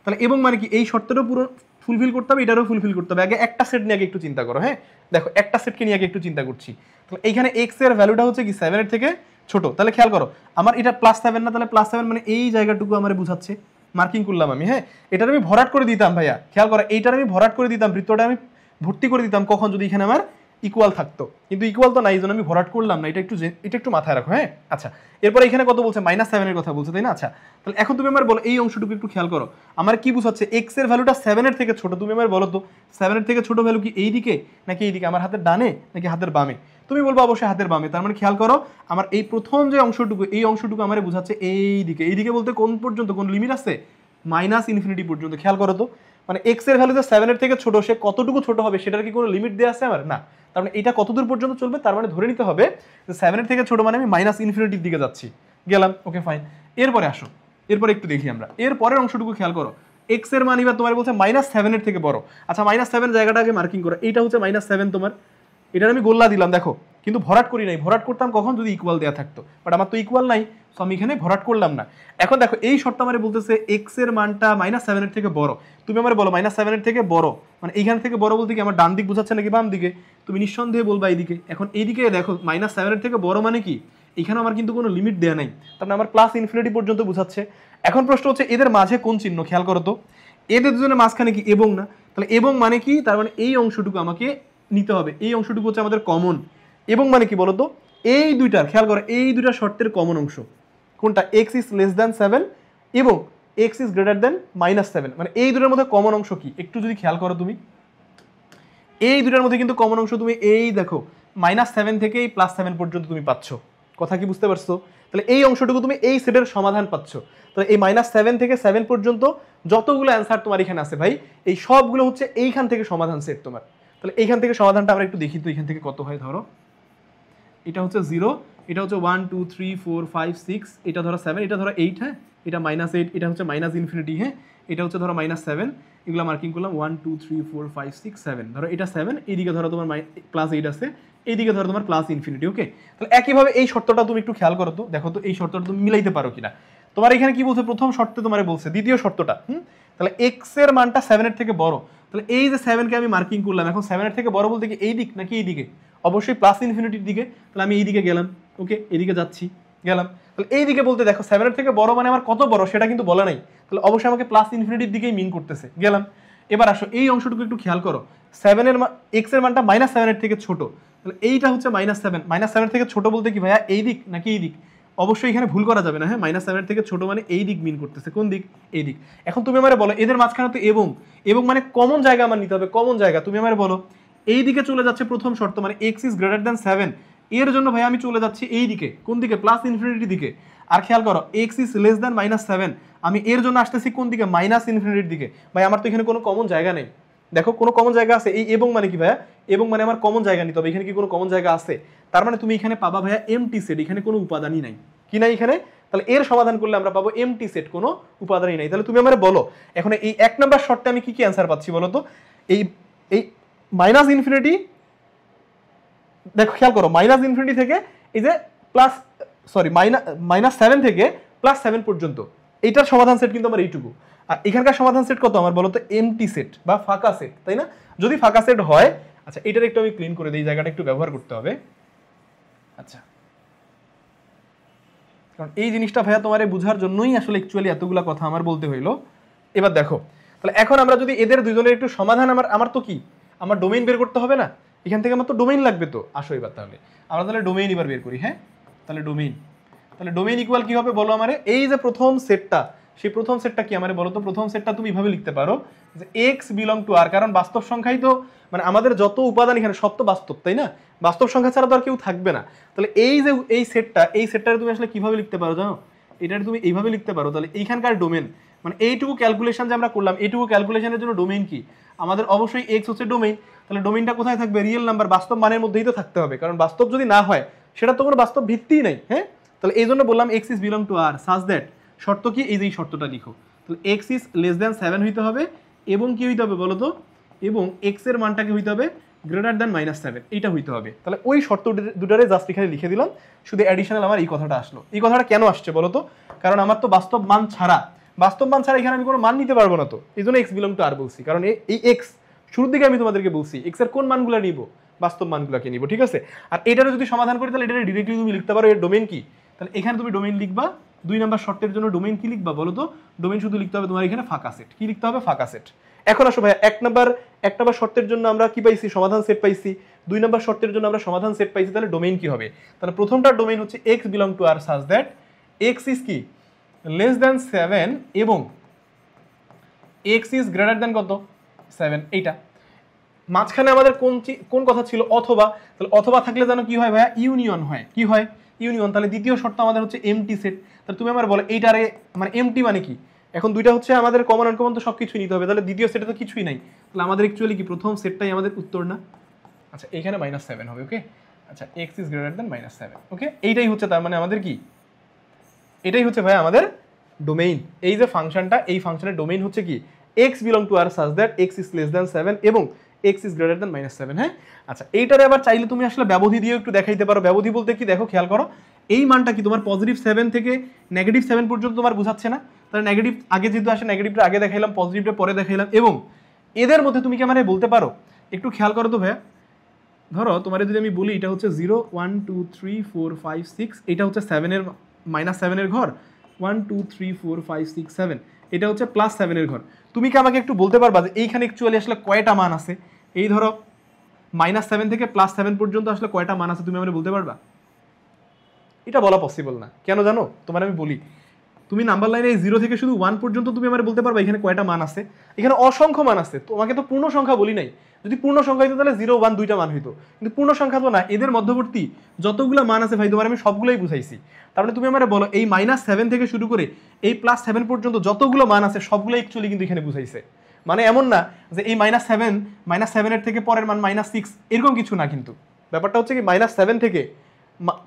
তাহলে এবং মানে কি এই শর্তটাও পুরো ফুলফিল করতে হবে, এটারও ফুলফিল করতে হবে। আগে একটা সেট নিয়ে আগে একটু চিন্তা করো। হ্যাঁ, দেখো একটা সেটকে নিয়ে আগে একটু চিন্তা করছি। তাহলে এইখানে এক্স এর ভ্যালুটা হচ্ছে কি 7 এর থেকে ছোট, তাহলে খেয়াল করো আমার এটা +7 না, তাহলে +7 মানে এই জায়গাটুকু আমার বোঝাচ্ছে, মার্কিং করলাম আমি। হ্যাঁ, এটার আমি ভরাট করে দিতাম ভাইয়া, খেয়াল করো এইটার আমি ভরাট করে দিতাম, বৃত্তটা আমি ভর্তি করে দিতাম কখন? যদি এখানে আমার ইকুয়াল থাকতো, কিন্তু ইকুয়াল তো নাই, এই জন্য আমি ভরাট করলাম না। এটা একটু মাথায় রাখো। হ্যাঁ, আচ্ছা এরপরে এখানে কত বলছে? -7 এর কথা বলছে, তাই না? আচ্ছা তাহলে এখন তুমি আমার বলো এই অংশটুকু একটু খেয়াল করো, আমার কি বুঝাচ্ছে? এক্স এর ভ্যালুটা 7 এর থেকে ছোট। তুমি আমার বলো তো 7 এর থেকে ছোট ভ্যালু কি এই দিকে নাকি এই দিকে? আমার হাতের ডানে নাকি হাতের বামে? তুমি বলবো অবশ্যই হাতের বামে। তার মানে খেয়াল করো আমার এই প্রথম যে অংশটুকু, এই অংশটুকু আমার বুঝাচ্ছে এই দিকে। এই দিকে বলতে কোন পর্যন্ত, কোন লিমিট আছে? -ইনফিনিটি পর্যন্ত। খেয়াল করো তো, মানে এক্স এর ভ্যালু যে 7 এর থেকে ছোট, সে কতটুকু ছোট হবে সেটার কি কোনো লিমিট দেওয়া আছে আমার? না। তার মানে এটা কতদূর পর্যন্ত চলবে? তার মানে ধরে নিতে হবে যে 7 এর থেকে ছোট মানে আমি -ইনফিনিটির দিকে যাচ্ছি। গেলাম, ওকে ফাইন। এরপরে আসো, এরপরে একটু দেখি আমরা এর পরের অংশটুকু খেয়াল করো। এক্স এর মান এবার তোমার বলছে -7 এর থেকে বড়। আচ্ছা -7 জায়গাটা আগে মার্কিং করো, এইটা হচ্ছে -7 তোমার, এটার আমি গোল্লা দিলাম দেখো, কিন্তু ভরাট করি নাই। ভরাট করতাম কখন? যদি ইকুয়াল দেওয়া থাকতো, বাট আমার তো ইকুয়াল নাই, সো আমি এখানে ভরাট করলাম না। এখন দেখো এই শর্ত আমার বলতেছে এক্স এর মানটা -7 এর থেকে বড়। তুমি আমার বলো -7 এর থেকে বড় মানে এইখান থেকে বড় বলতে কি আমার ডান দিক বোঝাচ্ছে নাকি বাম দিকে? তুমি নিঃসন্দেহে বলবা এইদিকে। এখন এইদিকে দেখো -7 এর থেকে বড় মানে কি? এখানে আমার কিন্তু কোনো লিমিট দেওয়া নাই, তার মানে আমার +ইনফিনিটি পর্যন্ত বোঝাচ্ছে। এখন প্রশ্ন হচ্ছে এদের মাঝে কোন চিহ্ন? খেয়াল করো তো, এদের দুজনের মাঝখানে কি এবং না? তাহলে এবং মানে কি? তার মানে এই অংশটুকু আমাকে নিতে হবে, এই অংশটুকু হচ্ছে আমাদের কমন। এবং মানে কি বলতো? এই দুইটার, খেয়াল করো এই দুইটা শর্তের কমন অংশ কোনটা? এক্স ইজ লেস দ্যান 7 এবং এক্স ইজ গ্রেটার দ্যান -7, মানে এই দুটার মধ্যে কমন অংশ কি? একটু যদি খেয়াল করো তুমি, এই দুটার মধ্যে কিন্তু কমন অংশ তুমি এই দেখো -7 থেকে এই +7 পর্যন্ত তুমি পাচ্ছ। কথা কি বুঝতে পারছো? তাহলে এই অংশটুকু তুমি এই সেটের সমাধান পাচ্ছ। তাহলে এই -7 থেকে 7 পর্যন্ত যতগুলো অ্যান্সার তোমার এখানে আছে ভাই, এই সবগুলো হচ্ছে এইখান থেকে সমাধান সেট তোমার। তাহলে এইখান থেকে সমাধানটা আমরা একটু দেখি তো, এখান থেকে কত হয়। ধরো এটা হচ্ছে 0, এটা হচ্ছে 1 2 3 4 5 6, এটা ধরো 7, এটা ধরো 8। হ্যাঁ, এটা -8, এটা হচ্ছে -ইনফিনিটি। হ্যাঁ, এটা হচ্ছে ধরো -7, এগুলো মার্কিং করলাম 1 2 3 4 5 6 7। ধরো এটা 7, এইদিকে ধরো তোমার +8 আছে, এইদিকে ধরো তোমার +ইনফিনিটি। ওকে, তাহলে একইভাবে এই শর্তটা তুমি একটু খেয়াল করো তো, দেখো তো এই শর্তটা তুমি মিলাইতে পারো কিনা। তোমার এখানে কি বলছে? প্রথম শর্তে তোমার বলছে দ্বিতীয় শর্তটা, তাহলে এক্স এর মানটা 7 এর থেকে বড়। তাহলে এই যে 7 কে আমি মার্কিং করলাম, এখন 7 এর থেকে বড় বলতে কি এই দিক নাকি এই দিকে? অবশ্যই +ইনফিনিটির দিকে। তাহলে আমি এইদিকে গেলাম, ওকে এইদিকে যাচ্ছি, গেলাম। তাহলে এইদিকে বলতে দেখো 7 এর থেকে বড় মানে আমার কত বড় সেটা কিন্তু বলা নাই, তাহলে অবশ্যই আমাকে +ইনফিনিটির দিকেই মিন করতেছে। গেলাম, এবার আসো এই অংশটুকু একটু খেয়াল করো। 7 এর এক্স এর মানটা -7 এর থেকে ছোট, তাহলে এইটা হচ্ছে -7। -7 এর থেকে ছোট বলতে কি ভাইয়া এই দিক নাকি এই দিক? অবশ্যই এখানে ভুল করা যাবে না। হ্যাঁ, -7 এর থেকে ছোট মানে এই দিক মিন করতেছে। কোন দিক? এই দিক। এখন তুমি আমারে বলো এদের মাঝখানে তো এবং মানে কমন জায়গা আমার নিতে হবে, কমন জায়গা। তুমি আমারে বলো এই দিকে চলে যাচ্ছে প্রথম শর্ত, মানে এক্স ইজ গ্রেটার দ্যান 7, এর জন্য ভাই আমি চলে যাচ্ছি এই দিকে, কোন দিকে, প্লাস ইনফিনিটির দিকে। আর খেয়াল করো এক্স ইজ লেস দ্যান -7, আমি এর জন্য আসতেছি কোন দিকে, মাইনাস ইনফিনিটির দিকে। ভাই আমার তো এখানে কোনো কমন জায়গা নেই, দেখো কোনো কমন জায়গা আছে? এই এবং মানে কি ভাইয়া, এবং মানে আমার কমন জায়গা নিতে হবে, এখানে কি কোনো কমন জায়গা আছে? তার মানে তুমি এখানে পাবা ভাইয়া এমটি সেট, এখানে কোনো উপাদানই নাই, কি নাই এখানে? তাহলে এর সমাধান করলে আমরা পাবো এমটি সেট, কোনো উপাদানই নাই। তাহলে তুমি আমার বলো এখন এই 1 নাম্বার শর্তে আমি কি কি অ্যান্সার পাচ্ছি বলো তো? এই এই মাইনাস ইনফিনিটি, দেখো খেয়াল করো, মাইনাস ইনফিনিটি থেকে এই যে প্লাস -7 থেকে +7 পর্যন্ত এইটার সমাধান সেট কিন্তু আমার এইটুকু। আর এখানকার সমাধান সেট কত আমার বলো তো? এমটি সেট বা ফাঁকা সেট, তাই না? যদি ফাঁকা সেট হয়, আচ্ছা এটার একটু আমি ক্লিন করে দিই, জায়গাটা একটু ব্যবহার করতে হবে। আচ্ছা, কারণ এই জিনিসটা ভাইয়া তোমার বোঝার জন্যই আসলে অ্যাকচুয়ালি এতগুলা কথা আমার বলতে হইলো। এবার দেখো, তাহলে এখন আমরা যদি এদের দুজনের একটু সমাধান, আমার তো কি, আমার ডোমেইন বের করতে হবে না? এখান থেকে আমার তো ডোমেইন লাগবে। তো আসো এবার তাহলে আমরা তাহলে ডোমেইন এবার বের করি। হ্যাঁ, তাহলে ডোমেইন ইকুয়াল কি হবে বলো আমারে? এই যে প্রথম সেটটা, সেই প্রথম সেটটা কি আমারে বলো তো? প্রথম সেটটা তুমি এভাবে লিখতে পারো যে এক্স বিলং টু আর, কারণ বাস্তব সংখ্যাই তো, মানে আমাদের যত উপাদান এখানে সব তো বাস্তব, তাই না? বাস্তব সংখ্যা ছাড়া তো আর কেউ থাকবে না। তাহলে এই যে এই সেটটারে তুমি আসলে কিভাবে লিখতে পারো জানো? এটারে তুমি এইভাবে লিখতে পারো, তাহলে এইখানকার ডোমেন, মানে এইটুকু ক্যালকুলেশন যে আমরা করলাম, এইটুকু ক্যালকুলেশনের জন্য ডোমেইন কি আমাদের? অবশ্যই এক্স হচ্ছে ডোমেইন। তাহলে ডোমেইনটা কোথায় থাকবে? রিয়েল নাম্বার, বাস্তব মানের মধ্যেই তো থাকতে হবে, কারণ বাস্তব যদি না হয় সেটা তো কোনো বাস্তব ভিত্তিই নাই। হ্যাঁ, তাহলে এই জন্য বললাম x is belong to R such that, শর্ত কি? এই যে এই শর্তটা লিখো, তাহলে এক্স ইজ লেস দ্যান 7 হইতে হবে, এবং কি হইতে হবে বলো তো? এবং এক্স এর মানটাকে হইতে হবে গ্রেটার দ্যান -7, এইটা হইতে হবে। তাহলে ওই শর্ত দুটারে জাস্ট এখানে লিখে দিলাম, শুধু অ্যাডিশনাল আমার এই কথাটা আসলো। এই কথাটা কেন আসছে বলো তো? কারণ আমার তো বাস্তব মান ছাড়া এখানে আমি কোনো মান নিতে পারবো না, তো এই জন্য এক্স বিলং টু আর বলছি। কারণ এই এক্স শুরুর দিকে আমি তোমাদেরকে বলছি এক্স এর কোন মানগুলো নিব? বাস্তব মানগুলোকে নিব, ঠিক আছে? আর এটারও যদি সমাধান করি তাহলে এটা ডিরেক্টলি তুমি লিখতে পারো এর ডোমেইন কি। তাহলে এখানে তুমি ডোমেইন লিখবা, 2 নাম্বার শর্তের জন্য ডোমেইন কি লিখবা বলো তো? ডোমেইন শুধু লিখতে হবে তোমার এখানে ফাঁকা সেট। কি লিখতে হবে? ফাঁকা সেট। এখন আসো ভাই, 1 নাম্বার শর্তের জন্য আমরা কি পাইছি? সমাধান সেট পাইছি। 2 নাম্বার শর্তের জন্য আমরা সমাধান সেট পাইছি, তাহলে ডোমেইন কি হবে? তাহলে প্রথমটার ডোমেইন হচ্ছে x belong to R such that x is কি লেস দ্যান 7 এবং এক্স ইজ গ্রেটার দ্যান কত? 7। এইটা মাঝখানে আমাদের কোন কথা ছিল? অথবা। তাহলে অথবা থাকলে যেন কি হয় ভাইয়া? ইউনিয়ন হয়। কি হয়? ইউনিয়ন। তাহলে দ্বিতীয় শর্ত আমাদের হচ্ছে এমটি সেট। তাহলে তুমি আমার বলো এইটারে, মানে এমটি মানে কি? এখন দুইটা হচ্ছে আমাদের কমন আনকমন, তো সবকিছুই নিতে হবে। তাহলে দ্বিতীয় সেটে তো কিছুই নাই, তাহলে আমাদের অ্যাকচুয়ালি কি প্রথম সেটটাই আমাদের উত্তর না? আচ্ছা, এখানে -7 হবে। ওকে, আচ্ছা এক্স ইজ গ্রেটার দ্যান -7। ওকে, এইটাই হচ্ছে তার মানে আমাদের কি, এটাই হচ্ছে ভাই আমাদের ডোমেইন। এই যে ফাংশনটা, এই ফাংশনের ডোমেইন হচ্ছে কি? X belong to R such that x is less than 7 এবং এক্স ইজ গ্রেটার দ্যান -7। হ্যাঁ, আচ্ছা এইটারে আবার চাইলে তুমি আসলে ব্যবধি দিয়ে একটু দেখাইতে পারো। ব্যবধি বলতে কি? দেখো খেয়াল করো, এই মানটা কি তোমার +7 থেকে -7 পর্যন্ত তোমার বুঝাচ্ছে না? তাহলে নেগেটিভ আগে যেহেতু আসে, নেগেটিভটা আগে দেখাইলাম, পজিটিভটা পরে দেখাইলাম। এবং এদের মধ্যে তুমি কি আমারে বলতে পারো, একটু খেয়াল করো তো ভাইয়া, ধরো তোমার যদি আমি বলি এটা হচ্ছে 0 1 2 3 4 5 6, এটা হচ্ছে 7 এর -7 এর ঘর, 1 2 3 4 5 6 7, এটা হচ্ছে +7 এর ঘর। তুমি কি আমাকে একটু বলতে পারবা যে এইখানে অ্যাকচুয়ালি আসলে কয়টা মান আছে? এই ধরো -7 থেকে +7 পর্যন্ত আসলে কয়টা মান আছে তুমি আমাকে বলতে পারবা? এটা বলা পসিবল না। কেন জানো? তোমার আমি বলি, তুমি নাম্বার লাইনে এই 0 থেকে শুধু 1 পর্যন্ত তুমি আমাকে বলতে পারবা এখানে কয়টা মান আছে? এখানে অসংখ্য মান আছে। তোমাকে তো পূর্ণ সংখ্যা বলি নাই। যদি পূর্ণ সংখ্যা হইতো তাহলে 0 1 দুইটা মান হইতো, কিন্তু পূর্ণ সংখ্যা তো না। এদের মধ্যবর্তী যতগুলো মান আছে ভাই তোমার আমি সবগুলোই বুঝাইছি। তার মানে তুমি আমারে বলো এই -7 থেকে শুরু করে এই +7 পর্যন্ত যতগুলো মান আছে সবগুলো অ্যাকচুয়ালি কিন্তু এখানে বুঝাইছে। মানে এমন না যে এই -7 এর থেকে পরের মান -6, এরকম কিছু না। কিন্তু ব্যাপারটা হচ্ছে কি, -7 থেকে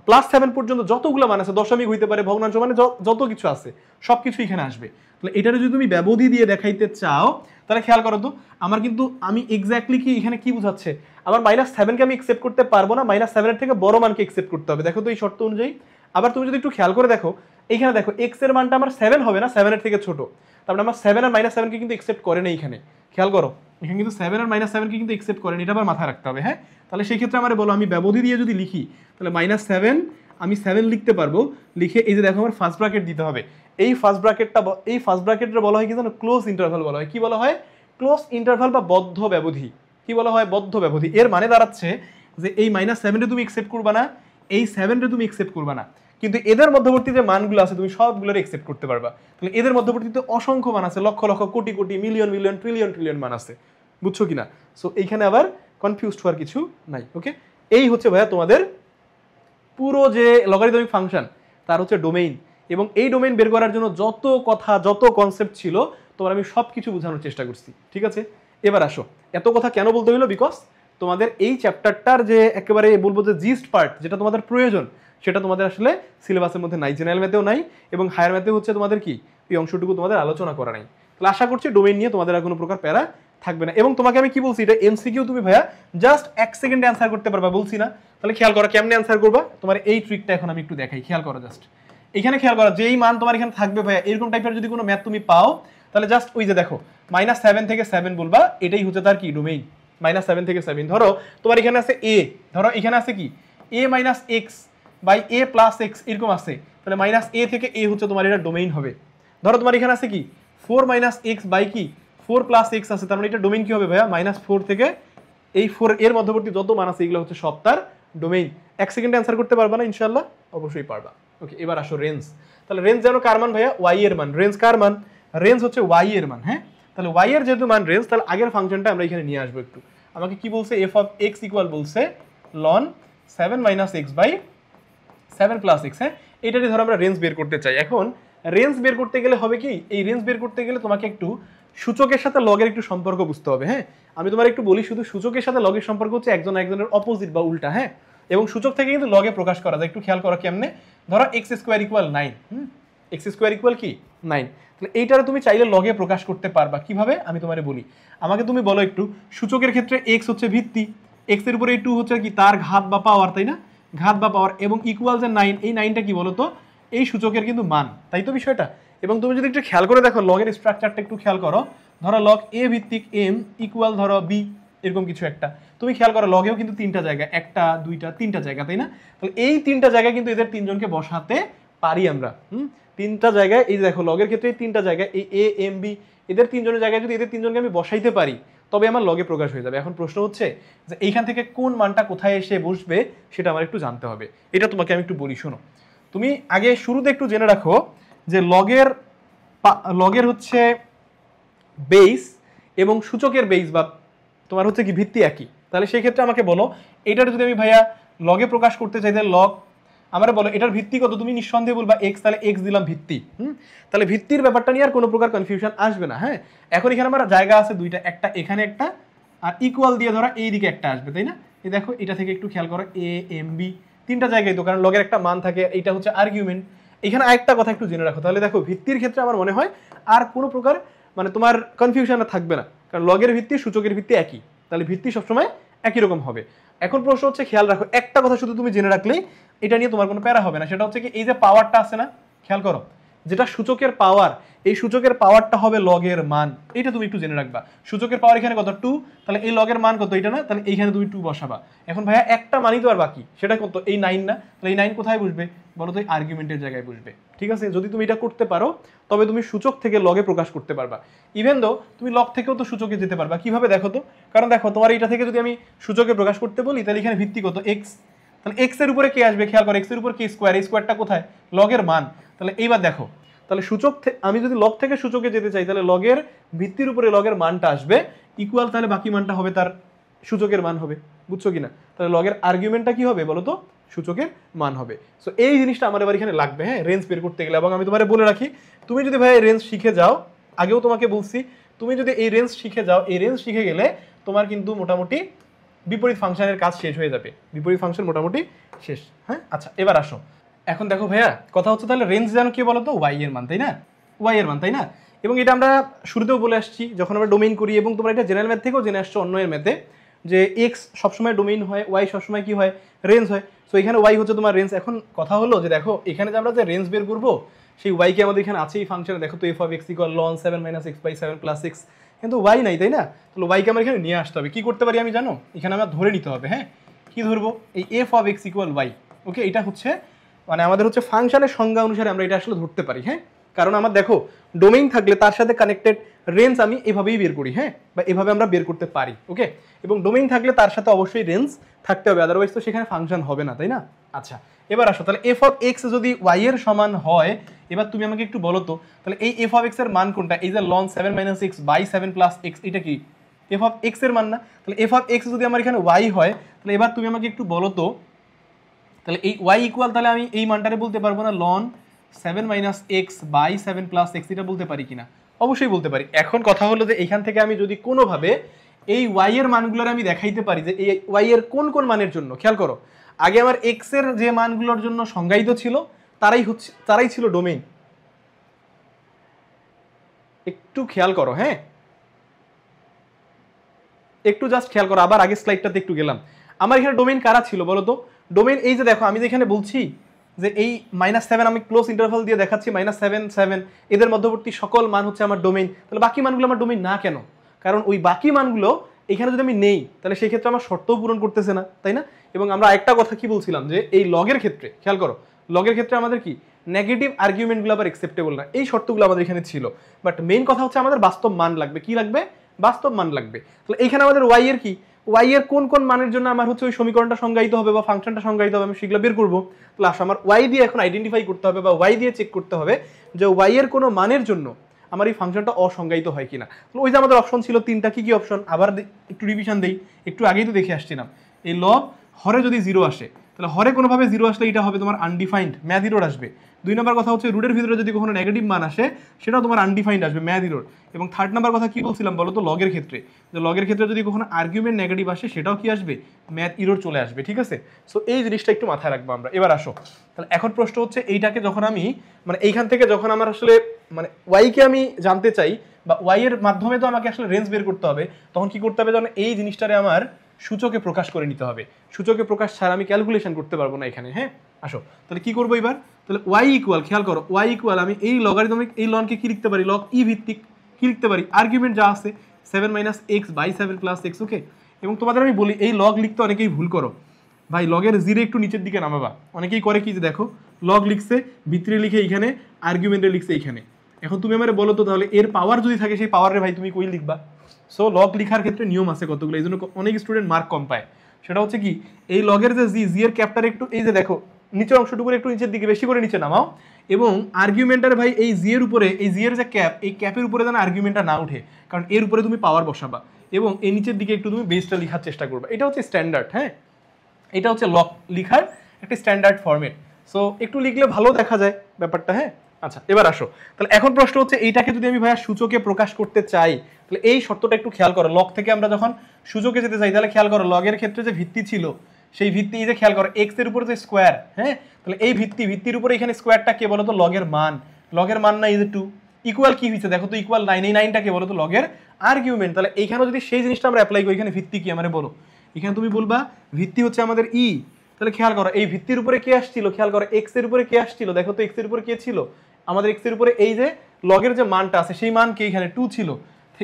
+7 পর্যন্ত যতগুলো মান আছে, দশমিক হইতে পারে, ভগ্নাংশ, মানে যত কিছু আছে সবকিছু এখানে আসবে। তাহলে এটারে যদি তুমি ব্যবধি দিয়ে দেখাইতে চাও তাহলে খেয়াল করো তো, আমার কিন্তু আমি এক্স্যাক্টলি কি এখানে কি বুঝাচ্ছে, আমার -7 কে আমি একসেপ্ট করতে পারবো না, -7 এর থেকে বড় মানকে একসেপ্ট করতে হবে। দেখো তো এই শর্ত অনুযায়ী। আবার তুমি যদি একটু খেয়াল করে দেখো, এখানে দেখো এক্স এর মানটা আমার 7 হবে না, 7 এর থেকে ছোট। তারপরে আমার 7 আর -7 কে কিন্তু একসেপ্ট করে না। এখানে খেয়াল করো, এখানে কিন্তু 7 আর -7 কে কিন্তু একসেপ্ট করেন, এটা আবার মাথায় রাখতে হবে। হ্যাঁ, তাহলে সেই ক্ষেত্রে আমার বলো, আমি ব্যবধি দিয়ে যদি লিখি তাহলে -7 আমি 7 লিখতে পারবো। লিখে এই যে দেখো আমার ফার্স্ট ব্র্যাকেট দিতে হবে। এই ফার্স্ট ব্র্যাকেটটা বলা হয় কি জানো? ক্লোজ ইন্টারভাল বলা হয়। কি বলা হয়? ক্লোজ ইন্টারভাল বা বদ্ধ ব্যবধি। কি বলা হয়? বদ্ধ ব্যবধি। এর মানে দাঁড়াচ্ছে যে এই -7 রে তুমি একসেপ্ট করবা না, এই 7 রে তুমি একসেপ্ট করবা না, কিন্তু এদের মধ্যবর্তী যে মানগুলো আছে তুমি সবগুলোর একসেপ্ট করতে পারবা। তাহলে এদের মধ্যবর্তীতে অসংখ্য মান আছে, lakh lakh, crore crore, million million, trillion trillion মান আছে। বুঝছো কিনা? সো এইখানে আবার কনফিউজড হওয়ার কিছু নাই। ওকে, এই হচ্ছে ভাইয়া তোমাদের পুরো যে লগারিদমিক ফাংশন তার হচ্ছে ডোমেইন, এবং এই ডোমেইন বের করার জন্য যত কথা যত কনসেপ্ট ছিল তোমার আমি সব কিছু বোঝানোর চেষ্টা করছি, ঠিক আছে? এবার আসো, এত কথা কেন বলতে হলো? বিকজ তোমাদের এই চ্যাপ্টারটার যে একেবারে বলবো যে জিস্ট পার্ট, যেটা তোমাদের প্রয়োজন, সেটা তোমাদের আসলে সিলেবাসের মধ্যে নাই, জেনারেল ম্যাথেও নাই, এবং হায়ার ম্যাথেও হচ্ছে তোমাদের কি এই অংশটুকু তোমাদের আলোচনা করা নাই। তাহলে আশা করছি ডোমেইন নিয়ে তোমাদের আর কোনো প্রকার প্যারা থাকবে না। এবং তোমাকে আমি কি বলছি, এটা এমসিকিউ, তুমি ভাইয়া জাস্ট 1 সেকেন্ডে অ্যান্সার করতে পারবা, বলছি না? তাহলে খেয়াল করো কেমনে অ্যান্সার করবা, তোমার এই ট্রিকটা এখন আমি একটু দেখাই, খেয়াল করো জাস্ট এখানে খেয়াল করো, যেই মান তোমার এখানে থাকবে ভাইয়া, এরকম টাইপের যদি কোনো ম্যাথ তুমি পাও, তাহলে জাস্ট ওই যে দেখো -7 থেকে 7 বলবা, এটাই হচ্ছে তার কি ডোমেইন। -7 থেকে 7, ধরো তোমার এখানে আছে a, ধরো এখানে আছে কি a - x by a + x এরকম আছে, তাহলে -a থেকে a হচ্ছে তোমার এটা ডোমেইন হবে। ধরো তোমার এখানে আছে কি 4 - x বাই কি 4 + x আছে, তার মানে এটা ডোমেইন কি হবে ভাইয়া, -4 থেকে এই 4 এর মধ্যবর্তী যত মান আছে এগুলো হচ্ছে সব তার ডোমেইন। 1 সেকেন্ডে অ্যান্সার করতে পারবা না ইনশাআল্লাহ? অবশ্যই পারবা। ওকে, এবার আসো রেঞ্জ। তাহলে রেঞ্জ জানো কার মান ভাইয়া? y এর মান। রেঞ্জ কার মান? রেঞ্জ হচ্ছে y এর মান। হ্যাঁ, তাহলে y এর যেহেতু মান রেঞ্জ, তাহলে আগের ফাংশনটা আমরা এখানে নিয়ে আসবো একটু। আমাকে কি বলছে, f(x) বলছে ln 7 - x বাই 7 + x। হ্যাঁ, এটারই ধরো আমরা রেঞ্জ বের করতে চাই। এখন রেঞ্জ বের করতে গেলে হবে কি, এই রেঞ্জ বের করতে গেলে তোমাকে একটু সূচকের সাথে লগের একটু সম্পর্ক বুঝতে হবে। হ্যাঁ, আমি তোমার একটু বলি, শুধু সূচকের সাথে লগের সম্পর্ক হচ্ছে একজন একজনের অপোজিট বা উল্টা। হ্যাঁ, এবং সূচক থেকে কিন্তু লগে প্রকাশ করা যায়। একটু খেয়াল করো কেমনে, ধরো x² = 9, x² কি 9, তাহলে এইটারে তুমি চাইলে লগে প্রকাশ করতে পারবা। কিভাবে আমি তোমারে বলি, আমাকে তুমি বলো একটু, সূচকের ক্ষেত্রে x হচ্ছে ভিত্তি, x এর উপরে এই 2 হচ্ছে কি তার ঘাত বা পাওয়ার, তাই না? ঘাত বা পাওয়ার, এবং ইকুয়াল যে 9, এই 9টা কি বলতো, এই সূচকের কিন্তু মান, তাই তো বিষয়টা। এবং তুমি যদি একটু খেয়াল করে দেখো লগের স্ট্রাকচারটা একটু খেয়াল করো, ধরো লগ a ভিত্তিক m ইকুয়াল ধরো b, এরকম কিছু একটা। তুমি খেয়াল করো লগেও কিন্তু 3টা জায়গা, 1টা 2টা 3টা জায়গা, তাই না? তাহলে এই 3টা জায়গায় কিন্তু এদের তিনজনকে বসাতে পারি আমরা। 3টা জায়গায়, এই দেখো লগের ক্ষেত্রে এই 3টা জায়গায় এই a m b, এদের তিনজনের জায়গায় যদি এদের তিনজনকে আমি বসাইতে পারি, তবে আমার লগে প্রকাশ হয়ে যাবে। এখন প্রশ্ন হচ্ছে যে এইখান থেকে কোন মানটা কোথায় এসে বসবে সেটা আমার একটু জানতে হবে। এটা তোমাকে আমি একটু বলি, শোনো। তুমি আগে শুরুতে একটু জেনে রাখো যে লগের হচ্ছে বেস এবং সূচকের বেস বা তোমার হচ্ছে কি ভিত্তি একই। তাহলে সেই ক্ষেত্রে আমাকে বলো, এটার যদি আমি ভাইয়া লগে প্রকাশ করতে চাই, তাহলে লগ আমরা বলো এটার ভিত্তি কত, তুমি নিঃসন্দেহে বলবা x, তাহলে x দিলাম ভিত্তি। তাহলে ভিত্তির ব্যাপারটা নিয়ে আর কোনো প্রকার কনফিউশন আসবে না। হ্যাঁ, এখন এখানে আমার জায়গা আছে দুইটা, একটা এখানে একটা, আর ইকুয়াল দিয়ে ধরো এই দিকে একটা আসবে, তাই না? এই দেখো এটা থেকে একটু খেয়াল করো a m b, 3টা জায়গায় তো, কারণ লগের একটা মান থাকে, এইটা হচ্ছে আর্গুমেন্ট। এখানে আরেকটা কথা একটু জেনে রাখো, তাহলে দেখো ভিত্তির ক্ষেত্রে আমার মনে হয় আর কোনো প্রকার মানে তোমার কনফিউশন থাকবে না, কারণ লগের ভিত্তি সূচকের ভিত্তি একই, তাহলে ভিত্তি সবসময় একই রকম হবে। এখন প্রশ্ন হচ্ছে, খেয়াল রাখো একটা কথা শুধু তুমি জেনে রাখলেই এটা নিয়ে তোমার কোনো প্যারা হবে না, সেটা হচ্ছে কি এই যে পাওয়ারটা আছে না, খেয়াল করো, যেটা সূচকের পাওয়ার, এই সূচকের পাওয়ারটা হবে লগের মান। এটা তুমি একটু জেনে রাখবা, সূচকের পাওয়ার এখানে কত 2, তাহলে এই লগের মান কত এটা না, তাহলে এইখানে তুমি 2 বসাবা। এখন ভাইয়া একটা মানই তো আর বাকি, সেটা কত, এই 9 না, তাহলে এই 9 কোথায় বসবে বলো তো, এই আর্গুমেন্টের জায়গায় বসবে। ঠিক আছে, যদি তুমি এটা করতে পারো তবে তুমি সূচক থেকে লগে প্রকাশ করতে পারবা। ইভেন দো তুমি লগ থেকেও তো সূচকে যেতে পারবা। কিভাবে দেখো তো, কারণ দেখো তোমার এটা থেকে যদি আমি সূচকে প্রকাশ করতে বলি, তাহলে এখানে ভিত্তি কত x, তাহলে x এর উপরে কে আসবে, খেয়াল করো x এর উপর কি স্কোয়ার, এই স্কোয়ারটা কোথায়, লগের মান। তাহলে এইবার দেখো, তাহলে সূচক আমি যদি লগ থেকে সূচকে যেতে চাই, তাহলে লগের ভিত্তির উপরে লগের মানটা আসবে ইকুয়াল, তাহলে বাকি মানটা হবে তার সূচকের মান হবে। বুঝছো কিনা? তাহলে লগের আর্গুমেন্টটা কি হবে বলো তো, সূচকের মান হবে। সো এই জিনিসটা আমার এবার এখানে লাগবে, হ্যাঁ, রেঞ্জ বের করতে গেলে। এবং আমি তোমারে বলে রাখি, তুমি যদি ভাই রেঞ্জ শিখে যাও, আগেও তোমাকে বলছি, তুমি যদি এই রেঞ্জ শিখে যাও, এই রেঞ্জ শিখে গেলে তোমার কিন্তু মোটামুটি বিপরীত ফাংশনের কাজ শেষ হয়ে যাবে, বিপরীত ফাংশন মোটামুটি শেষ। হ্যাঁ, আচ্ছা এবার আসো, এখন দেখো ভাইয়া কথা হচ্ছে, তাহলে রেঞ্জ জানো কি বলো তো, ওয়াই এর মান, তাই না? ওয়াই এর মান, তাই না? এবং এটা আমরা শুরুতেও বলে আসছি যখন আমরা ডোমেইন করি, এবং তোমরা এটা জেনারেল ম্যাথ থেকেও জেনে আসছো অন্য এর ম্যাথে, যে এক্স সবসময় ডোমেইন হয়, ওয়াই সবসময় কি হয়, রেঞ্জ হয়। সো এখানে ওয়াই হচ্ছে তোমার রেঞ্জ। এখন কথা হলো যে দেখো এখানে যে আমরা যে রেঞ্জ বের করবো, সেই ওয়াইকে আমাদের এখানে আছে এই ফাংশনে, দেখো তো f(x) = ln 7 - x by 7 + x, কিন্তু ওয়াই নাই, তাই না? তাহলে ওয়াইকে আমার এখানে নিয়ে আসতে হবে। কি করতে পারি আমি জানো, এখানে আমরা ধরে নিতে হবে। হ্যাঁ, কি ধরবো, এই f(x) = y। ওকে, এটা হচ্ছে মানে আমাদের হচ্ছে ফাংশনের সংজ্ঞা অনুসারে আমরা এটা আসলে ধরতে পারি। হ্যাঁ, কারণ আমার দেখো ডোমেইন থাকলে তার সাথে কানেক্টেড রেঞ্জ আমি এভাবেই বের করি। হ্যাঁ, বা এভাবে আমরা বের করতে পারি। ওকে, এবং ডোমেইন থাকলে তার সাথে অবশ্যই রেঞ্জ থাকতে হবে, আদারওয়াইজ তো সেখানে ফাংশন হবে না, তাই না? আচ্ছা এবার আসো, তাহলে f(x) যদি y এর সমান হয়, এবার তুমি আমাকে একটু বলো তো, তাহলে এই f(x) এর মান কোনটা? এই যে ln 7 - x বাই 7 + x, এটা কি f(x) এর মান না? তাহলে f(x) যদি আমার এখানে y হয়, তাহলে এবার তুমি আমাকে একটু বলো তো তাহলে এই y ইকুয়াল, তাহলে আমি এই মানটারে বলতে পারবো না ln 7 - x বাই 7 + x, এটা বলতে পারি কিনা? অবশ্যই বলতে পারি। এখন কথা হলো যে এখান থেকে আমি যদি কোনোভাবে এই y এর মানগুলোর আমি দেখাইতে পারি যে এই y এর কোন কোন মানের জন্য, খেয়াল করো আগে আমার x এর যে মানগুলোর জন্য সংজ্ঞায়িত ছিল তারাই ছিল ডোমেইন। একটু খেয়াল করো, হ্যাঁ একটু জাস্ট খেয়াল করো, আবার আগের স্লাইডটাতে একটু গেলাম। আমার এখানে ডোমেইন কারা ছিল বলো তো? ডোমেইন এই যে দেখো, আমি যেখানে বলছি যে এই -7 আমি ক্লোজ ইন্টারভাল দিয়ে দেখাচ্ছি -7 7, এদের মধ্যবর্তী সকল মান হচ্ছে আমার ডোমেইন। তাহলে বাকি মানগুলো আমার ডোমেইন না কেন? কারণ ওই বাকি মানগুলো এখানে যদি আমি নেই তাহলে সেই ক্ষেত্রে আমার শর্তও পূরণ করতেছে না, তাই না? এবং আমরা একটা কথা কি বলছিলাম যে এই লগের ক্ষেত্রে, খেয়াল করো লগের ক্ষেত্রে আমাদের কি নেগেটিভ আর্গুমেন্টগুলো আবার অ্যাকসেপ্টেবল না, এই শর্তগুলো আমাদের এখানে ছিল। বাট মেইন কথা হচ্ছে আমাদের বাস্তব মান লাগবে। কি লাগবে? বাস্তব মান লাগবে। তাহলে এইখানে আমাদের y এর কি, y এর কোন কোন মানের জন্য আমার হচ্ছে ওই সমীকরণটা সংজ্ঞায়িত হবে বা ফাংশনটা সংজ্ঞায়িত হবে, আমি সেগুলো বের করবো। তাহলে আসলে আমার y দিয়ে এখন আইডেন্টিফাই করতে হবে বা y দিয়ে চেক করতে হবে যে y এর কোনো মানের জন্য আমার এই ফাংশনটা অসংজ্ঞায়িত হয় কিনা। তাহলে ওই যে আমাদের অপশন ছিল তিনটা, কি কি অপশন আবার একটু রিভিশন দেই, একটু আগেই তো দেখে আসছিলাম। এই লগ হরে যদি 0 আসে তাহলে হরে কোনোভাবে 0 আসলে এটা হবে তোমার আনডিফাইন্ড, ম্যাথ ইরর আসবে। 2 নম্বর কথা হচ্ছে রুটের ভিতরে যদি কখনো নেগেটিভ মান আসে সেটাও তোমার আনডিফাইন্ড আসবে, ম্যাথ ইরর। এবং 3rd নাম্বার কথা কি বলছিলাম বলো তো লগের ক্ষেত্রে, যে লগের ক্ষেত্রে যদি কখনো আর্গুমেন্ট নেগেটিভ আসে সেটাও কি আসবে, ম্যাথ ইরর চলে আসবে, ঠিক আছে? সো এই জিনিসটা একটু মাথায় রাখবো আমরা। এবার আসো, তাহলে এখন প্রশ্ন হচ্ছে এইটাকে যখন আমি মানে এইখান থেকে যখন আমার আসলে মানে y কে আমি জানতে চাই বা y এর মাধ্যমে তো আমাকে আসলে রেঞ্জ বের করতে হবে, তখন কি করতে হবে যখন এই জিনিসটারে আমার সূচকে প্রকাশ করে নিতে হবে। সূচকে প্রকাশ ছাড়া আমি ক্যালকুলেশন করতে পারবো না এখানে, হ্যাঁ আসো তাহলে কি করবো এবার। তাহলে y ইকুয়াল, খেয়াল করো y ইকুয়াল আমি এই লগারিদমিক এই লনকে কি লিখতে পারি, লগ ই ভিত্তিক কি লিখতে পারি, আর্গুমেন্ট যা আছে 7 - x বাই 7 + x, ওকে। এবং তোমাদের আমি বলি এই লগ লিখতে অনেকেই ভুল করো ভাই, লগের জিরে একটু নিচের দিকে নামাবা। অনেকেই করে কি যে দেখো লগ লিখছে ভিতরে লিখে এইখানে, আর্গুমেন্টে লিখছে এইখানে। এখন তুমি আমারে বলো তো তাহলে এর পাওয়ার যদি থাকে সেই পাওয়ারে ভাই তুমি কই লিখবা? সো লগ লিখার ক্ষেত্রে নিয়ম আছে কতগুলো, এই জন্য অনেক স্টুডেন্ট মার্ক কম পায়। সেটা হচ্ছে কি এই লগের যে জি এর ক্যাপটার একটু এই যে দেখো নিচের অংশটুকু একটু নিচের দিকে বেশি করে নিচে নামাও, এবং আর্গুমেন্টার ভাই এই জি এর উপরে, এই জি এর যে ক্যাপ, এই ক্যাপের উপরে যেন আর্গুমেন্টটা না উঠে, কারণ এর উপরে তুমি পাওয়ার বসাবা, এবং এই নিচের দিকে একটু তুমি বেসটা লেখার চেষ্টা করবে। এটা হচ্ছে স্ট্যান্ডার্ড, হ্যাঁ এটা হচ্ছে লগ লিখার একটা স্ট্যান্ডার্ড ফরম্যাট। সো একটু লিখলে ভালো দেখা যায় ব্যাপারটা, হ্যাঁ। আচ্ছা এবার আসো, তাহলে এখন প্রশ্ন হচ্ছে এইটাকে যদি আমি ভাইয়া সূচকে প্রকাশ করতে চাই তাহলে এই শর্তটা একটু খেয়াল করো। লগ থেকে আমরা যখন সূচকে যেতে চাই তাহলে খেয়াল করো লগের ক্ষেত্রে যে ভিত্তি ছিল সেই ভিত্তি, এই যে খেয়াল করো এক্স এর উপরে যে স্কোয়ার, হ্যাঁ তাহলে এই ভিত্তির উপরে এখানে স্কোয়ারটা কে বলো তো, লগের মান। লগের মান না এই যে 2, ইকুয়াল কি হয়েছে দেখো তো, ইকুয়াল 9, এই 9টা কে বলো তো লগের আর্গুমেন্ট। তাহলে এইখানেও যদি সেই জিনিসটা আমরা অ্যাপ্লাই করি, এখানে ভিত্তি কি আমারে বলো, এখানে তুমি বলবা ভিত্তি হচ্ছে আমাদের ই। তাহলে খেয়াল করো এই ভিত্তির উপরে কে আসছিল, খেয়াল করো এক্স এর উপরে কে আসছিল, দেখো তো এক্স এর উপরে কে ছিল, আমাদের এক্স এর উপরে এই যে লগের যে মানটা আছে সেই মান কে এখানে 2 ছিল।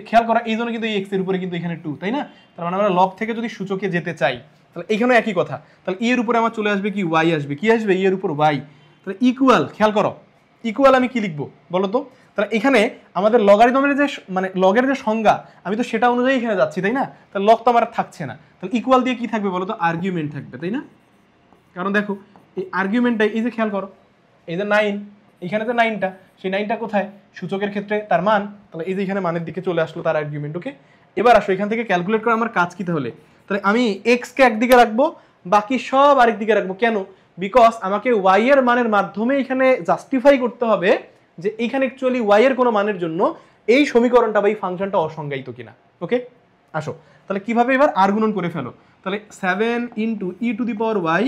খেয়াল করা এই জন্য কিন্তু এই এক্স এর উপরে কিন্তু এখানে 2, তাই না? তার মানে আমরা লগ থেকে যদি সূচকে যেতে চাই তাহলে এখানেও একই কথা। তাহলে ই এর উপরে আমার চলে আসবে কি, ওয়াই আসবে, কি আসবে ই এর উপর ওয়াই। তাহলে ইকুয়াল, খেয়াল করো ইকুয়াল আমি কি লিখবো বলো তো, তাহলে এখানে আমাদের লগারিদমের যে মানে লগের যে সংজ্ঞা আমি তো সেটা অনুযায়ী এখানে যাচ্ছি, তাই না? তাহলে লগ তো আমার থাকছে না, তাহলে ইকুয়াল দিয়ে কি থাকবে বলো তো, আর্গুমেন্ট থাকবে, তাই না? কারণ দেখো এই আর্গুমেন্টটাই এই যে খেয়াল করো এই যে 9, এখানে যে 9টা, সেই 9টা কোথায় সূচকের ক্ষেত্রে তার মান, তাহলে এই যে এখানে মানের দিকে চলে আসলো তার আর্গুমেন্ট, ওকে। এবার আসো এখান থেকে ক্যালকুলেট করে আমার কাজ কি, তাহলে তাহলে আমি এক্স কে একদিকে রাখবো বাকি সব আরেক দিকে রাখবো, কেন? বিকজ আমাকে ওয়াই এর মানের মাধ্যমে এখানে জাস্টিফাই করতে হবে যে এইখানে অ্যাকচুয়ালি ওয়াই এর কোনো মানের জন্য এই সমীকরণটা বা এই ফাংশনটা অসংজ্ঞায়িত কিনা, ওকে। আসো তাহলে কিভাবে এবার আর গুণন করে ফেলো, তাহলে 7 * e⁻y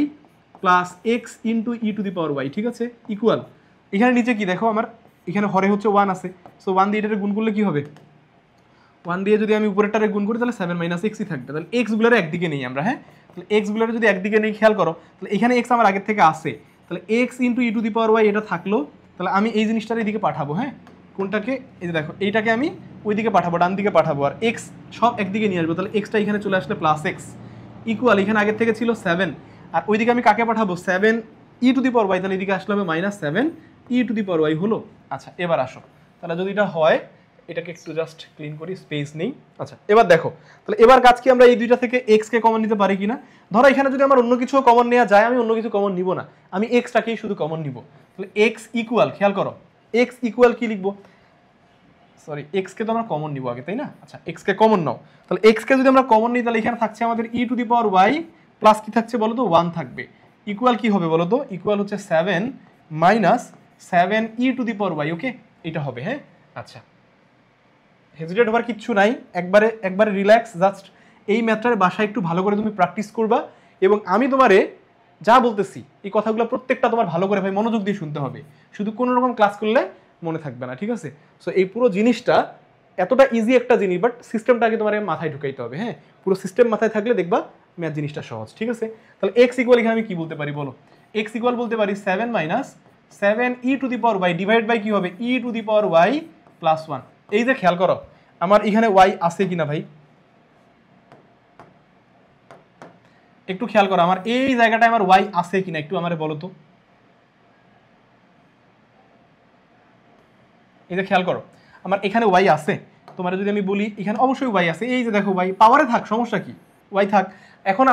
plus x into e⁻y, ঠিক আছে, ইকুয়াল এখানে নিচে কি দেখো আমার এখানে হরে হচ্ছে 1 আছে, সো 1 দিয়ে এটারে গুণ করলে কি হবে, 1 দিয়ে যদি আমি উপরেরটারে গুণ করি তাহলে 7 - x থাকবে। তাহলে এক্স গুলারে একদিকে নেই আমরা, হ্যাঁ তাহলে এক্স গুলারে যদি একদিকে নেই খেয়াল করো তাহলে এখানে এক্স আমার আগের থেকে আসে, তাহলে এক্স ইন্টু e⁻y এটা থাকলো, তাহলে আমি এই জিনিসটার এদিকে পাঠাবো, হ্যাঁ কোনটাকে, এই যে দেখো এইটাকে আমি ওইদিকে পাঠাবো, ডান দিকে পাঠাবো, আর এক্স সব একদিকে নিয়ে আসবো, তাহলে এক্সটা এখানে চলে আসলে প্লাস এক্স ইকুয়াল এখানে আগের থেকে ছিল 7, আর ওইদিকে আমি কাকে পাঠাবো 7 e⁻y, তাহলে এদিকে আসলে হবে -7 e⁻y হলো। আচ্ছা এবার আসো তাহলে যদি এটা হয় এটাকে একটু জাস্ট ক্লিন করি, স্পেস নেই। আচ্ছা এবার দেখো তাহলে এবার কাজ কি, আমরা এই দুইটা থেকে এক্স কে কমন নিতে পারি কিনা। ধরো এখানে যদি আমার অন্য কিছু কমন নেওয়া যায়, আমি অন্য কিছু কমন নিব না, আমি এক্সটাকেই শুধু কমন নিব। তাহলে এক্স ইকুয়াল, খেয়াল করো এক্স ইকুয়াল কি লিখবো, সরি এক্স কে তো আমরা কমন নিব আগে, তাই না? আচ্ছা এক্স কে কমন নাও, তাহলে এক্স কে যদি আমরা কমন নিই তাহলে এখানে থাকছে আমাদের e⁻y প্লাস কি থাকছে বলো তো 1 থাকবে, ইকুয়াল কি হবে বলো তো, ইকুয়াল হচ্ছে 7 minus 7e to the power y, ওকে এটা হবে। হ্যাঁ আচ্ছা, হেজিটেট হওয়ার কিচ্ছু নাই, একবারে রিল্যাক্স, জাস্ট এই ম্যাথটার বাসায় একটু ভালো করে তুমি প্র্যাকটিস করবা, এবং আমি তোমারে যা বলতেছি এই কথাগুলো প্রত্যেকটা তোমার ভালো করে ভাই মনোযোগ দিয়ে শুনতে হবে, শুধু কোনো রকম ক্লাস করলে মনে থাকবে না, ঠিক আছে? সো এই পুরো জিনিসটা এতটা ইজি একটা জিনিস, বাট সিস্টেমটা আগে তোমার মাথায় ঢুকাইতে হবে। হ্যাঁ, পুরো সিস্টেম মাথায় থাকলে দেখবা ম্যাথ জিনিসটা সহজ, ঠিক আছে? তাহলে এক্স ইকুয়াল এখানে আমি কি বলতে পারি বলো, এক্স ইকুয়াল বলতে পারি 7 minus 7e to the power y divide by কি হবে e to the power y plus 1। এই যে খেয়াল করো আমার এখানে y আছে কিনা ভাই, একটু খেয়াল করো আমার এই জায়গাটায় আমার y আছে কিনা, একটু আমারে বলো তো। এই যে খেয়াল করো আমার এখানে y আছে, তোমার যদি আমি বলি এখানে অবশ্যই y আছে, এই যে দেখো y পাওয়ারে থাক, সমস্যা কি, y থাক। এখন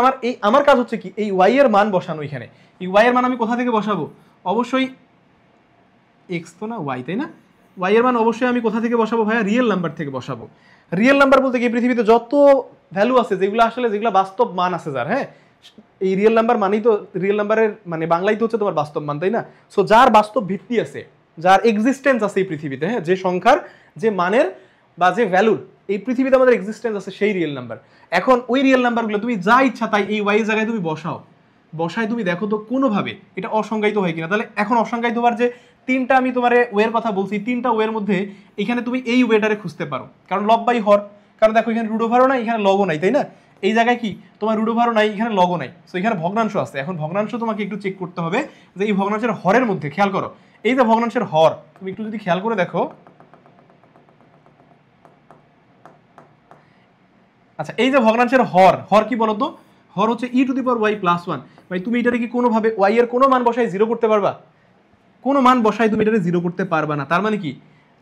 আমার কাজ হচ্ছে কি এই y এর মান বসানো, এখানে এই y এর মান আমি কোথা থেকে বসাবো, অবশ্যই x তো না y, তাই না? y এর মান অবশ্যই আমি কোথা থেকে বসাবো ভাইয়া, রিয়েল নাম্বার থেকে বসাবো। রিয়েল নাম্বার বলতে কি পৃথিবীতে যত ভ্যালু আছে যেগুলো আসলে যেগুলো বাস্তব মান আছে যার, হ্যাঁ এই রিয়েল নাম্বার মানেই তো, রিয়েল নাম্বারের মানে বাংলাই তো হচ্ছে তোমার বাস্তব মান, তাই না? সো যার বাস্তব ভিত্তি আছে, যার এক্সিস্টেন্স আছে এই পৃথিবীতে, হ্যাঁ যে সংখ্যার যে মানের বা যে ভ্যালুর এই পৃথিবীতে আমাদের এক্সিস্টেন্স আছে সেই রিয়েল নাম্বার। এখন ওই রিয়েল নাম্বারগুলো তুমি যা ইচ্ছা তাই এই ওয়াই জায়গায় তুমি বসায় তুমি দেখো তো কোনোভাবে এটা অসংজ্ঞায়িত হয় কিনা। তাহলে এখন অসংজ্ঞায়িত হওয়ার যে তিনটা আমি তোমার ওয়ের কথা বলছি, তিনটা ওয়ের মধ্যে এখানে তুমি এই ওয়েটারে খুঁজতে পারো, কারণ লব বাই হর, কারণ দেখো এখানে রুট ওভারও নাই, এখানে লগও নাই, তাই না? এই জায়গায় কি তোমার রুট ওভারও নাই, এখানে লগও নাই, সো এখানে ভগ্নাংশ আছে। এখন ভগ্নাংশ তোমাকে একটু চেক করতে হবে যে এই ভগ্নাংশের হরের মধ্যে, খেয়াল করো এই যে ভগ্নাংশের হর, তুমি একটু যদি খেয়াল করে দেখো, আচ্ছা এই যে ভগ্নাংশের হর কি বলতো, হর হচ্ছে e to the power Y plus 1। ভাই তুমি এটাকে কি কোনোভাবে ওয়াই এর কোনো মান বসায় জিরো করতে পারবা? কোনো মান বসায় তুমি এটাকে জিরো করতে পারবা না। তার মানে কি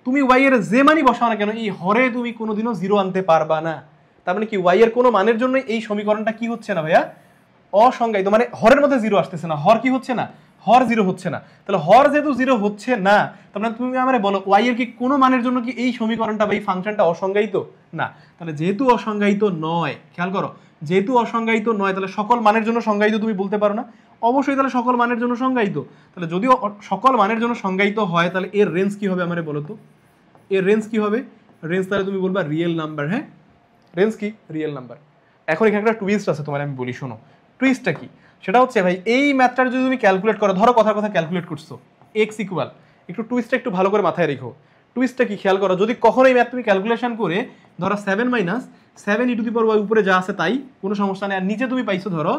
তুমি ওয়াই এর যে মানই বসাও না কেন এই হরে তুমি কোনোদিনও জিরো আনতে পারবা না। তার মানে কি ওয়াই এর কোনো মানের জন্য এই সমীকরণটা কি হচ্ছে না ভাইয়া, অসংজ্ঞায়িত, মানে হরের মধ্যে জিরো আসতেছে না, হর কি হচ্ছে না, হর জিরো হচ্ছে না। তাহলে হর যেহেতু জিরো হচ্ছে না, তার মানে তুমি আমারে বলো ওয়াই এর কি কোনো মানের জন্য কি এই সমীকরণটা বা এই ফাংশনটা অসংজ্ঞায়িত না? তাহলে যেহেতু অসংজ্ঞায়িত নয়, খেয়াল করো যেহেতু অসংজ্ঞায়িত নয়, তাহলে সকল মানের জন্য সংজ্ঞায়িত তুমি বলতে পারো না? অবশ্যই তাহলে সকল মানের জন্য সংজ্ঞায়িত। তাহলে যদিও সকল মানের জন্য সংজ্ঞায়িত হয়, তাহলে এর রেঞ্জ কি হবে আমারে বলো তো, এর রেঞ্জ কি হবে? রেঞ্জ তাহলে তুমি বলবা রিয়েল নাম্বার। হ্যাঁ রেঞ্জ কি, রিয়েল নাম্বার। এখন এখানে একটা টুইস্ট আছে, তোমার আমি বলি শোনো টুইস্টটা কি। সেটা হচ্ছে ভাই এই ম্যাথটার যদি তুমি ক্যালকুলেট করো, ধরো কথার কথা ক্যালকুলেট করছো এক্স ইকুয়াল, একটু টুইস্টটা একটু ভালো করে মাথায় রেখো। টুইস্টটা কি খেয়াল করো, যদি কখনো এই ম্যাথ তুমি ক্যালকুলেশন করে ধরো 7 minus 7 e to the power y, উপরে যা আছে তাই কোনো সমস্যা নেই, আর নিচে তুমি পাইছো ধরো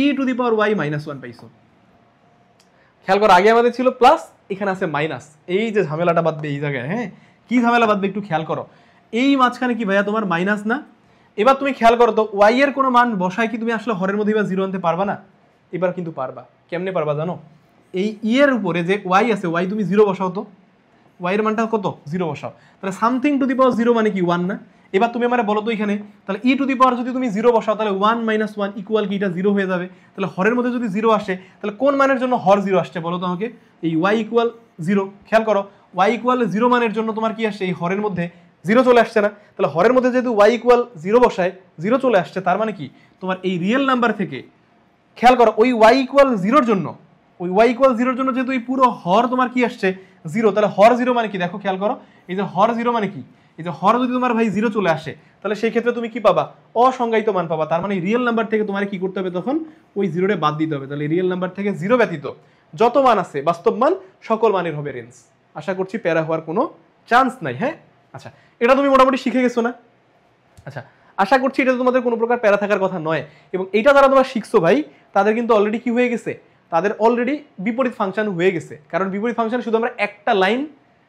e to the power Y minus 1 পাইছো। খেয়াল করো আগে আমাদের ছিল প্লাস, এখানে আছে মাইনাস, এই যে ঝামেলাটা বাঁধবে এই জায়গায়। হ্যাঁ কি ঝামেলা বাঁধবে একটু খেয়াল করো, এই মাঝখানে কি ভাইয়া তোমার মাইনাস না? এবার তুমি খেয়াল করো তো ওয়াই এর কোনো মান বসায় কি তুমি আসলে হরের মধ্যে এবার জিরো আনতে পারবা না? এবার কিন্তু পারবা। কেমনে পারবা জানো, এই ই এর উপরে যে ওয়াই আছে, ওয়াই তুমি জিরো বসাও তো, ওয়াই এর মানটা কত, জিরো বসাও, তাহলে something to the power zero মানে কি 1 না? এবার তুমি আমার বলো তো এখানে, তাহলে ই টু দি পাওয়ার যদি তুমি জিরো বসাও তাহলে 1 মাইনাস 1 ইকুয়াল কি, এটা জিরো হয়ে যাবে। তাহলে হরের মধ্যে যদি জিরো আসে তাহলে কোন মানের জন্য হর জিরো আসছে বলো তো আমাকে, এই ওয়াই ইকুয়াল জিরো। খেয়াল করো ওয়াই ইকুয়াল জিরো মানের জন্য তোমার কি আসছে, এই হরের মধ্যে জিরো চলে আসছে না? তাহলে হরের মধ্যে যেহেতু ওয়াই ইকুয়াল জিরো বসায় জিরো চলে আসছে, তার মানে কি তোমার এই রিয়েল নাম্বার থেকে, খেয়াল করো ওই ওয়াই ইকুয়াল জিরোর জন্য, ওই ওয়াই ইকুয়াল জিরোর জন্য যেহেতু এই পুরো হর তোমার কি আসছে জিরো, তাহলে হর জিরো মানে কি দেখো খেয়াল করো, এই যে হর জিরো মানে কি, এই যে হর যদি তোমার ভাই জিরো চলে আসে তাহলে সেই ক্ষেত্রে তুমি কি পাবা, অসংজ্ঞায়িত মান পাবা। তার মানে রিয়েল নাম্বার থেকে তোমার কি করতে হবে, তখন ওই জিরোটা বাদ দিতে হবে। তাহলে রিয়েল নাম্বার থেকে জিরো ব্যতীত যত মান আছে বাস্তব মান সকল মানের হবে রেঞ্জ। আশা করছি প্যারা হওয়ার কোনো চান্স নাই। হ্যাঁ আচ্ছা এটা তুমি মোটামুটি শিখে গেছো না? আচ্ছা আশা করছি এটা তোমাদের কোনো প্রকার প্যারা থাকার কথা নয়, এবং এটা যারা তোমরা শিখছো ভাই তাদের কিন্তু অলরেডি কি হয়ে গেছে, তাদের অলরেডি বিপরীত ফাংশন হয়ে গেছে। কারণ বিপরীত ফাংশন শুধু আমরা একটা লাইন,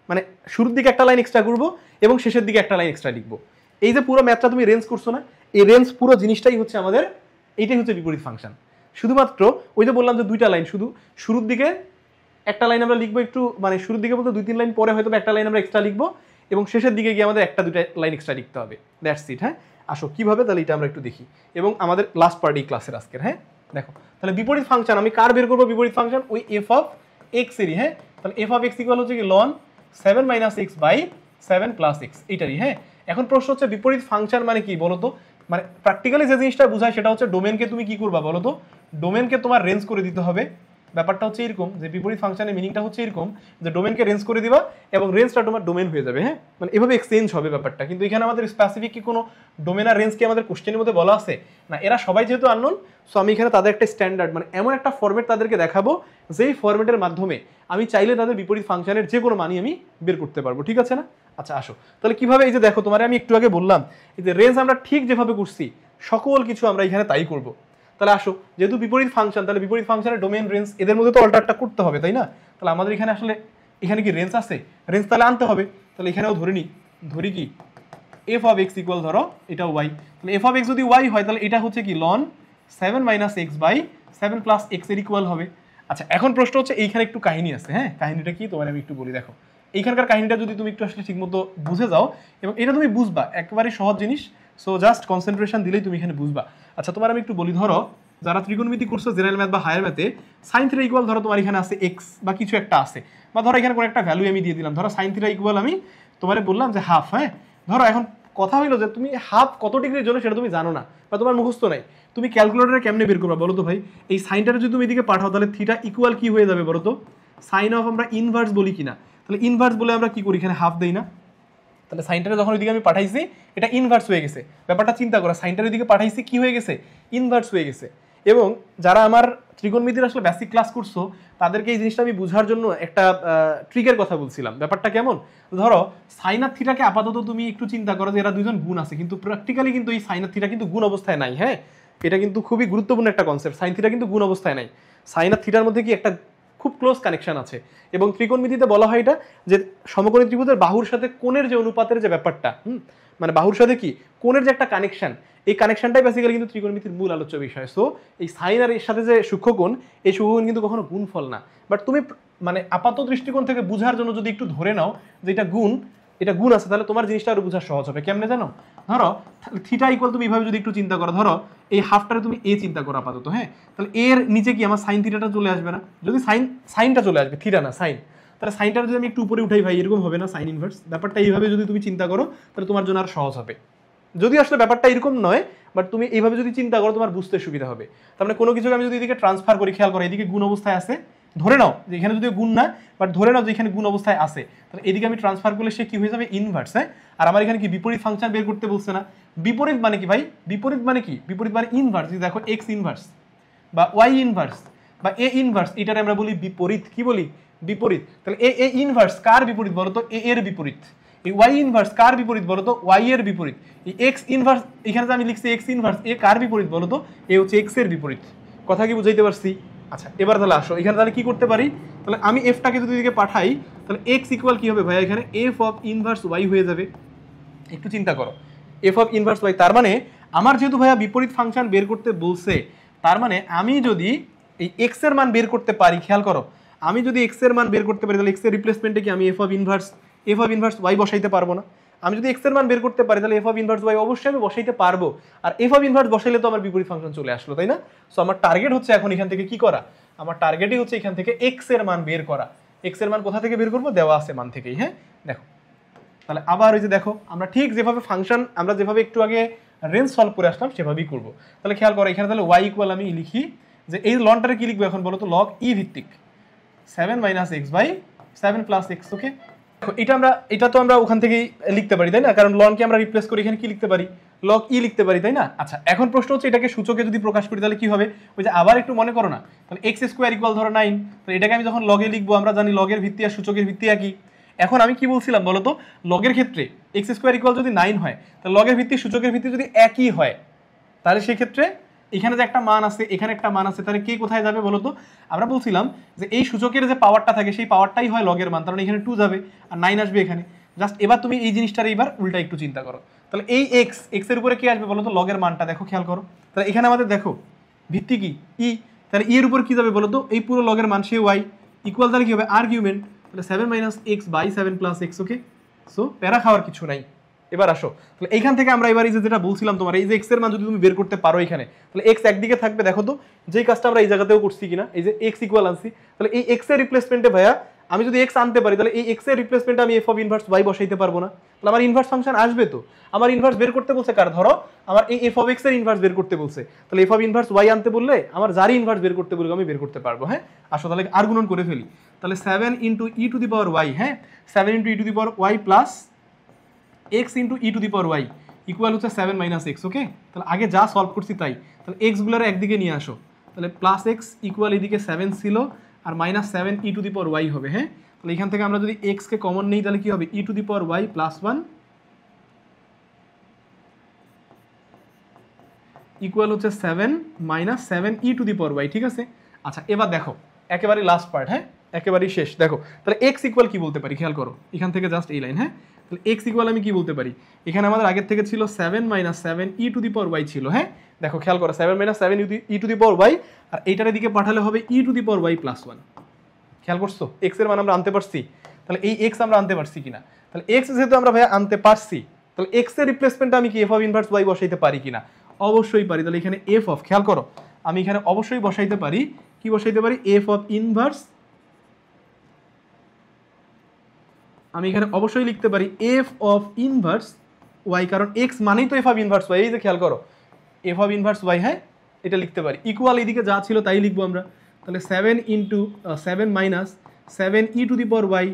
মানে শুরুর দিকে একটা লাইন এক্সট্রা করবো এবং শেষের দিকে একটা লাইন এক্সট্রা লিখবো। এই যে পুরো ম্যাথটা তুমি রেঞ্জ করছো না, এই রেঞ্জ পুরো জিনিসটাই হচ্ছে আমাদের, এইটাই হচ্ছে বিপরীত ফাংশন। শুধুমাত্র ওই যে বললাম যে দুইটা লাইন, শুধু শুরুর দিকে একটা লাইন আমরা লিখবো একটু, মানে শুরুর দিকে বলতে 2-3 লাইন পরে হয়তো একটা লাইন আমরা এক্সট্রা লিখবো, এবং শেষের দিকে গিয়ে আমাদের একটা দুটা লাইন এক্সট্রা লিখতে হবে। That's it. হ্যাঁ আসো কিভাবে, তাহলে এটা আমরা একটু দেখি, এবং আমাদের লাস্ট পার্টি ক্লাসের আজকের। হ্যাঁ দেখো তাহলে বিপরীত ফাংশন আমি কার বের করবো, বিপরীত ফাংশন ওই এফ অফ এক্স এরই। হ্যাঁ তাহলে এফ অফ এক্স ইকুয়াল হচ্ছে কি loan 7 minus x by 7 plus X, এইটারই। হ্যাঁ এখন প্রশ্ন হচ্ছে বিপরীত ফাংশন মানে কি বলতো, মানে প্র্যাকটিক্যালি যে জিনিসটা বোঝায় সেটা হচ্ছে ডোমেনকে তুমি কি করবা বলো তো, ডোমেনকে তোমার রেঞ্জ করে দিতে হবে। ব্যাপারটা হচ্ছে এরকম যে বিপরীত ফাংশনের মিনিংটা হচ্ছে এরকম যে ডোমেনকে রেঞ্জ করে দিবা এবং রেঞ্জটা তোমার ডোমেন হয়ে যাবে। হ্যাঁ, মানে এভাবে এক্সচেঞ্জ হবে ব্যাপারটা। কিন্তু এখানে আমাদের স্পেসিফিক কি কোনো ডোমেন আর রেঞ্জ কি আমাদের কোশ্চেনের মধ্যে বলা আছে না? এরা সবাই যেহেতু আননোন, সো আমি এখানে তাদের একটা স্ট্যান্ডার্ড মানে এমন একটা ফরম্যাট তাদেরকে দেখাবো যেই ফরম্যাটের মাধ্যমে আমি চাইলে তাদের বিপরীত ফাংশনের যে কোনো মানই আমি বের করতে পারবো। ঠিক আছে না? আচ্ছা আসো তাহলে কিভাবে, এই যে দেখো তোমার আমি একটু আগে বললাম এই যে রেঞ্জ আমরা ঠিক যেভাবে করছি সকল কিছু আমরা এখানে তাই করব। তাহলে আসো, যেহেতু বিপরীত ফাংশন, তাহলে বিপরীত ফাংশনের ডোমেন রেঞ্জ এদের মধ্যে তো অল্টারটা করতে হবে, তাই না? তাহলে আমাদের এখানে আসলে এখানে কি রেঞ্জ আছে? রেঞ্জ তাহলে আনতে হবে। তাহলে এখানেও ধরি কি এফ অফ এক্স ইকুয়াল ধরো এটা ওয়াই। তাহলে এফ অফ এক্স যদি ওয়াই হয় তাহলে এটা হচ্ছে কি loan 7 minus x by 7 plus x এর ইকুয়াল হবে। আচ্ছা এখন প্রশ্ন হচ্ছে এইখানে একটু কাহিনী আছে। হ্যাঁ, কাহিনীটা কি তোমার আমি একটু বলি। দেখো এইখানকার কাহিনীটা যদি তুমি একটু আসলে ঠিকমতো বুঝে যাও এবং এটা তুমি বুঝবা, একেবারে সহজ জিনিস। সো জাস্ট কনসেন্ট্রেশন দিলেই তুমি এখানে বুঝবা। আচ্ছা তোমার আমি একটু বলি, ধরো যারা ত্রিকোণমিতি করছো জেনারেল ম্যাথ বা হায়ার ম্যাথে, সাইন থিটা ইকুয়াল ধরো তোমার এখানে আছে এক্স বা কিছু একটা আছে, বা ধরো এখানে কোনো একটা ভ্যালু আমি দিয়ে দিলাম, ধরো সাইন থিটা ইকুয়াল আমি তোমারে বললাম যে হাফ। হ্যাঁ, ধরো এখন কথা হইলো যে তুমি হাফ কত ডিগ্রির জন্য সেটা তুমি জানো না বা তোমার মুখস্থ নাই, তুমি ক্যালকুলেটরে কেমনে বের করবা বলো তো ভাই? এই সাইনটারে যদি তুমি এদিকে পাঠাও তাহলে থিটা ইকুয়াল কি হয়ে যাবে বলো তো? সাইন অফ আমরা ইনভার্স বলি কিনা? তাহলে ইনভার্স বলে আমরা কি করি, এখানে হাফ দেই না? তাহলে সাইনটারে যখন ওইদিকে আমি পাঠাইছি এটা ইনভার্স হয়ে গেছে। ব্যাপারটা চিন্তা করো, সাইনটার ওইদিকে পাঠাইছি কি হয়ে গেছে? ইনভার্স হয়ে গেছে। এবং যারা আমার ত্রিকোণমিতির আসলে বেসিক ক্লাস করছো তাদেরকে এই জিনিসটা আমি বোঝার জন্য একটা ট্রিকের কথা বলছিলাম। ব্যাপারটা কেমন, ধরো সাইন আর থিটাকে আপাতত তুমি একটু চিন্তা করো যে এরা দুজন গুণ আছে, কিন্তু প্র্যাকটিক্যালি কিন্তু এই সাইন আর থিটা কিন্তু গুণ অবস্থায় নাই। হ্যাঁ, এটা কিন্তু খুবই গুরুত্বপূর্ণ একটা কনসেপ্ট। সাইন থিটা কিন্তু গুণ অবস্থায় নাই। সাইন আর থিটার মধ্যে কি একটা খুব ক্লোজ কানেকশন আছে। এবং ত্রিকোণমিতিতে বলা হয় এটা যে সমকোণী ত্রিভুজের বাহুর সাথে কোণের যে অনুপাতের যে ব্যাপারটা, মানে বাহুর সাথে কি কোণের যে একটা কানেকশন, এই কানেকশনটাই বেসিক্যালি কিন্তু ত্রিকোণমিতির মূল আলোচ্য বিষয়। সো এই সাইন আর এর সাথে যে সূক্ষ্মকোণ, এই সূক্ষ্মকোণ কিন্তু কখনো গুণফল না। বাট তুমি মানে আপাত দৃষ্টিকোণ থেকে বোঝার জন্য যদি একটু ধরে নাও যে এটা গুণ আছে, তাহলে তোমার জিনিসটা আরো বোঝা সহজ হবে। কেমনে জানো? ধরো থিটা ইকুয়াল তুমি এইভাবে যদি একটু চিন্তা করো, ধরো এই হাফটারে তুমি এ চিন্তা করো আপাতত। হ্যাঁ, তাহলে এর নিচে কি আমার সাইন থিটাটা চলে আসবে না? যদি সাইনটা চলে আসবে, থিটা না সাইন, তাহলে সাইনটা যদি আমি একটু উপরে উঠাই ভাই এরকম হবে না? Sign inverse. ব্যাপারটা এইভাবে যদি তুমি চিন্তা করো তাহলে তোমার জন্য আর সহজ হবে। যদি আসলে ব্যাপারটা এরকম নয়, বাট তুমি এইভাবে যদি চিন্তা করো তোমার বুঝতে সুবিধা হবে। তার মানে কোনো কিছুকে আমি যদি এদিকে ট্রান্সফার করি, খেয়াল করো এদিকে গুণ অবস্থায় আছে, ধরে নাও যে এখানে যদি গুণ না, বাট ধরে নাও যে এখানে গুণ অবস্থায় আছে, তাহলে এদিকে আমি ট্রান্সফার করলে সে কি হয়ে যাবে? ইনভার্স। হ্যাঁ, আর আমার এখানে কি বিপরীত ফাংশন বের করতে বলছে না? বিপরীত মানে কি ভাই? বিপরীত মানে কি? বিপরীত মানে ইনভার্স। দেখো এক্স ইনভার্স বা ওয়াই ইনভার্স বা এ ইনভার্স, এটারে আমরা বলি বিপরীত। কি বলি? বিপরীত। তাহলে এ ইনভার্স কার বিপরীত বলো তো? এ এর বিপরীত। এই ওয়াই ইনভার্স কার বিপরীত বলো তো? ওয়াই এর বিপরীত। এই এক্স ইনভার্স, এখানে যে আমি লিখছি এক্স ইনভার্স, এ কার বিপরীত বলো তো? এ হচ্ছে এক্স এর বিপরীত। কথা কি বুঝাইতে পারছি? আচ্ছা এবার তাহলে আসো, এখানে তাহলে কি করতে পারি? তাহলে আমি এফটাকে যদি এদিকে পাঠাই তাহলে এক্স ইকুয়াল কি হবে ভাই? এখানে এফ অফ ইনভার্স ওয়াই হয়ে যাবে। একটু চিন্তা করো, এফ অফ ইনভার্স ওয়াই, তার মানে আমার যেহেতু ভাইয়া বিপরীত ফাংশন বের করতে বলছে, তার মানে আমি যদি এই এক্স এর মান বের করতে পারি, খেয়াল করো আমি যদি এক্স এর মান বের করতে পারি তাহলে এক্স এর রিপ্লেসমেন্টে কি আমি এফ অফ ইনভার্স ওয়াই বসাইতে পারবো না? আমি যদি এক্স এর মান বের করতে পারি তাহলে এফ অফ ইনভার্স ওয়াই অবশ্যই আমি বসাইতে পারবো। আর এফ অফ ইনভার্স বসাইলে তো আমার বিপরীত ফাংশন চলে আসলো, তাই না? সো আমার টার্গেট হচ্ছে এখন এখান থেকে কি করা? আমার টার্গেটই হচ্ছে এখান থেকে এক্স এর মান বের করা। এক্স এর মান কোথা থেকে বের করবো? দেওয়া আছে মান থেকেই। হ্যাঁ, দেখো তাহলে আবার ওই যে দেখো আমরা ঠিক যেভাবে ফাংশন আমরা যেভাবে একটু আগে রেঞ্জ সলভ করে আসলাম সেভাবেই করবো। তাহলে খেয়াল করো এখানে তাহলে ওয়াই ইকুয়াল আমি লিখি যে এই লনটারে কি লিখবো এখন বলো তো? লগ ই ভিত্তিক 7 minus x by 7 plus x. Okay, এটা তো আমরা ওখান থেকেই লিখতে পারি, তাই না? কারণ লনকে আমরা রিপ্লেস করে এখানে কি লিখতে পারি? লগ ই লিখতে পারি, তাই না? আচ্ছা এখন প্রশ্ন হচ্ছে এটাকে সূচকে যদি প্রকাশ করি তাহলে কি হবে? ওই যে আবার একটু মনে করো না, তাহলে এক্স স্কোয়ার ইকুয়াল ধরো 9, তাহলে এটাকে আমি যখন লগে লিখবো, আমরা জানি লগের ভিত্তি আর সূচকের ভিত্তি একই। এখন আমি কি বলছিলাম বলো তো? লগের ক্ষেত্রে এক্স স্কোয়ার ইকুয়াল যদি 9 হয়, তাহলে লগের ভিত্তি সূচকের ভিত্তি যদি একই হয়, তাহলে সেই ক্ষেত্রে এখানে যে একটা মান আছে এখানে একটা মান আছে, তাহলে কে কোথায় যাবে বলো তো? আমরা বলছিলাম যে এই সূচকের যে পাওয়ারটা থাকে সেই পাওয়ারটাই হয় লগের মান, কারণ এখানে 2 যাবে আর 9 আসবে এখানে। জাস্ট এবার তুমি এই জিনিসটার এইবার উল্টা একটু চিন্তা করো, তাহলে এই এক্স এর উপরে কে আসবে বলো তো? লগের মানটা দেখো, খেয়াল করো। তাহলে এখানে আমাদের দেখো ভিত্তি কি? ই, তাহলে ই এর উপর কি যাবে বলো তো? এই পুরো লগের মান, সে ওয়াই ইকুয়াল তাহলে কি হবে? আর্গুমেন্ট, তাহলে 7 minus x by 7 plus x. Okay, so প্যারা খাওয়ার কিছু নাই। এবার আসো, তাহলে এইখান থেকে আমরা এবার এই যেটা বলছিলাম তোমার, এই যে এক্স এর মান যদি তুমি বের করতে পারো এখানে, তাহলে এক্স একদিকে থাকবে। দেখো তো যেই কাজটা আমরা এই জায়গাতেও করছি কিনা, এই যে এক্স ইকুয়াল আনছি, তাহলে এই এক্স এর রিপ্লেসমেন্টে ভাইয়া আমি যদি এক্স আনতে পারি তাহলে এই এক্স এর রিপ্লেসমেন্টে আমি এফ অফ ইনভার্স ওয়াই বসাইতে পারবো না, তাহলে আমার ইনভার্স ফাংশন আসবে তো। আমার ইনভার্স বের করতে বলছে কার, ধরো আমার এই এফ অফ এক্স এর ইনভার্স বের করতে বলছে, তাহলে এফ অফ ইনভার্স ওয়াই আনতে বললে আমার যারই ইনভার্স বের করতে বলবো আমি বের করতে পারবো। হ্যাঁ আসো তাহলে আর গুণন করে ফেলি, তাহলে 7 into e to the power y, হ্যাঁ 7 into e to the power Y plus x into e to the power y equal হচ্ছে 7 মাইনাস এক্স। ওকে, তাহলে আগে যা সলভ করছি তাই, তাহলে এক্সগুলোর একদিকে নিয়ে আসো, তাহলে প্লাস এক্স ইকুয়াল এদিকে 7 ছিল আর minus 7 e to the power Y হবে। হ্যাঁ তাহলে এখান থেকে আমরা যদি এক্সকে কমন নিই তাহলে কি হবে, e to the power Y plus 1 equal হচ্ছে 7 minus 7 e to the power Y. ঠিক আছে, আচ্ছা এবার দেখো একেবারে লাস্ট পার্ট, হ্যাঁ একেবারেই শেষ। দেখো তাহলে এক্স ইকুয়াল কি বলতে পারি, খেয়াল করো এখান থেকে জাস্ট এই লাইন। হ্যাঁ তাহলে এক্স ইকুয়াল আমি কি বলতে পারি, এখানে আমাদের আগের থেকে ছিল 7 minus 7 e to the power Y ছিল। হ্যাঁ দেখো খেয়াল করো 7 minus 7 e to the power Y, আর এইটার দিকে পাঠালে হবে e to the power Y plus 1। খেয়াল করছো এক্স এর মান আমরা আনতে পারছি, তাহলে এই এক্স আমরা আনতে পারছি কিনা, তাহলে এক্স যেহেতু আমরা ভাই আনতে পারছি, তাহলে এক্স এর রিপ্লেসমেন্টে আমি কি এফ অফ ইনভার্স ওয়াই বসাইতে পারি কিনা, অবশ্যই পারি। তাহলে এখানে এফ অফ, খেয়াল করো আমি এখানে অবশ্যই বসাইতে পারি, কি বসাইতে পারি, এফ অফ ইনভার্স, আমি এখানে অবশ্যই লিখতে পারি এফ অফ ইনভার্স ওয়াই, কারণ এক্স মানেই তো এফ অফ ইনভার্স ওয়াই, এই যে খেয়াল করো এফ অফ ইনভার্স ওয়াই। হ্যাঁ এটা লিখতে পারি, ইকুয়াল এইদিকে যা ছিল তাই লিখবো আমরা, তাহলে 7 into 7 minus 7 e to the power y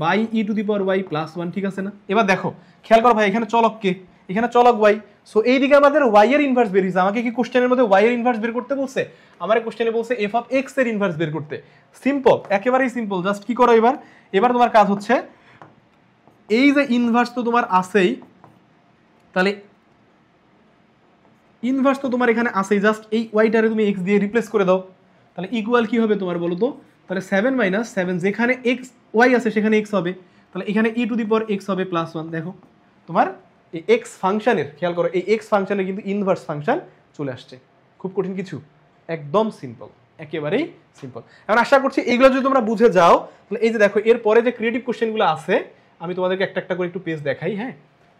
by e to the power Y plus 1। ঠিক আছে না, এবার দেখো খেয়াল করো ভাই এখানে চলক কে, এখানে চলক ওয়াই, সো এইদিকে আমাদের ওয়াই এর ইনভার্স বের হয়েছে। আমাকে কি কোশ্চেনের মধ্যে ওয়াই এর ইনভার্স বের করতে বলছে, আমার কোশ্চেনে বলছে এফ অফ এক্স এর ইনভার্স বের করতে। সিম্পল, একেবারেই সিম্পল। জাস্ট কি করো এবার, এবার তোমার কাজ হচ্ছে এই যে ইনভার্স তো তোমার আছেই, তাহলে ইনভার্স তো তোমার এখানে আছেই, জাস্ট এই ওয়াইটারে তুমি এক্স দিয়ে রিপ্লেস করে দাও, তাহলে ইকুয়াল কি হবে তোমার বলো তো, তাহলে 7 মাইনাস 7 যেখানে এক্স ওয়াই আছে সেখানে এক্স হবে, তাহলে এখানে ই টু দি পাওয়ার এক্স হবে প্লাস 1। দেখো তোমার এই এক্স ফাংশনের, খেয়াল করো এই এক্স ফাংশনের কিন্তু ইনভার্স ফাংশন চলে আসছে। খুব কঠিন কিছু, একদম সিম্পল, একেবারেই সিম্পল। এখন আশা করছি এইগুলো যদি তোমরা বুঝে যাও, তাহলে এই যে দেখো এরপরে যে ক্রিয়েটিভ কোশ্চেনগুলো আছে আমি তোমাদেরকে একটা একটা করে একটু পেজ দেখাই। হ্যাঁ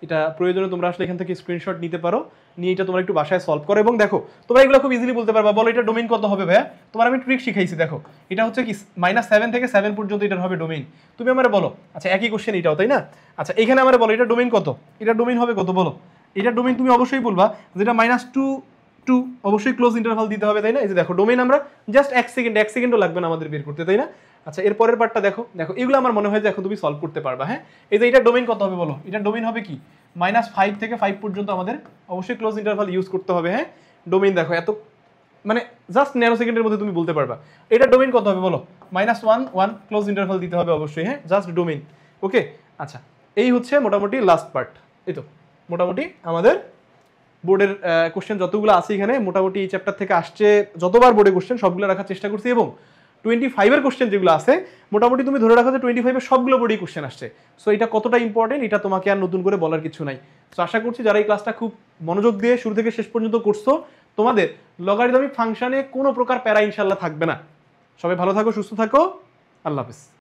এটা প্রয়োজনে তোমরা আসলে এখান থেকে স্ক্রিনশট নিতে পারো, নিয়ে এটা তোমরা একটু বাসায় সলভ করো, এবং দেখো তোমরা এগুলো খুব ইজিলি বলতে পারবা। বলো এটা ডোমেইন কত হবে ভাইয়া, তোমার আমি ট্রিক শিখাইছি। দেখো এটা হচ্ছে কি -7 থেকে 7 পর্যন্ত এটার হবে ডোমেইন। তুমি আমারে বলো, আচ্ছা একই কোশ্চেন এটাও তাই না, আচ্ছা এখানে আমারে বলো এটা ডোমেইন কত, এটা ডোমেইন হবে কত বলো, এটা ডোমেইন তুমি অবশ্যই বলবা যেটা -2 2 অবশ্যই ক্লোজ ইন্টারভাল দিতে হবে তাই না। এই যে দেখো ডোমেইন আমরা জাস্ট 1 সেকেন্ডও লাগবে না আমাদের বের করতে তাই না। আচ্ছা এর পরের পার্টটা দেখো, দেখো এগুলো আমার মনে হয় যে এখন তুমি সলভ করতে পারবা। হ্যাঁ এই যে এটা ডোমেইন কত হবে বলো, এটা ডোমেইন হবে কি -5 থেকে 5 পর্যন্ত আমাদের অবশ্যই ক্লোজ ইন্টারভাল ইউজ করতে হবে। হ্যাঁ ডোমেইন দেখো এত মানে জাস্ট ন্যানো সেকেন্ডের মধ্যে তুমি বলতে পারবা। এটা ডোমেইন কত হবে বলো, -1 1 ক্লোজ ইন্টারভাল দিতে হবে অবশ্যই। হ্যাঁ জাস্ট ডোমেইন। ওকে আচ্ছা এই হচ্ছে মোটামুটি লাস্ট পার্ট। এই তো মোটামুটি আমাদের বোর্ডের কোশ্চেন যতগুলো আছে এখানে মোটামুটি এই চ্যাপ্টার থেকে আসছে, যতবার বোর্ডে কোশ্চেন সবগুলো রাখার চেষ্টা করছি, এবং 25-এর কোশ্চেন যেগুলো আছে মোটামুটি তুমি ধরে রাখো যে 25-এর সবগুলো বোর্ডেই কোশ্চেন আসছে। সো এটা কতটা ইম্পর্টেন্ট এটা তোমাকে আর নতুন করে বলার কিছু নাই। সো আশা করছি যারা এই ক্লাসটা খুব মনোযোগ দিয়ে শুরু থেকে শেষ পর্যন্ত করছো তোমাদের লগারিদমিক ফাংশনে কোনো প্রকার প্যারা ইনশাল্লাহ থাকবে না। সবাই ভালো থাকো, সুস্থ থাকো, আল্লাহ হাফেজ।